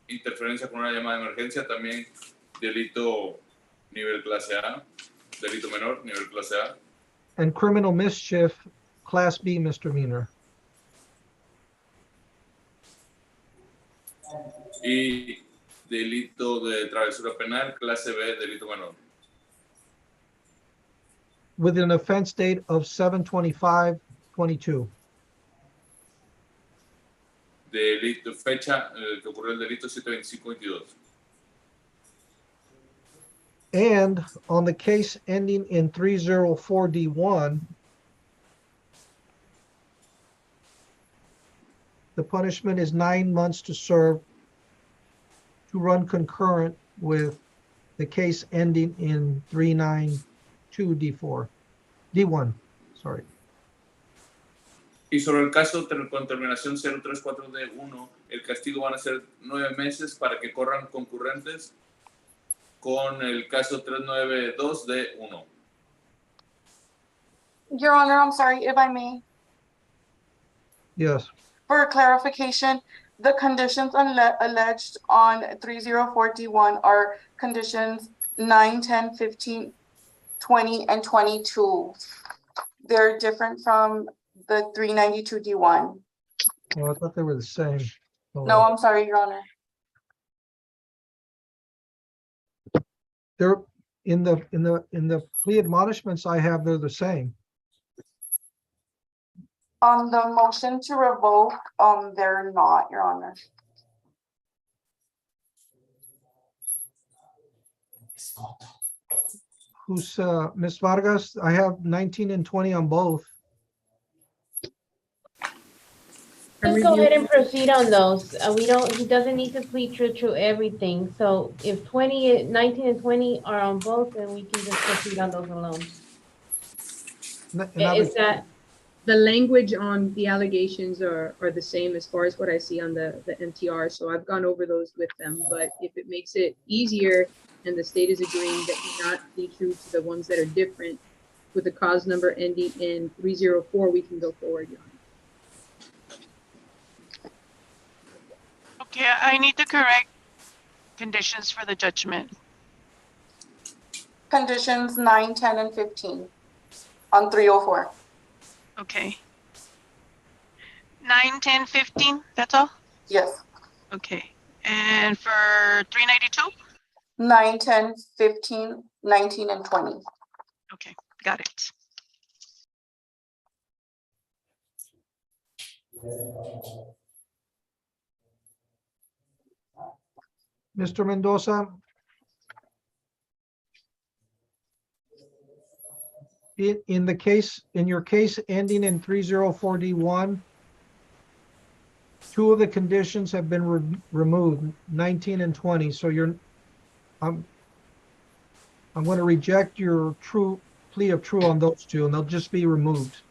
Interferencia con una llamada de emergencia, también delito nivel clase A, delito menor, nivel clase A. And criminal mischief, class B misdemeanor. Y delito de travesura penal, clase B, delito menor. With an offense date of 7/25/22. Delito, fecha que ocurrió el delito 7/25/22. And on the case ending in 304D1, the punishment is 9 months to serve to run concurrent with the case ending in 392D4, D1, sorry. Y sobre el caso con terminación 034D1, el castigo van a ser 9 meses para que corran concurrentes con el caso 392D1. Your Honor, I'm sorry, if I may, Yes. for clarification, the conditions alleged on 304D1 are conditions 9, 10, 15, 20, and 22. They're different from the 392D1. Well, I thought they were the same. No, I'm sorry, Your Honor. They're in the plea admonishments I have, they're the same. On the motion to revoke, they're not, Your Honor. Who's Ms. Vargas? I have 19 and 20 on both. Let's go ahead and proceed on those. He doesn't need to plead true to everything. So if 19 and 20 are on both, then we can just proceed on those alone. Is that? The language on the allegations are the same as far as what I see on the MTR. So I've gone over those with them, but if it makes it easier and the state is agreeing that you not be true to the ones that are different with the cause number ending in 304, we can go forward, Your Honor. Okay, I need to correct conditions for the judgment. Conditions 9, 10, and 15 on 304. Okay. 9, 10, 15, that's all? Yes. Okay. And for 392? 9, 10, 15, 19, and 20. Okay, got it. Mr. Mendoza. In your case ending in 304D1, 2 of the conditions have been removed, 19 and 20. So I'm going to reject your plea of true on those 2, and they'll just be removed.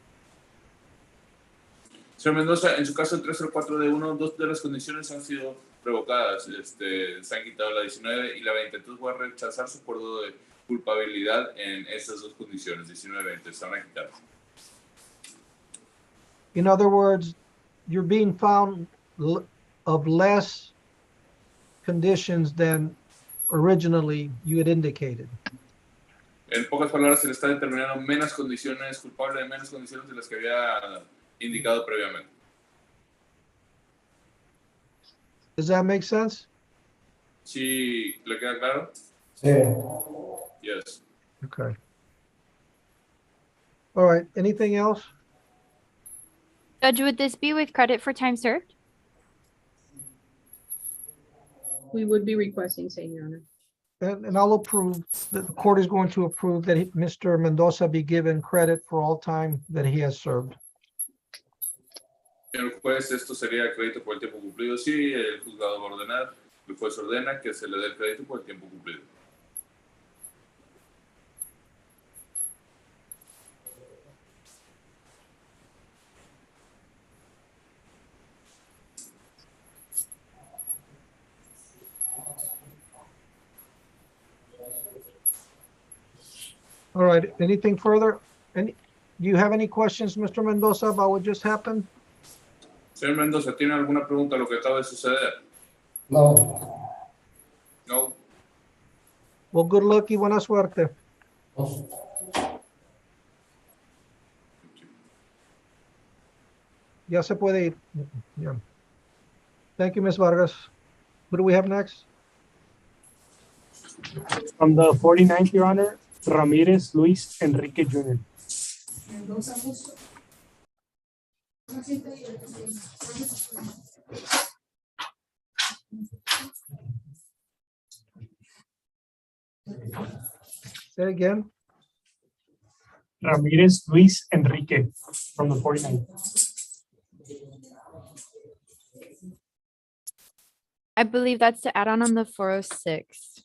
Señor Mendoza, en su caso 304D1, 2 de las condiciones han sido revocadas. Se han quitado la 19 y la 20. Entonces voy a rechazar su acuerdo de culpabilidad en esas 2 condiciones, 19 y 20, se van a quitar. In other words, you're being found of less conditions than originally you had indicated. En pocas palabras, se le está determinando menos condiciones, culpable de menos condiciones de las que había indicado previamente. Does that make sense? ¿Sí le queda claro? Sí. Yes. Okay. All right, anything else? Judge, would this be with credit for time served? We would be requesting, same, Your Honor. And I'll approve, the court is going to approve that Mr. Mendoza be given credit for all time that he has served. Señor juez, esto sería crédito por el tiempo cumplido. Sí, el juzgado va a ordenar, el juez ordena que se le dé el crédito por el tiempo cumplido. All right, anything further? Do you have any questions, Mr. Mendoza, about what just happened? Señor Mendoza, ¿tiene alguna pregunta a lo que acaba de suceder? No. No. Well, good luck y buena suerte. Ya se puede ir. Yeah. Thank you, Ms. Vargas. What do we have next? From the 49th, Your Honor, Ramirez Luis Enrique Jr. Say it again. Ramirez Luis Enrique from the 49th. I believe that's to add on the 406.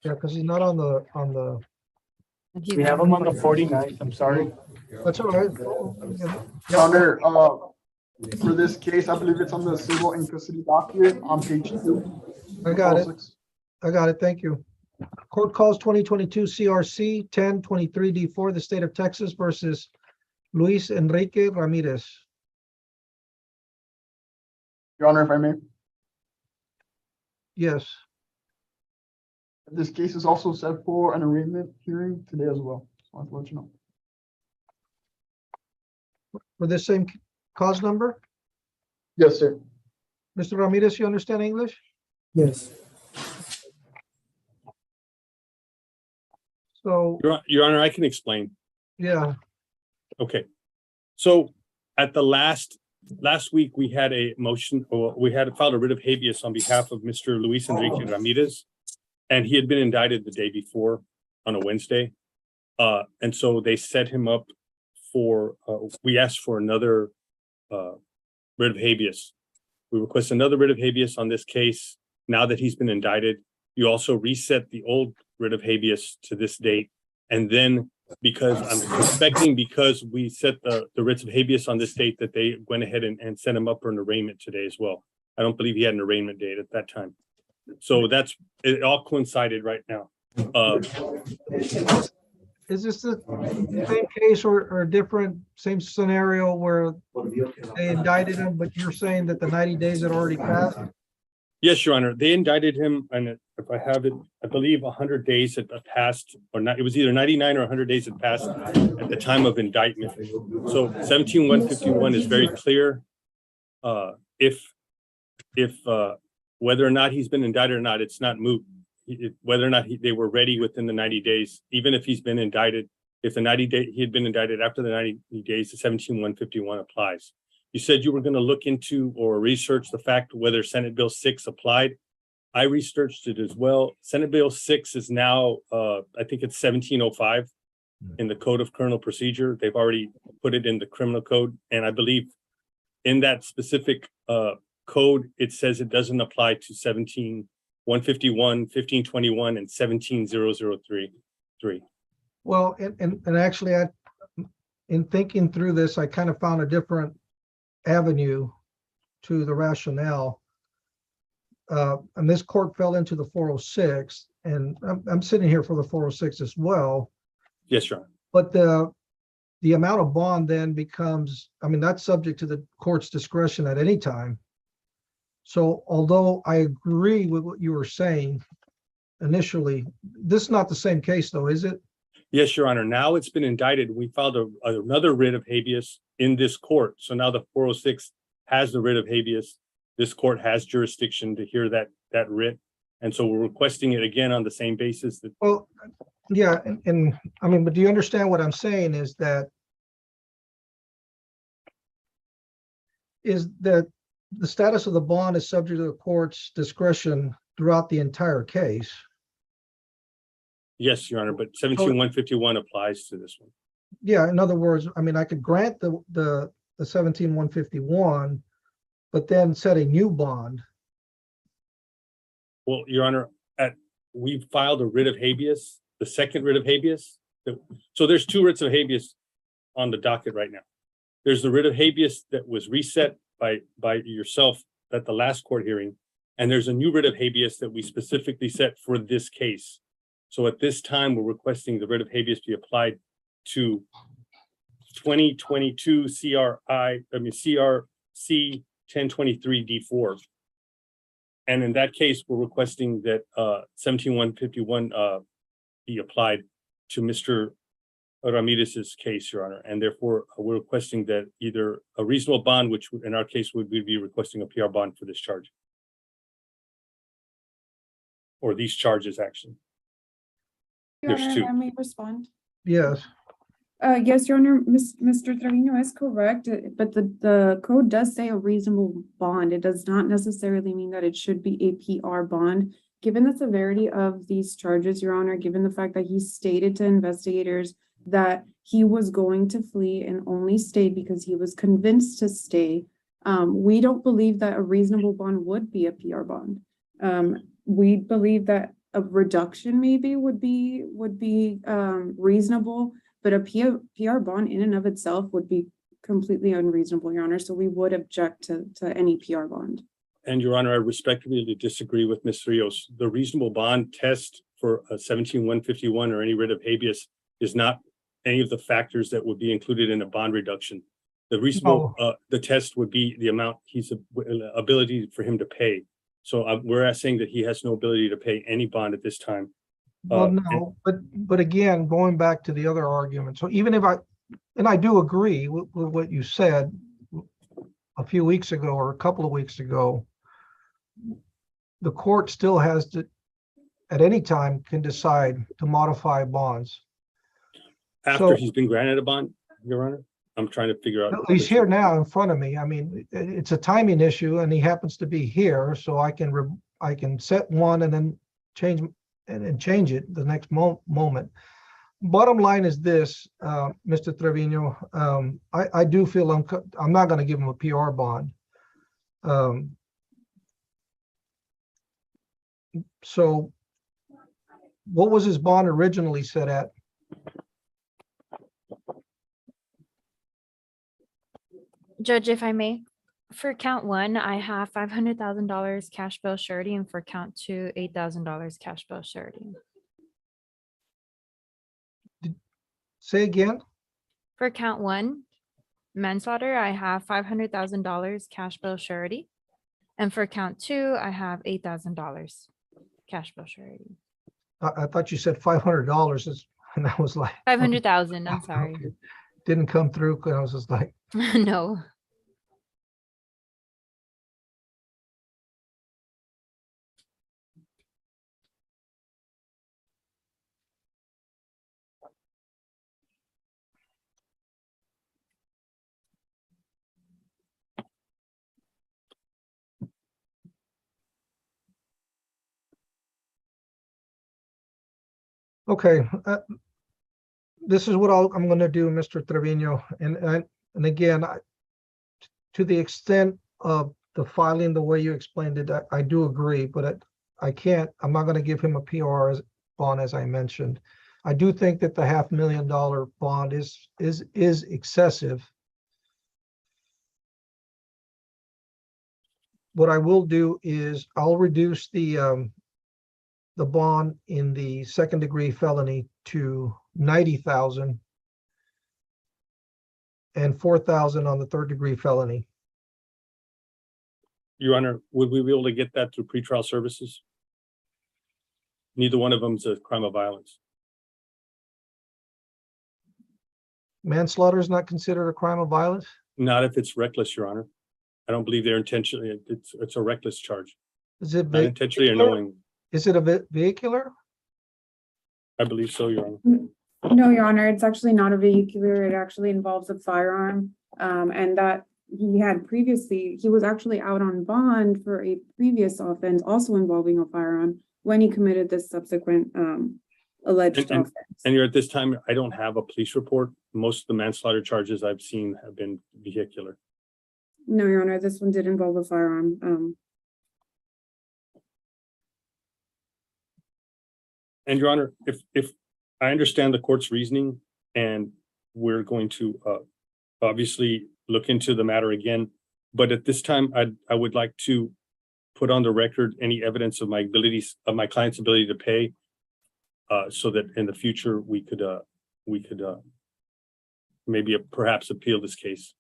Yeah, because he's not on the. We have him on the 49th. I'm sorry. That's all right. Your Honor, for this case, I believe it's on the civil in custody document on page 2. I got it. I got it. Thank you. Court calls 2022 CRC 1023D4, the state of Texas versus Luis Enrique Ramirez. Your Honor, if I may. Yes. This case is also set for an arraignment hearing today as well. So I want to let you know. For this same cause number? Yes, sir. Mr. Ramirez, you understand English? Yes. So, Your Honor, I can explain. yeah. Okay. So at the last week, we had a motion, or we had filed a writ of habeas on behalf of Mr. Luis Enrique Ramirez, and he had been indicted the day before on a Wednesday. And so they set him up for, we asked for another writ of habeas. We request another writ of habeas on this case. Now that he's been indicted, you also reset the old writ of habeas to this date. And then because I'm suspecting, because we set the writs of habeas on this date, that they went ahead and set him up for an arraignment today as well. I don't believe he had an arraignment date at that time. So that's, it all coincided right now. Is this the same case or different, same scenario where they indicted him, but you're saying that the 90 days had already passed? Yes, Your Honor, they indicted him, and if I have it, I believe 100 days had passed, or not, it was either 99 or 100 days had passed at the time of indictment. So 17-151 is very clear. If whether or not he's been indicted or not, it's not moot. Whether or not they were ready within the 90 days, even if he's been indicted, if the 90 day he had been indicted after the 90 days, the 17-151 applies. You said you were going to look into or research the fact whether Senate Bill 6 applied. I researched it as well. Senate Bill 6 is now, I think it's 1705 in the Code of Criminal Procedure. They've already put it in the criminal code. And I believe in that specific code, it says it doesn't apply to 17-151, 1521, and 17-003. Well, and actually, in thinking through this, I kind of found a different avenue to the rationale. And this court fell into the 406, and I'm sitting here for the 406 as well. Yes, Your Honor. But the amount of bond then becomes, I mean, that's subject to the court's discretion at any time. So although I agree with what you were saying initially, this is not the same case though, is it? Yes, Your Honor. Now it's been indicted. We filed another writ of habeas in this court. So now the 406 has the writ of habeas. This court has jurisdiction to hear that writ. And so we're requesting it again on the same basis that. Well, yeah, and I mean, but do you understand what I'm saying is that the status of the bond is subject to the court's discretion throughout the entire case? Yes, Your Honor, but 17151 applies to this one. Yeah, in other words, I mean, I could grant the 17151, but then set a new bond. Well, Your Honor, we filed a writ of habeas, the second writ of habeas. So there's two writs of habeas on the docket right now. There's the writ of habeas that was reset by yourself at the last court hearing, and there's a new writ of habeas that we specifically set for this case. So at this time, we're requesting the writ of habeas be applied to 2022 CRC 1023 D4. And in that case, we're requesting that 17151 be applied to Mr. Ramirez's case, Your Honor. And therefore, we're requesting that either a reasonable bond, which in our case would be requesting a PR bond for this charge. Or these charges, actually. Your There's Honor, two. I may respond. Yes. Yes, Your Honor, Mr. Trevino is correct, but the code does say a reasonable bond. It does not necessarily mean that it should be a PR bond. Given the severity of these charges, Your Honor, given the fact that he stated to investigators that he was going to flee and only stayed because he was convinced to stay, we don't believe that a reasonable bond would be a PR bond. We believe that a reduction maybe would be reasonable, but a PR bond in and of itself would be completely unreasonable, Your Honor. So we would object to any PR bond. And Your Honor, I respectfully disagree with Ms. Rios. The reasonable bond test for a 17151 or any writ of habeas is not any of the factors that would be included in a bond reduction. The reasonable, the test would be the amount ability for him to pay. So we're saying that he has no ability to pay any bond at this time. Well, no, but again, going back to the other argument. So even if I do agree with what you said a few weeks ago or a couple of weeks ago, the court still has to, at any time, can decide to modify bonds. After he's been granted a bond, Your Honor? I'm trying to figure out. He's here now in front of me. I mean, it's a timing issue and he happens to be here, so I can set one and then change it the next moment. Bottom line is this, Mr. Trevino, I do feel I'm not going to give him a PR bond. So what was his bond originally set at? Judge, if I may, for count one, I have $500,000 cash bail surety, and for count two, $8,000 cash bail surety. Say again? For count one, manslaughter, I have $500,000 cash bail surety. And for count two, I have $8,000 cash bail surety. I thought you said $500, and I was like 500,000, I'm sorry. Okay. Didn't come through because I was just like, No. okay, this is what I'm going to do, Mr. Trevino. And again, to the extent of the filing, the way you explained it, I do agree, but I'm not going to give him a PR bond, as I mentioned. I do think that the $500,000 bond is excessive. What I will do is I'll reduce the bond in the second degree felony to $90,000. and 4,000 on the third-degree felony. Your Honor, would we be able to get that through pretrial services? Neither one of them is a crime of violence. Manslaughter is not considered a crime of violence? Not if it's reckless, Your Honor. I don't believe they're intentionally, it's a reckless charge. Is it Not intentionally or knowing. Is it a vehicular? I believe so, Your Honor. No, Your Honor, it's actually not a vehicular. It actually involves a firearm. And that he was actually out on bond for a previous offense also involving a firearm when he committed this subsequent alleged offense. And you're at this time, I don't have a police report. Most of the manslaughter charges I've seen have been vehicular. No, Your Honor, this one did involve a firearm. And Your Honor, if I understand the court's reasoning, and we're going to obviously look into the matter again, but at this time, I would like to put on the record any evidence of my abilities, of my client's ability to pay, so that in the future we could maybe perhaps appeal this case,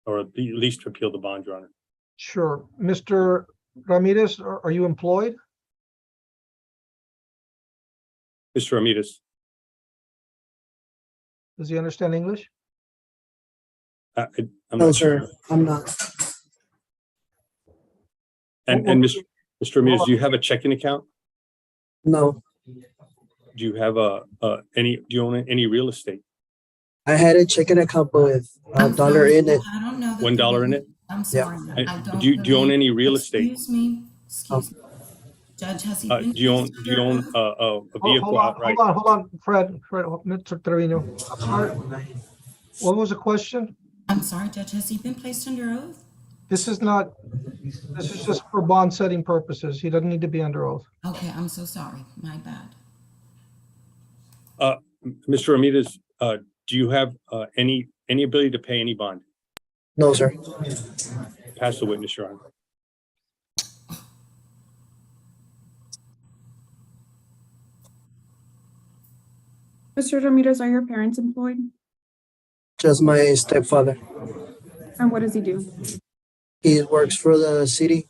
or at least appeal the bond, Your Honor. Sure. Mr. Ramirez, are you employed? Mr. Ramirez. Does he understand English? I'm No, not sir, sure. I'm not. And Mr. Ramirez, do you have a checking account? No, Do you have do you own any real estate? I had a checking account with $1 in it. I don't know. that $1 in it? I'm sorry. Yeah. I don't. Do you own any real estate? Excuse me. Judge, has he been? Do you own a vehicle outright? Hold on, Fred, Mr. Trevino. What was the question? I'm sorry, Judge, has he been placed under oath? This is just for bond setting purposes. He doesn't need to be under oath. Okay, I'm so sorry. My bad. Mr. Ramirez, do you have any ability to pay any bond? No, sir. Pass the witness, Your Honor. Mr. Ramirez, are your parents employed? Just my stepfather. And what does he do? He works for the city.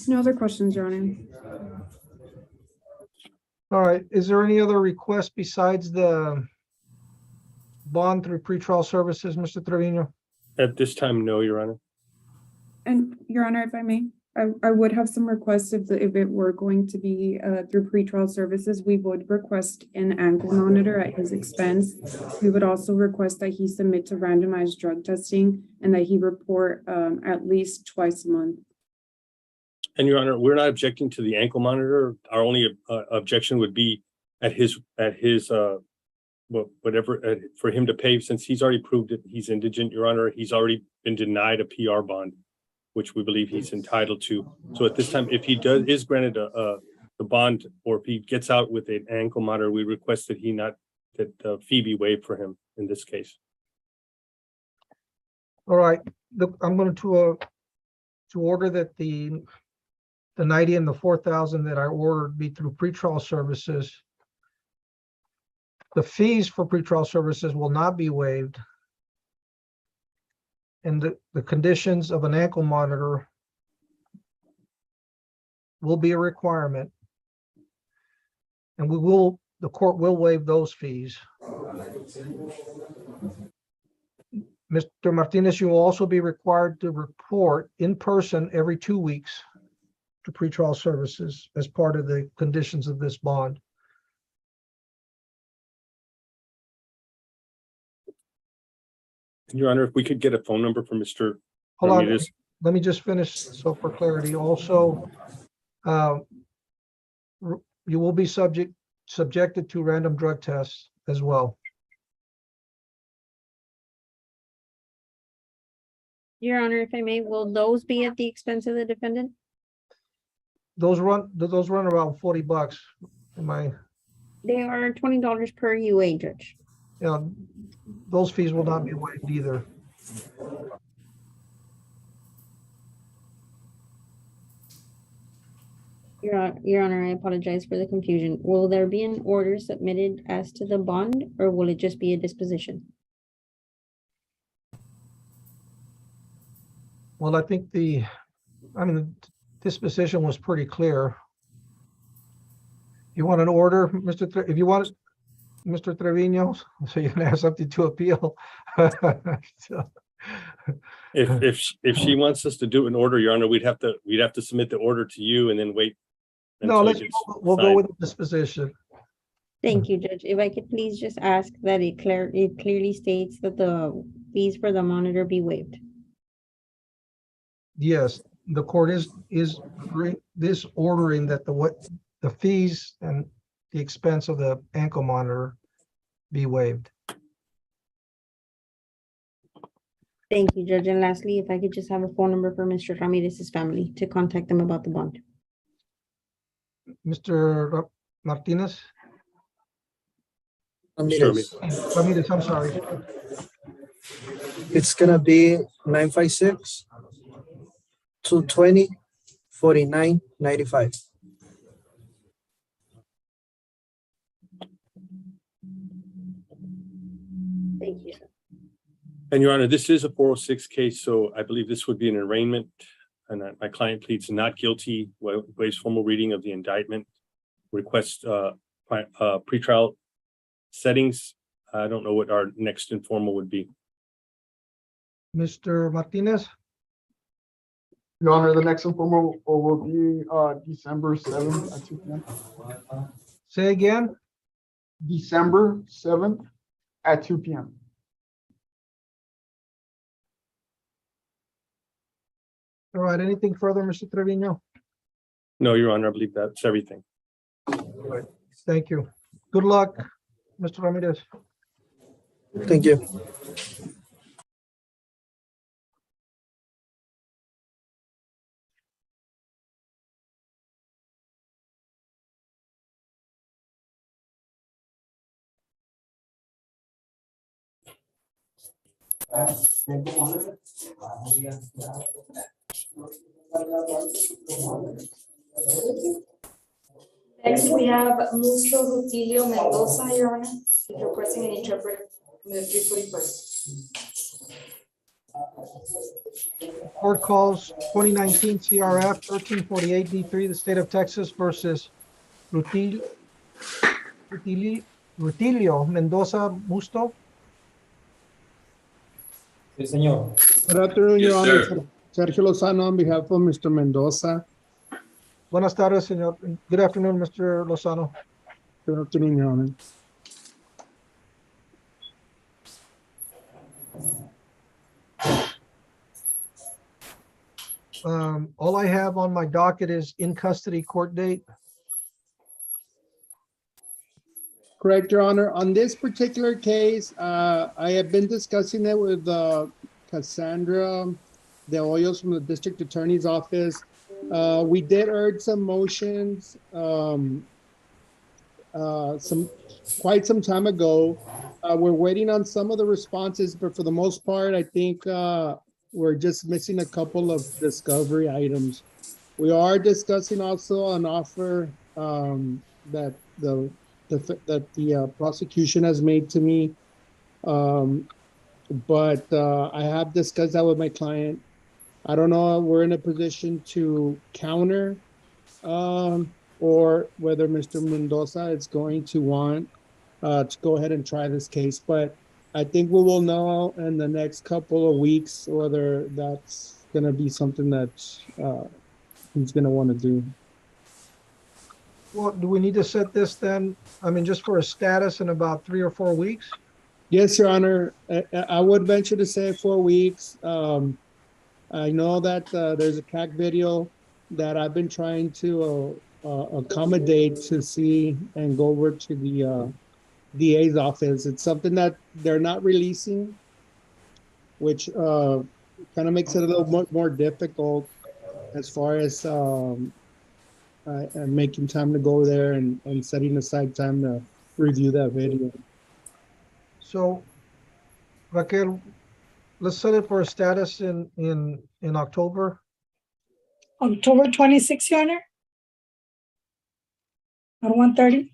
No other questions, Your Honor. All right, is there any other request besides the bond through pretrial services, Mr. Trevino? At this time, no, Your Honor. And Your Honor, if I may, I would have some requests if it were going to be through pretrial services. We would request an ankle monitor at his expense. We would also request that he submit to randomized drug testing and that he report at least twice a month. And Your Honor, we're not objecting to the ankle monitor. Our only objection would be at his whatever for him to pay, since he's already proved that he's indigent, Your Honor. He's already been denied a PR bond, which we believe he's entitled to. So at this time, if he is granted the bond, or if he gets out with an ankle monitor, we request that the fee be waived for him in this case. All right, I'm going to order that the 90 and the 4,000 that I ordered be through pretrial services. The fees for pretrial services will not be waived. And the conditions of an ankle monitor will be a requirement. And the court will waive those fees. Mr. Martinez, you will also be required to report in person every 2 weeks to pretrial services as part of the conditions of this bond. Your Honor, if we could get a phone number for Mr. Hold on, Ramirez. let me just finish, so for clarity, also, you will be subjected to random drug tests as well. Your Honor, if I may, will those be at the expense of the defendant? Those run around $40. They are $20 per UA, Judge. Those fees will not be waived either. Your Honor, I apologize for the confusion. Will there be an order submitted as to the bond, or will it just be a disposition? Well, I think the disposition was pretty clear. You want an order, if you want, Mr. Trevino, so you can have something to appeal. So, If she wants us to do an order, Your Honor, we'd have to submit the order to you and then wait. No, until it gets we'll go signed. with the disposition. Thank you, Judge. If I could please just ask that it clearly states that the fees for the monitor be waived. Yes, the court is ordering that the fees and the expense of the ankle monitor be waived. Thank you, Judge. And lastly, if I could just have a phone number for Mr. Ramirez's family to contact them about the bond. Mr. Martinez? Ramirez. Ramirez, I'm sorry. It's gonna be 956-220-4995. Thank you, sir. And Your Honor, this is a 406 case, so I believe this would be an arraignment. And my client pleads not guilty, waives formal reading of the indictment, requests pretrial settings. I don't know what our next informal would be. Mr. Martinez? Your Honor, the next informal will be December 7th at 2 p.m. Say again? December 7th at 2 p.m. All right, anything further, Mr. Trevino? No, Your Honor, I believe that's everything. All right, thank you. Good luck, Mr. Ramirez. Thank you. Next, we have Musto Rutilio Mendoza, Your Honor, is requesting an interpreter from the 341st. Court calls 2019 CRF 1348 D3, the state of Texas versus Rutilio Mendoza Musto. Sí, señor. Good afternoon, Yes, Your Honor. sir. Sergio Lozano on behalf of Mr. Mendoza. Buenas tardes, señor. Good afternoon, Mr. Lozano. Good afternoon, Your Honor. All I have on my docket is in custody court date. Correct, Your Honor. On this particular case, I have been discussing it with Cassandra De Hoyos from the District Attorney's Office. We did urge some motions quite some time ago. We're waiting on some of the responses, but for the most part, I think we're just missing a couple of discovery items. We are discussing also an offer that the prosecution has made to me. But I have discussed that with my client. I don't know if we're in a position to counter or whether Mr. Mendoza is going to want to go ahead and try this case. But I think we will know in the next couple of weeks whether that's going to be something that he's going to want to do. Well, do we need to set this then? I mean, just for a status in about 3 or 4 weeks? Yes, Your Honor. I would venture to say 4 weeks. I know that there's a CAC video that I've been trying to accommodate to see and go over to the DA's office. It's something that they're not releasing, which kind of makes it a little more difficult as far as making time to go there and setting aside time to review that video. So, Raquel, let's set it for a status in October. October 26th, Your Honor? At 1:30?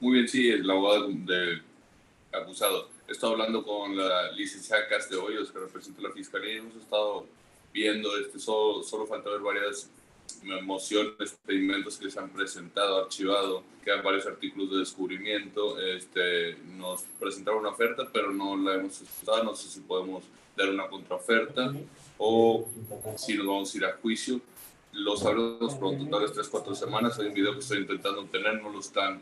Muy bien, sí, el abogado del acusado. He estado hablando con la licenciada Castehoyos, que representa a la fiscalía, y hemos estado viendo, solo falta ver varias mociones, pedimentos que se han presentado, archivado, quedan varios artículos de descubrimiento. Nos presentaron una oferta, pero no la hemos estudiado, no sé si podemos dar una contraoferta o si nos vamos a ir a juicio. Lo sabremos pronto, tal vez 3-4 semanas. Hay un video que estoy intentando obtener, no nos lo están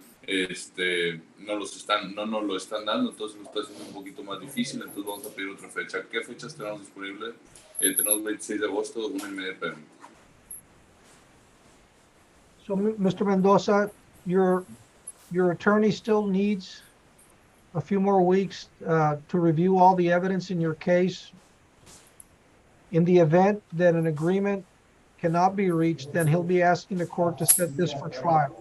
dando, entonces nos está haciendo un poquito más difícil, entonces vamos a pedir otra fecha. ¿Qué fechas tenemos disponibles? Tenemos 26 de agosto, 1:30 p.m. So, Mr. Mendoza, your attorney still needs a few more weeks to review all the evidence in your case. In the event that an agreement cannot be reached, then he'll be asking the court to set this for trial.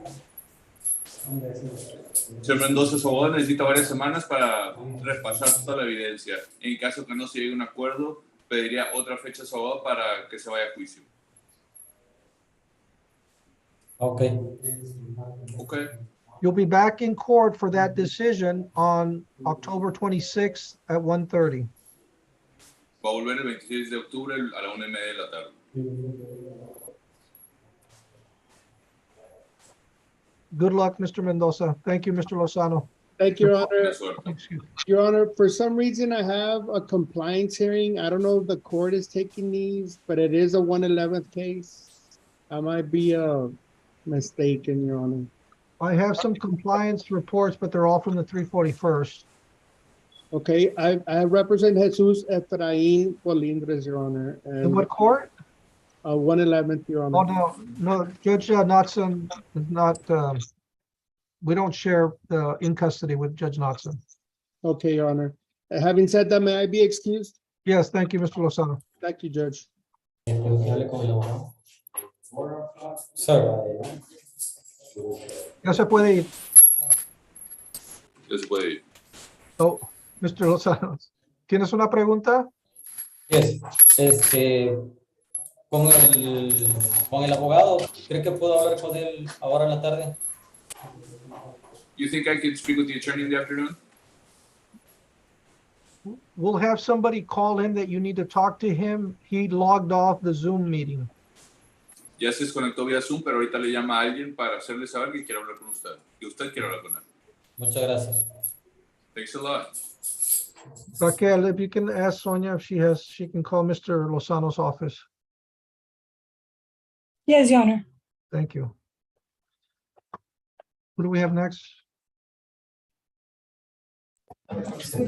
Señor Mendoza, su abogado necesita varias semanas para repasar toda la evidencia. En caso que no se llegue a un acuerdo, pediría otra fecha a su abogado para que se vaya a juicio. Okay. Okay. You'll be back in court for that decision on October 26th at 1:30. Va a volver el 26 de octubre a la 1:30 de la tarde. Good luck, Mr. Mendoza. Thank you, Mr. Lozano. Thank you, Your Honor. Excuse me. Your Honor, for some reason, I have a compliance hearing. I don't know if the court is taking these, but it is a 1/11 case. I might be mistaken, Your Honor. I have some compliance reports, but they're all from the 341st. Okay, I represent Jesus Efraín Colindres, Your Honor. In what court? 111th, Your Honor. Oh, no, Judge Knotson is not, we don't share the in custody with Judge Knotson. Okay, Your Honor. Having said that, may I be excused? Yes, thank you, Mr. Lozano. Thank you, Judge. Sir. Ya se puede ir. Ya se puede ir. Oh, Mr. Lozano, ¿tienes una pregunta? Yes. Con el abogado, ¿cree que puedo hablar con él ahora en la tarde? You think I could speak with the attorney in the afternoon? We'll have somebody call him that you need to talk to him. He logged off the Zoom meeting. Ya se desconectó vía Zoom, pero ahorita le llama a alguien para hacerle saber que quiere hablar con usted. Que usted quiere hablar con él. Muchas gracias. Thanks a lot. Raquel, if you can ask Sonia if she can call Mr. Lozano's office. Yes, Your Honor. Thank you. Who do we have next?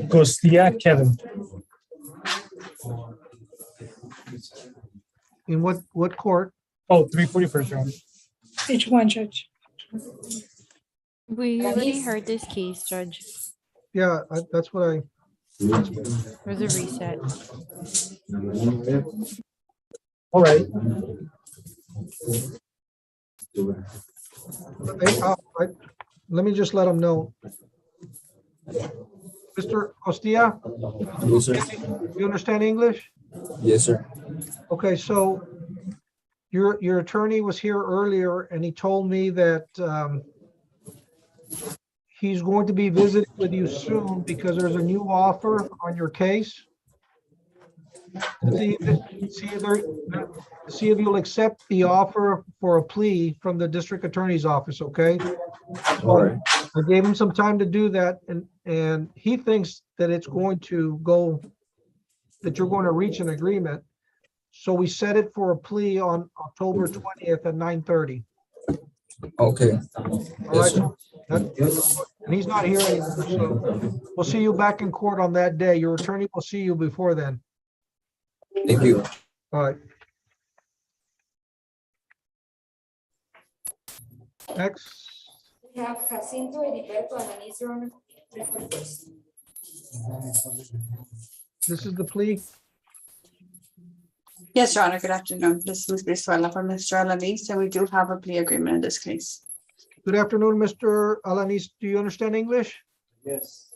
Garcia, Kevin. In what court? Oh, 341st, Your Honor. Each one, Judge. We already heard this case, Judge. Yeah, that's what I. There's a reset. All right. Let me just let him know. Mr. Costilla? Yes, sir. You understand English? Yes, sir. Okay, so your attorney was here earlier and he told me that he's going to be visiting with you soon because there's a new offer on your case. See if you'll accept the offer for a plea from the district attorney's office, okay? All right. I gave him some time to do that, and he thinks that it's going to go, that you're going to reach an agreement. So we set it for a plea on October 20th at 9:30. Okay. All Yes, right, sir. and he's not here anymore, so we'll see you back in court on that day. Your attorney will see you before then. Thank you. All right. Next, We have Jacinto Heriberto Alanis, Your Honor. this is the plea. Yes, Your Honor, good afternoon. This is Ms. Brizuela for Mr. Alanis, and we do have a plea agreement in this case. Good afternoon, Mr. Alanis. Do you understand English? Yes.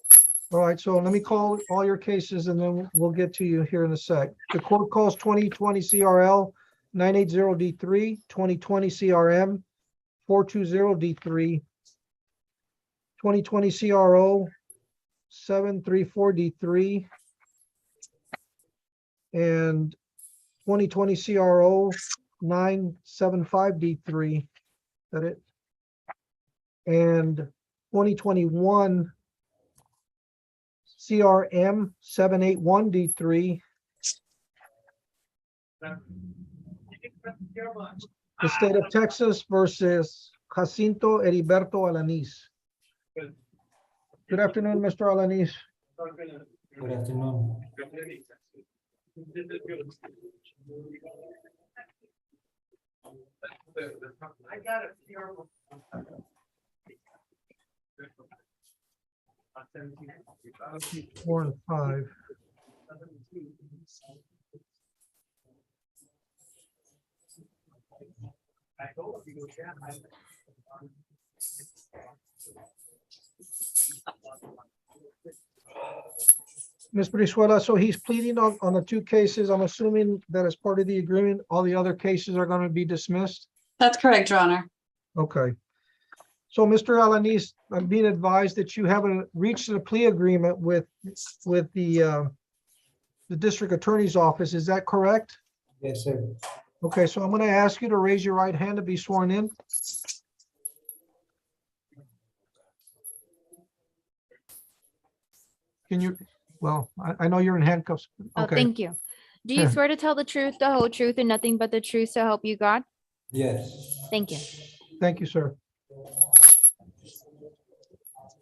All right, so let me call all your cases and then we'll get to you here in a sec. The court calls 2020 CRL 980D3, 2020 CRM 420D3, 2020 CRO 734D3, and 2020 CRO 975D3. Is that it? And 2021 CRM 781D3. The state of Texas versus Jacinto Heriberto Alanis. Good afternoon, Mr. Alanis. Good afternoon. Four and five. Ms. Brizuela, so he's pleading on the two cases. I'm assuming that as part of the agreement, all the other cases are going to be dismissed? That's correct, Your Honor. Okay. So, Mr. Alanis, I'm being advised that you haven't reached a plea agreement with the district attorney's office. Is that correct? Yes, sir. Okay, so I'm going to ask you to raise your right hand to be sworn in. Can you, well, I know you're in handcuffs. Oh, Okay. thank you. Do you swear to tell the truth, the whole truth, and nothing but the truth, so help you God? Yes. Thank you. Thank you, sir.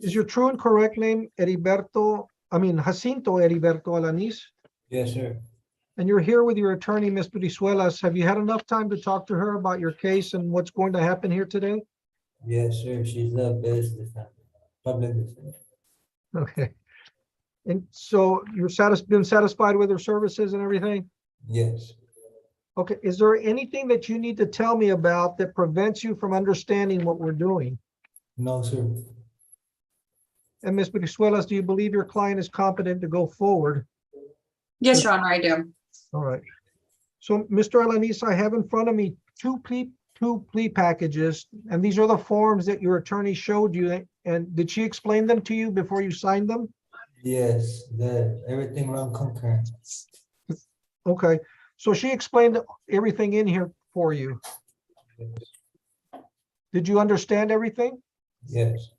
Is your true and correct name Jacinto Heriberto Alanis? Yes, sir. And you're here with your attorney, Ms. Brizuelas. Have you had enough time to talk to her about your case and what's going to happen here today? Yes, sir. She's the best defender, public defender. Okay. And so you're been satisfied with her services and everything? Yes. Okay. Is there anything that you need to tell me about that prevents you from understanding what we're doing? No, sir. And Ms. Brizuelas, do you believe your client is competent to go forward? Yes, Your Honor, I do. All right. So, Mr. Alanis, I have in front of me two plea packages, and these are the forms that your attorney showed you. And did she explain them to you before you signed them? Yes, everything around concurrent. Okay. So she explained everything in here for you. Did you understand everything? Yes.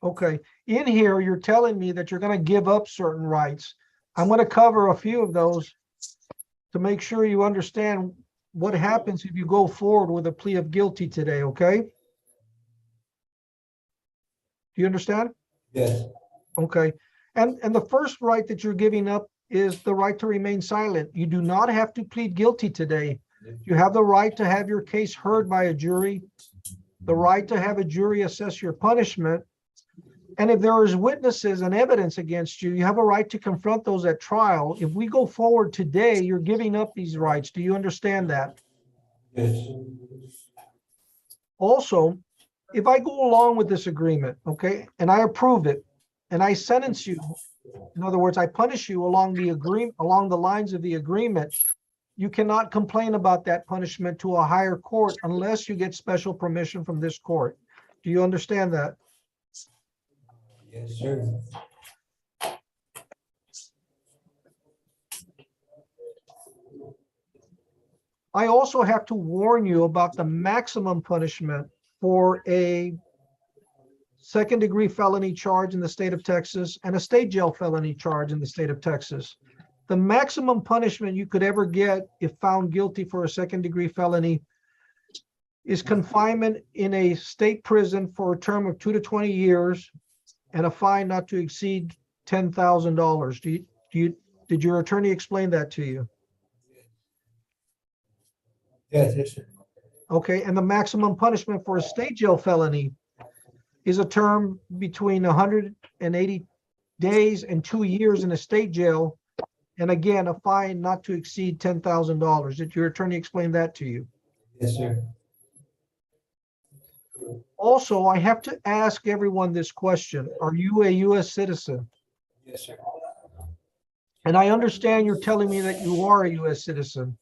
Okay. In here, you're telling me that you're going to give up certain rights. I'm going to cover a few of those to make sure you understand what happens if you go forward with a plea of guilty today, okay? Do you understand? Yes. Okay. And the first right that you're giving up is the right to remain silent. You do not have to plead guilty today. You have the right to have your case heard by a jury, the right to have a jury assess your punishment. And if there is witnesses and evidence against you, you have a right to confront those at trial. If we go forward today, you're giving up these rights. Do you understand that? Yes. Also, if I go along with this agreement, okay, and I approve it, and I sentence you, in other words, I punish you along the lines of the agreement, you cannot complain about that punishment to a higher court unless you get special permission from this court. Do you understand that? Yes, sir. I also have to warn you about the maximum punishment for a second-degree felony charge in the state of Texas and a state jail felony charge in the state of Texas. The maximum punishment you could ever get if found guilty for a second-degree felony is confinement in a state prison for a term of 2 to 20 years and a fine not to exceed $10,000. Did your attorney explain that to you? Yes, yes, sir. Okay, and the maximum punishment for a state jail felony is a term between 180 days and 2 years in a state jail. And again, a fine not to exceed $10,000. Did your attorney explain that to you? Yes, sir. Also, I have to ask everyone this question. Are you a U.S. citizen? Yes, sir. And I understand you're telling me that you are a US citizen.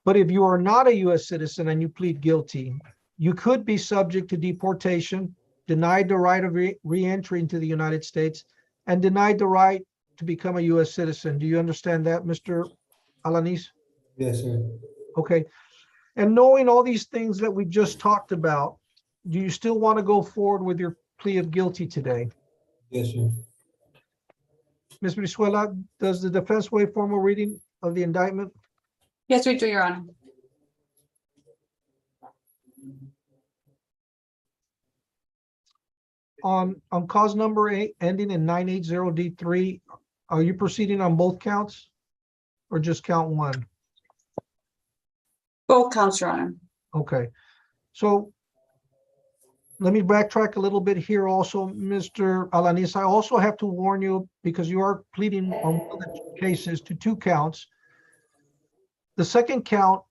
But if you are not a US citizen and you plead guilty, you could be subject to deportation, denied the right of re-entry into the United States, and denied the right to become a US citizen. Do you understand that, Mr. Alanis? Yes, sir. Okay. And knowing all these things that we just talked about, do you still want to go forward with your plea of guilty today? Yes, sir. Ms. Brizuela, does the defense waive formal reading of the indictment? Yes, we do, Your Honor. On cause number 8 ending in 980D3, are you proceeding on both counts or just count one? Both counts, Your Honor. Okay, so let me backtrack a little bit here also, Mr. Alanis. I also have to warn you, because you are pleading on one of the cases to 2 counts. The second count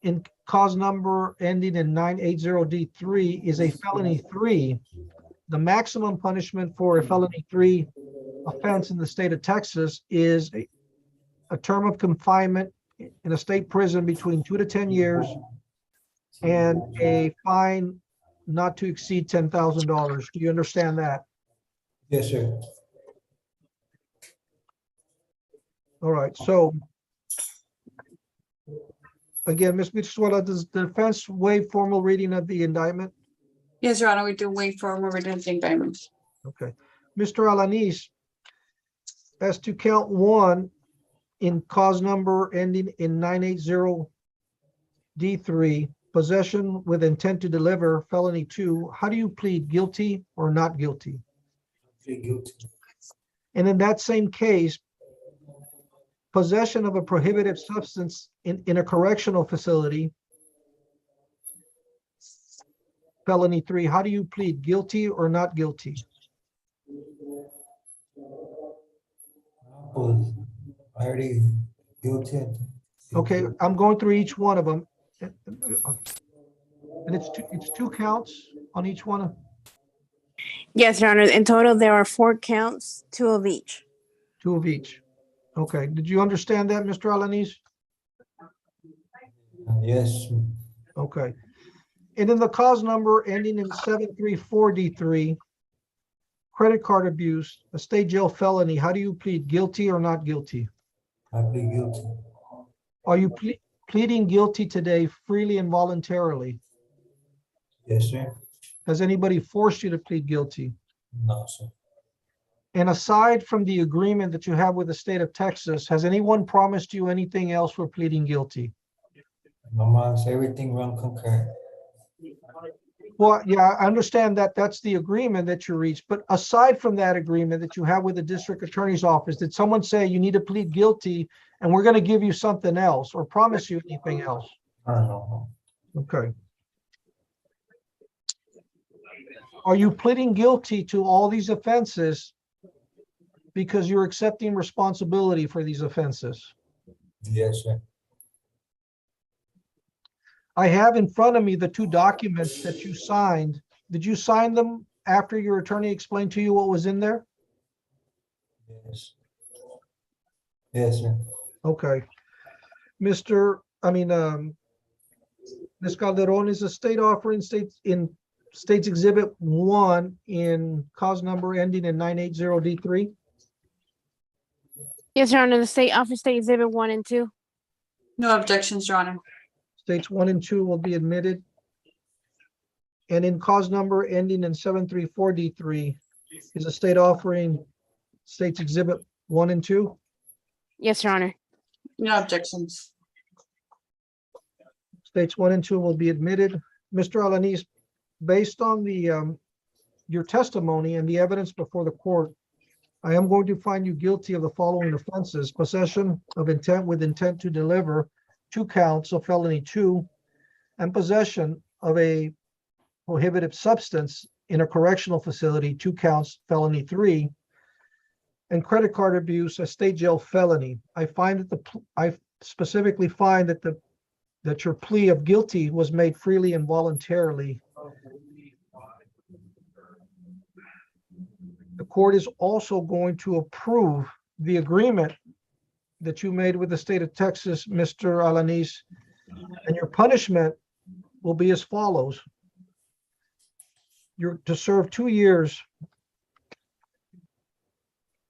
in cause number ending in 980D3 is a felony 3. The maximum punishment for a felony 3 offense in the state of Texas is a term of confinement in a state prison between 2 to 10 years and a fine not to exceed $10,000. Do you understand that? Yes, sir. All right, so again, Ms. Brizuela, does the defense waive formal reading of the indictment? Yes, Your Honor, we do wait for more written indictment. Okay. Mr. Alanis, as to count 1 in cause number ending in 980D3, possession with intent to deliver, felony 2, how do you plead, guilty or not guilty? Plead guilty. And in that same case, possession of a prohibited substance in a correctional facility, felony 3, how do you plead, guilty or not guilty? Pues, I already guilty. Okay, I'm going through each one of them. And it's two counts on each one. Yes, Your Honor. In total, there are 4 counts, 2 of each. 2 of each. Okay, did you understand that, Mr. Alanis? Yes. Okay. And then the cause number ending in 734D3, credit card abuse, a state jail felony, how do you plead, guilty or not guilty? I plead guilty. Are you pleading guilty today freely and voluntarily? Yes, sir. Has anybody forced you to plead guilty? No, sir. And aside from the agreement that you have with the state of Texas, has anyone promised you anything else for pleading guilty? No más, everything run concurrent. Well, yeah, I understand that that's the agreement that you reached, but aside from that agreement that you have with the district attorney's office, did someone say you need to plead guilty and we're going to give you something else or promise you anything else? I don't know. Okay. Are you pleading guilty to all these offenses because you're accepting responsibility for these offenses? Yes, sir. I have in front of me the 2 documents that you signed. Did you sign them after your attorney explained to you what was in there? Yes. Yes, sir. Okay. Ms. Calderon, is the state offering States Exhibit 1 in cause number ending in 980D3? Yes, Your Honor. The state office state exhibit 1 and 2. No objections, Your Honor. States 1 and 2 will be admitted. And in cause number ending in 734D3, is the state offering States Exhibit 1 and 2? Yes, Your Honor. No objections. States 1 and 2 will be admitted. Mr. Alanis, based on the your testimony and the evidence before the court, I am going to find you guilty of the following offenses: possession of intent with intent to deliver, 2 counts of felony 2, and possession of a prohibited substance in a correctional facility, 2 counts, felony 3, and credit card abuse, a state jail felony. I find that I specifically find that your plea of guilty was made freely and voluntarily. The court is also going to approve the agreement that you made with the state of Texas, Mr. Alanis, and your punishment will be as follows. You're to serve 2 years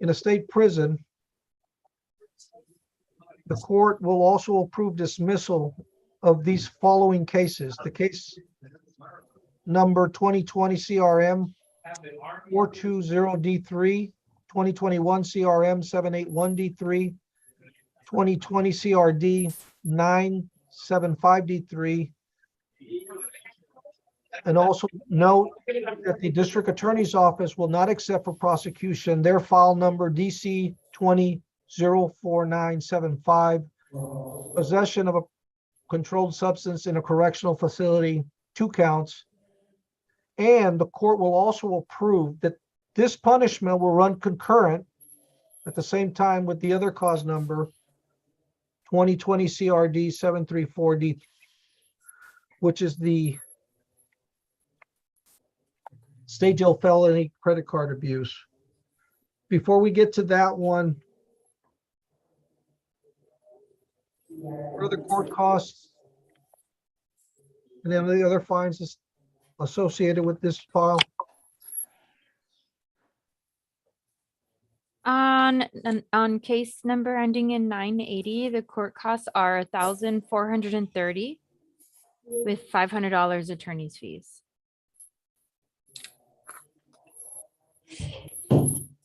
in a state prison. The court will also approve dismissal of these following cases. The case number 2020 CRM 420D3, 2021 CRM 781D3, 2020 CRD 975D3. And also note that the district attorney's office will not accept for prosecution their file number DC 20-04975, possession of a controlled substance in a correctional facility, 2 counts. And the court will also approve that this punishment will run concurrent at the same time with the other cause number 2020 CRD 734D, which is the state jail felony credit card abuse. Before we get to that one, what are the court costs and then the other fines associated with this file? On case number ending in 980, the court costs are 1,430 with $500 attorney's fees.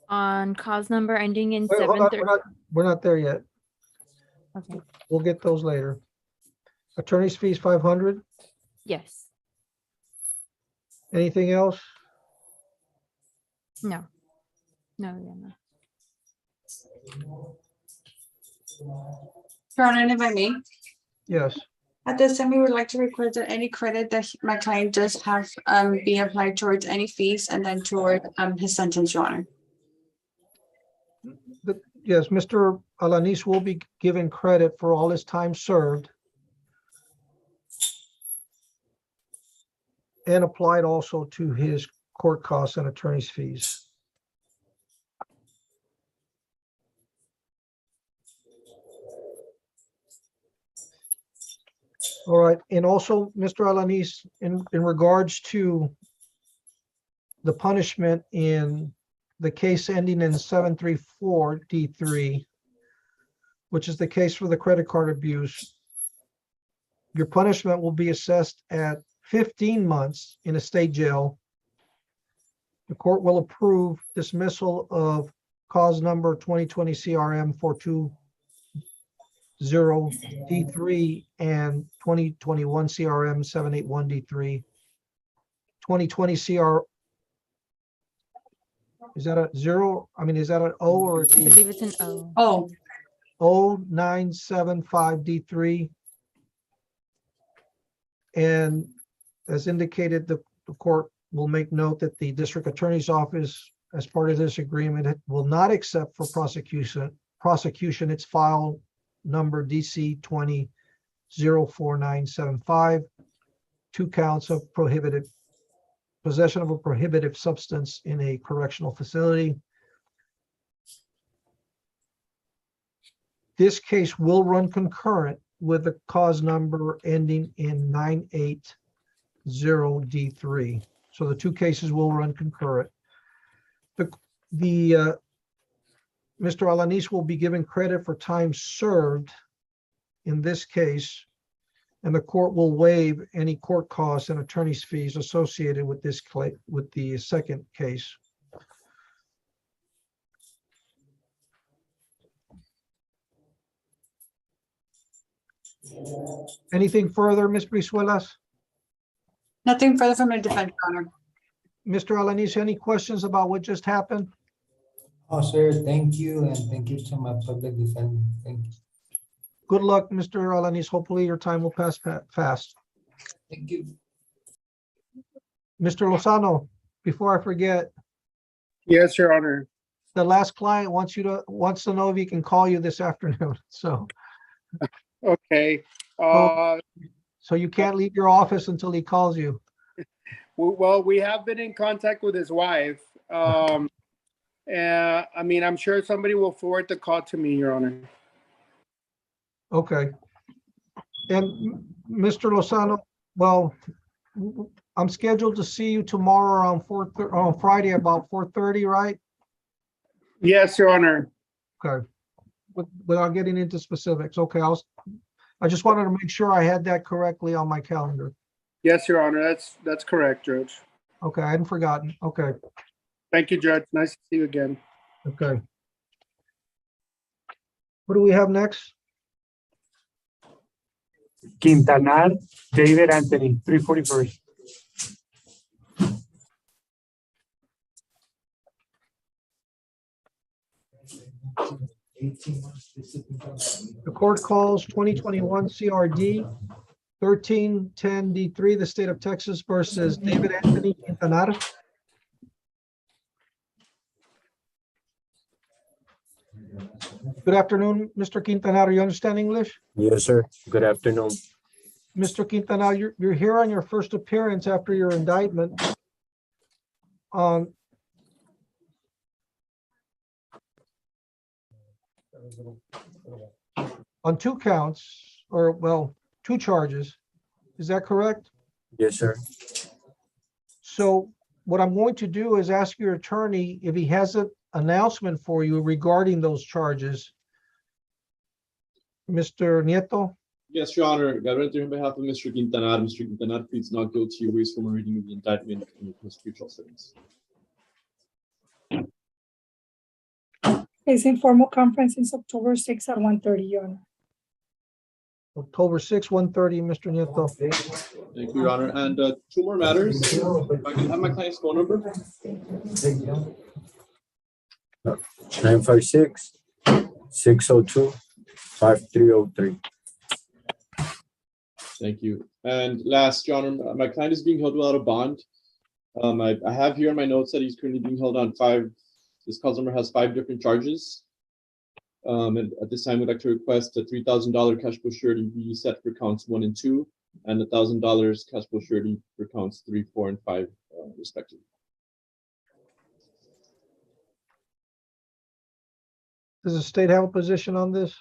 On cause number ending in Wait, hold on, 730. we're not there yet. Okay. We'll get those later. Attorney's fees 500. Yes. Anything else? No. No, yeah, no. Your Honor, and if I may, Yes. at this time, we would like to request that any credit that my client does have be applied towards any fees and then toward his sentence, Your Honor. Yes, Mr. Alanis will be given credit for all his time served and applied also to his court costs and attorney's fees. All right, and also, Mr. Alanis, in regards to the punishment in the case ending in 734D3, which is the case for the credit card abuse, your punishment will be assessed at 15 months in a state jail. The court will approve dismissal of cause number 2020 CRM 420D3 and 2021 CRM 781D3. 2020 CR, is that a 0? I mean, is that an O or a I D? believe it's an O. Oh, 0975D3. And as indicated, the court will make note that the district attorney's office, as part of this agreement, will not accept for prosecution its file number DC 20-04975, 2 counts of prohibited possession of a prohibitive substance in a correctional facility. This case will run concurrent with the cause number ending in 980D3. So the 2 cases will run concurrent. Mr. Alanis will be given credit for time served in this case, and the court will waive any court costs and attorney's fees associated with this with the second case. Anything further, Ms. Brizuelas? nothing further from the defense, Your Honor. Mr. Alanis, any questions about what just happened? Oh, sir, thank you, and thank you to my public defender. Thank you. Good luck, Mr. Alanis. Hopefully your time will pass fast. Thank you. Mr. Lozano, before I forget, Yes, Your Honor. the last client wants to know if he can call you this afternoon. So Okay. so you can't leave your office until he calls you. Well, we have been in contact with his wife. I mean, I'm sure somebody will forward the call to me, Your Honor. Okay. And Mr. Lozano, well, I'm scheduled to see you tomorrow around on Friday about 4:30, right? Yes, Your Honor. Okay. Without getting into specifics. Okay, I just wanted to make sure I had that correctly on my calendar. Yes, Your Honor. That's correct, Judge. Okay, I hadn't forgotten. Okay, Thank you, Judge. Nice to see you again. okay. What do we have next? Quintanar, David Anthony, 341st. The court calls 2021 CRD 1310 D3, the state of Texas versus David Anthony Quintanar. Good afternoon, Mr. Quintanar. You understand English? Yes, sir. Good afternoon. Mr. Quintanar, you're here on your first appearance after your indictment. On two counts, or well, two charges. Is that correct? Yes, sir. So what I'm going to do is ask your attorney if he has an announcement for you regarding those charges. Mr. Nieto? Yes, Your Honor. Gabriel, on behalf of Mr. Quintanar, Mr. Quintanar pleads not guilty or waives from a reading of the indictment in the prosecutorial settings. His informal conference is October 6th at 1:30, Your Honor. October 6, 1:30, Mr. Nieto. Thank you, Your Honor. And two more matters. If I can have my client's phone number. 956-602-5303. Thank you. And last, Your Honor, my client is being held without a bond. I have here in my notes that he's currently being held on this cause number has 5 different charges. And at this time, we'd like to request a $3,000 cash bill surety be set for counts 1 and 2, and $1,000 cash bill surety for counts 3, 4, and 5, respectively. Does the state have a position on this?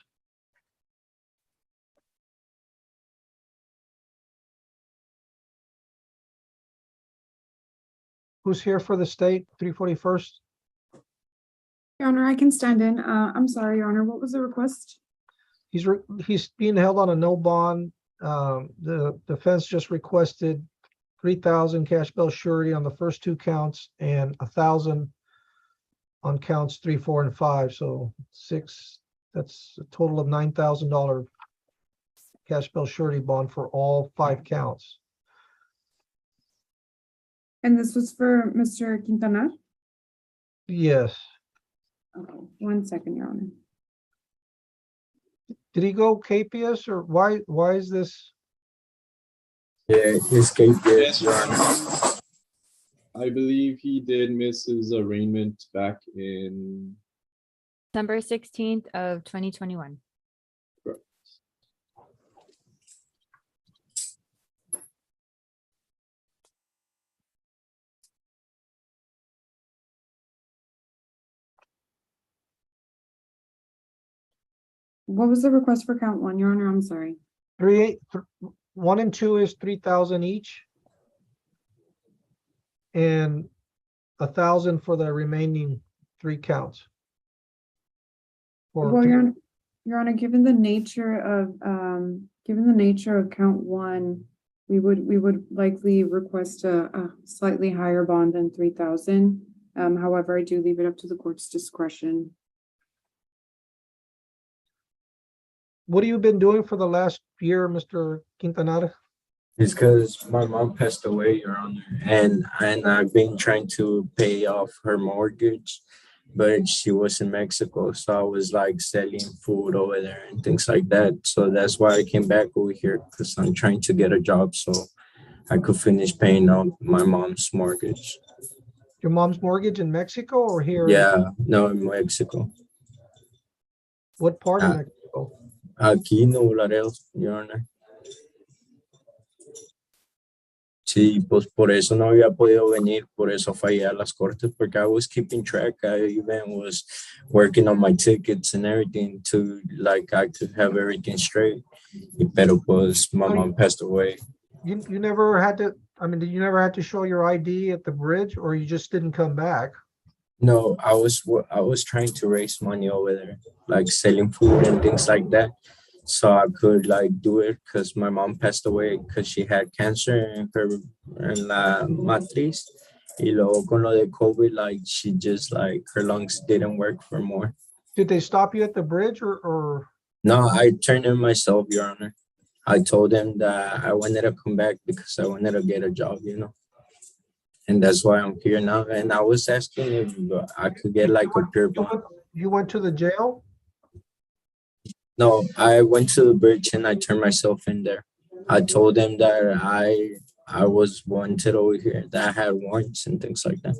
Who's here for the state, 341st? Your Honor, I can stand in. I'm sorry, Your Honor. What was the request? He's being held on a no bond. The defense just requested 3,000 cash bail surety on the first 2 counts and 1,000 on counts 3, 4, and 5. So 6. That's a total of $9,000 cash bail surety bond for all 5 counts. And this was for Mr. Quintanar? Yes. Okay, 1 second, Your Honor. Did he go KPS or why is this? Yeah, his KPS, Yes, Your Honor. I believe he did miss his arraignment back in December 16th of 2021. Correct. What was the request for count 1, Your Honor? I'm sorry. 1 and 2 is 3,000 each. And 1,000 for the remaining 3 counts. Well, Your Honor, given the nature of count 1, we would likely request a slightly higher bond than 3,000. However, I do leave it up to the court's discretion. What have you been doing for the last year, Mr. Quintanar? It's because my mom passed away, Your Honor, and I've been trying to pay off her mortgage, but she was in Mexico, so I was like selling food over there and things like that. So that's why I came back over here, because I'm trying to get a job so I could finish paying off my mom's mortgage. Your mom's mortgage in Mexico or here? Yeah, no, in Mexico. What part of Mexico? Aquí, Nuevo Laredo, Your Honor. Sí, pues por eso no había podido venir, por eso fallé a las cortes, porque I was keeping track. I even was working on my tickets and everything to like I could have everything straight. Pero pues my So mom passed away. you never had to, I mean, did you never had to show your ID at the bridge, or you just didn't come back? No, I was trying to raise money over there, like selling food and things like that. So I could like do it because my mom passed away because she had cancer in la matriz. Y luego con lo de COVID, like she just like her lungs didn't work for more. Did they stop you at the bridge or? No, I turned in myself, Your Honor. I told them that I wanted to come back because I wanted to get a job, you know. And that's why I'm here now. And I was asking if I could get like a pure bond. You went to the jail? No, I went to the bridge and I turned myself in there. I told them that I was wanted over here, that I had warrants and things like that.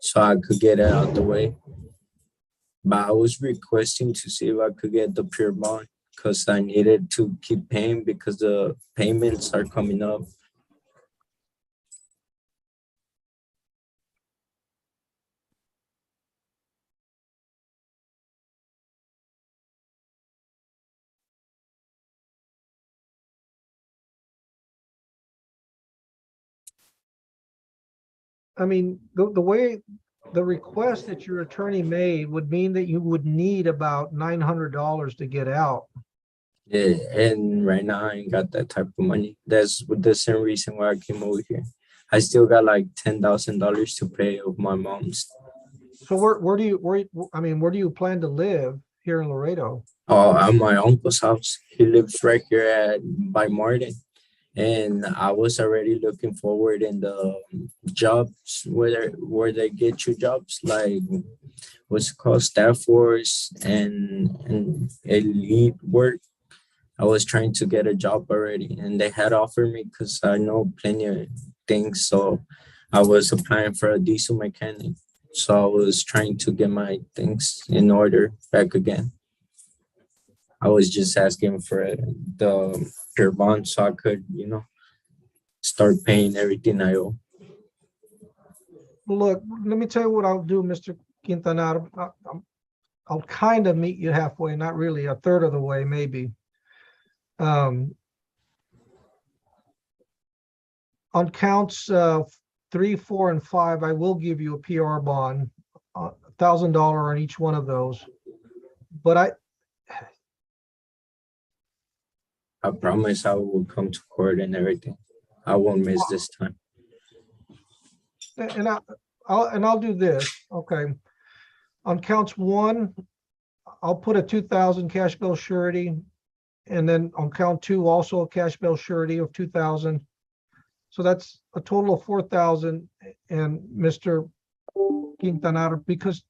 So I could get it out the way. But I was requesting to see if I could get the pure bond because I needed to keep paying because the payments are coming up. I mean, the way, the request that your attorney made would mean that you would need about $900 to get out. Yeah, and right now I ain't got that type of money. That's the same reason why I came over here. I still got like $10,000 to pay of my mom's. So where do you plan to live here in Laredo? Oh, at my uncle's house. He lives right here by Martin. And I was already looking forward in the jobs where they get you jobs like what's it called, staff force and elite work. I was trying to get a job already, and they had offered me because I know plenty of things. So I was applying for a diesel mechanic. So I was trying to get my things in order back again. I was just asking for the pure bond so I could, you know, start paying everything I owe. Well, look, let me tell you what I'll do, Mr. Quintana. I'll kind of meet you halfway, not really, a third of the way, maybe. On counts 3, 4, and 5, I will give you a PR bond, $1,000 on each one of those. But I promise I will come to court and everything. I won't miss this time. And I'll do this. Okay. On counts 1, I'll put a 2,000 cash bill surety. And then on count 2, also a cash bill surety of 2,000. So that's a total of 4,000. And Mr. Quintana, because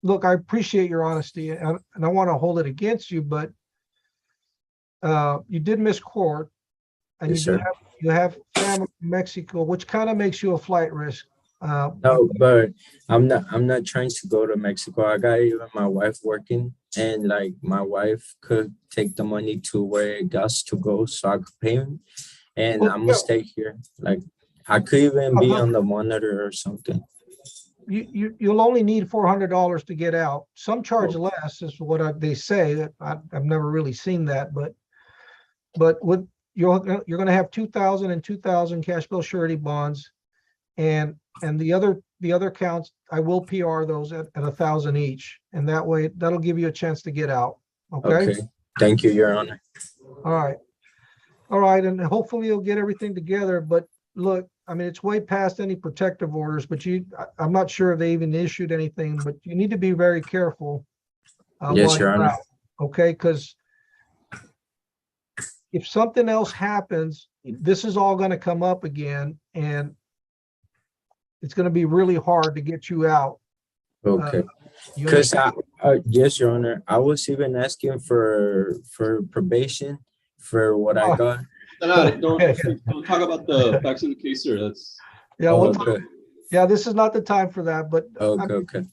look, I appreciate your honesty and I want to hold it against you, but you did miss court and Yes, you have family in Mexico, which kind of makes you a flight risk. No, but I'm not trying to go to Mexico. I got even my wife working, and like my wife could take the money to where it got to go so I could pay him. And I'm gonna stay here. Like I could even be on the monitor or something. You'll only need $400 to get out. Some charge less is what they say. I've never really seen that, but with you're going to have 2,000 and 2,000 cash bill surety bonds, and the other counts I will PR those at 1,000 each, and that way that'll give you a chance to get out. Okay. Thank you, Your Honor. All right, and hopefully you'll get everything together. But look, I mean, it's way past any protective orders, but I'm not sure if they even issued anything, but you need to be very careful. Yes, Your Honor. Okay, because if something else happens, this is all going to come up again, and it's going to be really hard to get you out. Okay. Because yes, Your Honor, I was even asking for probation for what I got. Don't talk about the facts of the case, sir. That's this is not the time for that. But okay.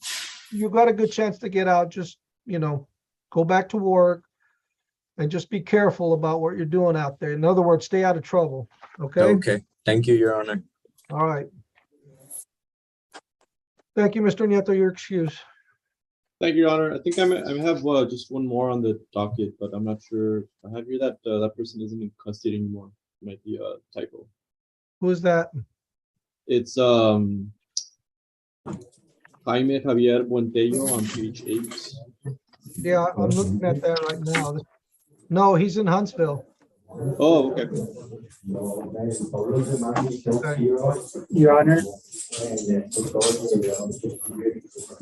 You've got a good chance to get out. Just go back to work. And just be careful about what you're doing out there. In other words, stay out of trouble, okay? Okay, thank you, Your Honor. All right. Thank you, Mr. Nieto, your excuse. Thank you, Your Honor. I think I have just one more on the docket, but I'm not sure. I have here that that person isn't in custody anymore. It might be a typo. Who's that? It's Jaime Javier Buentello on page 8. Yeah, I'm looking at that right now. No, he's in Huntsville. Oh, okay. Your Honor.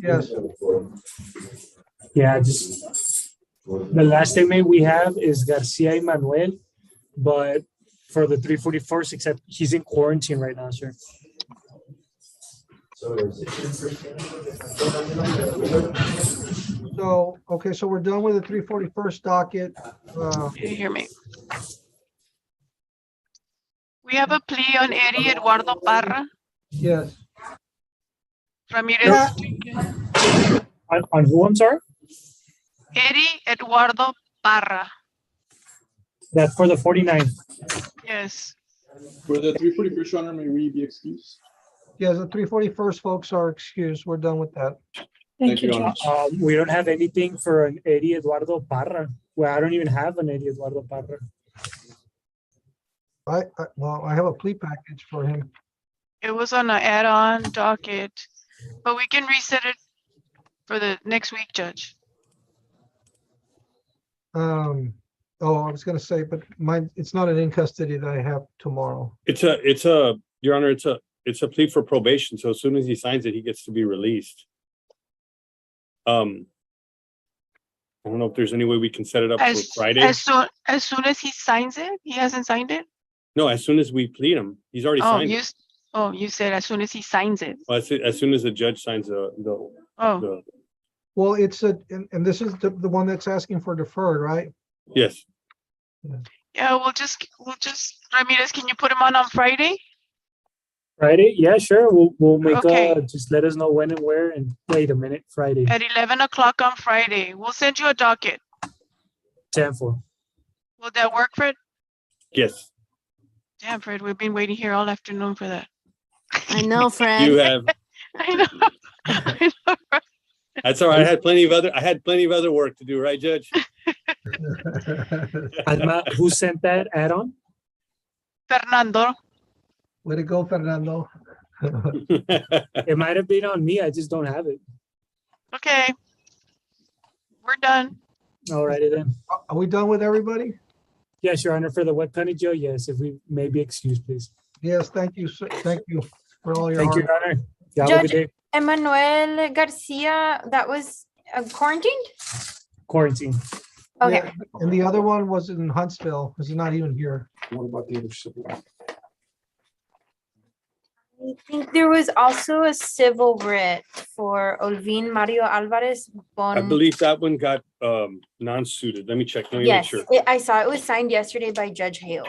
Yes. Yeah, just the last statement we have is Garcia Emmanuel, but for the 341st, except he's in quarantine right now, sir. So, okay, so we're done with the 341st docket. Can you hear me? We have a plea on Eddie Eduardo Parra. Yes. Ramirez. On who, I'm sorry? Eddie Eduardo Parra. That's for the 49th. Yes. For the 341st, Your Honor, may we be excused? Yes, the 341st folks are excused. We're done with that. Thank you, Your Honor. We don't have anything for an Eddie Eduardo Parra. Well, I don't even have an Eddie Eduardo Parra. Well, I have a plea package for him. It was on an add-on docket, but we can reset it for the next week, Judge. Oh, I was gonna say, but it's not an in custody that I have tomorrow. It's a, Your Honor, it's a plea for probation. So as soon as he signs it, he gets to be released. I don't know if there's any way we can set it up for Friday. As soon as he signs it, he hasn't signed it? No, as soon as we plead him, he's already signed it. You said as soon as he signs it. Well, as soon as the judge signs the Well, it's and this is the one that's asking for deferred, right? yes. Yeah, we'll just Ramirez, can you put him on Friday? Friday? Yeah, sure. We'll make Okay. just let us know when and where. And wait a minute, Friday. At 11 o'clock on Friday. We'll send you a docket. 10-4. Will that work, Fred? Yes. Damn, Fred, we've been waiting here all afternoon for that. I know, Fred. You have. I know. That's all right. I had plenty of other work to do, right, Judge? Alma, who sent that add-on? Fernando. Way to go, Fernando. It might have been on me. I just don't have it. Okay. We're done. All righty then. Are we done with everybody? Yes, Your Honor. For the Wet County Jail, yes. If we may be excused, please. Yes, thank you. Thank you for all your Thank you, hard Your Honor. You have a good day. Emmanuel Garcia, that was quarantined? Quarantine. Okay. Yeah, and the other one was in Huntsville. He's not even here. What about the other civil? I think there was also a civil writ for Olvin Mario Alvarez. I believe that one got non-suited. Let me check. Let me make Yes, sure. I saw it was signed yesterday by Judge Hale.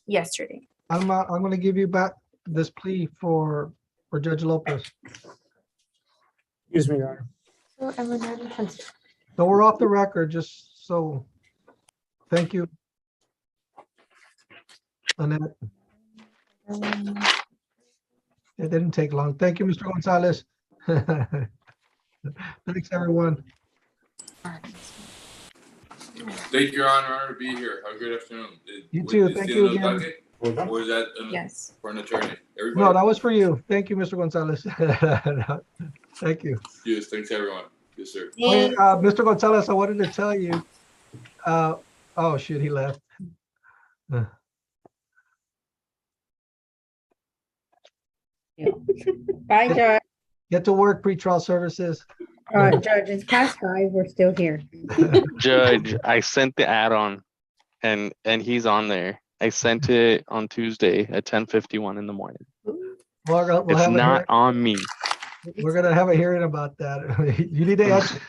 Yesterday. I'm going to give you back this plea for Judge Lopez. Excuse me, Your Honor. So Emmanuel Huntsville. So we're off the record, just so. Thank you, Annette. It didn't take long. thank you, Mr. Gonzalez. Thanks, everyone. Thank you, Your Honor. Honor to be here. Have a good afternoon. You too. Is Thank the you end of the again. docket? Or is that Yes. for an attorney? Everybody? No, that was for you. Thank you, Mr. Gonzalez. Thank you. Yes, thanks everyone. Yes, sir. Hey, Mr. Gonzalez, I wanted to tell you. Oh, shoot, he left. Bye, Judge. Get to work, pretrial services. Judge, it's past 5. We're still here. Judge, I sent the add-on and he's on there. I sent it on Tuesday at 10:51 in the morning. We'll It's have a not hearing. on me. We're gonna have a hearing about that. You need to ask.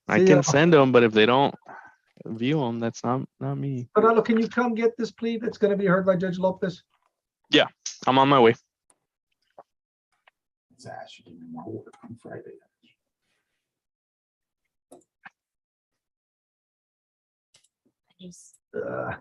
I can send them, but if they don't view them, that's not me. Fernando, can you come get this plea that's gonna be heard by Judge Lopez? Yeah, I'm on my way. It's actually on Friday. Just Uh,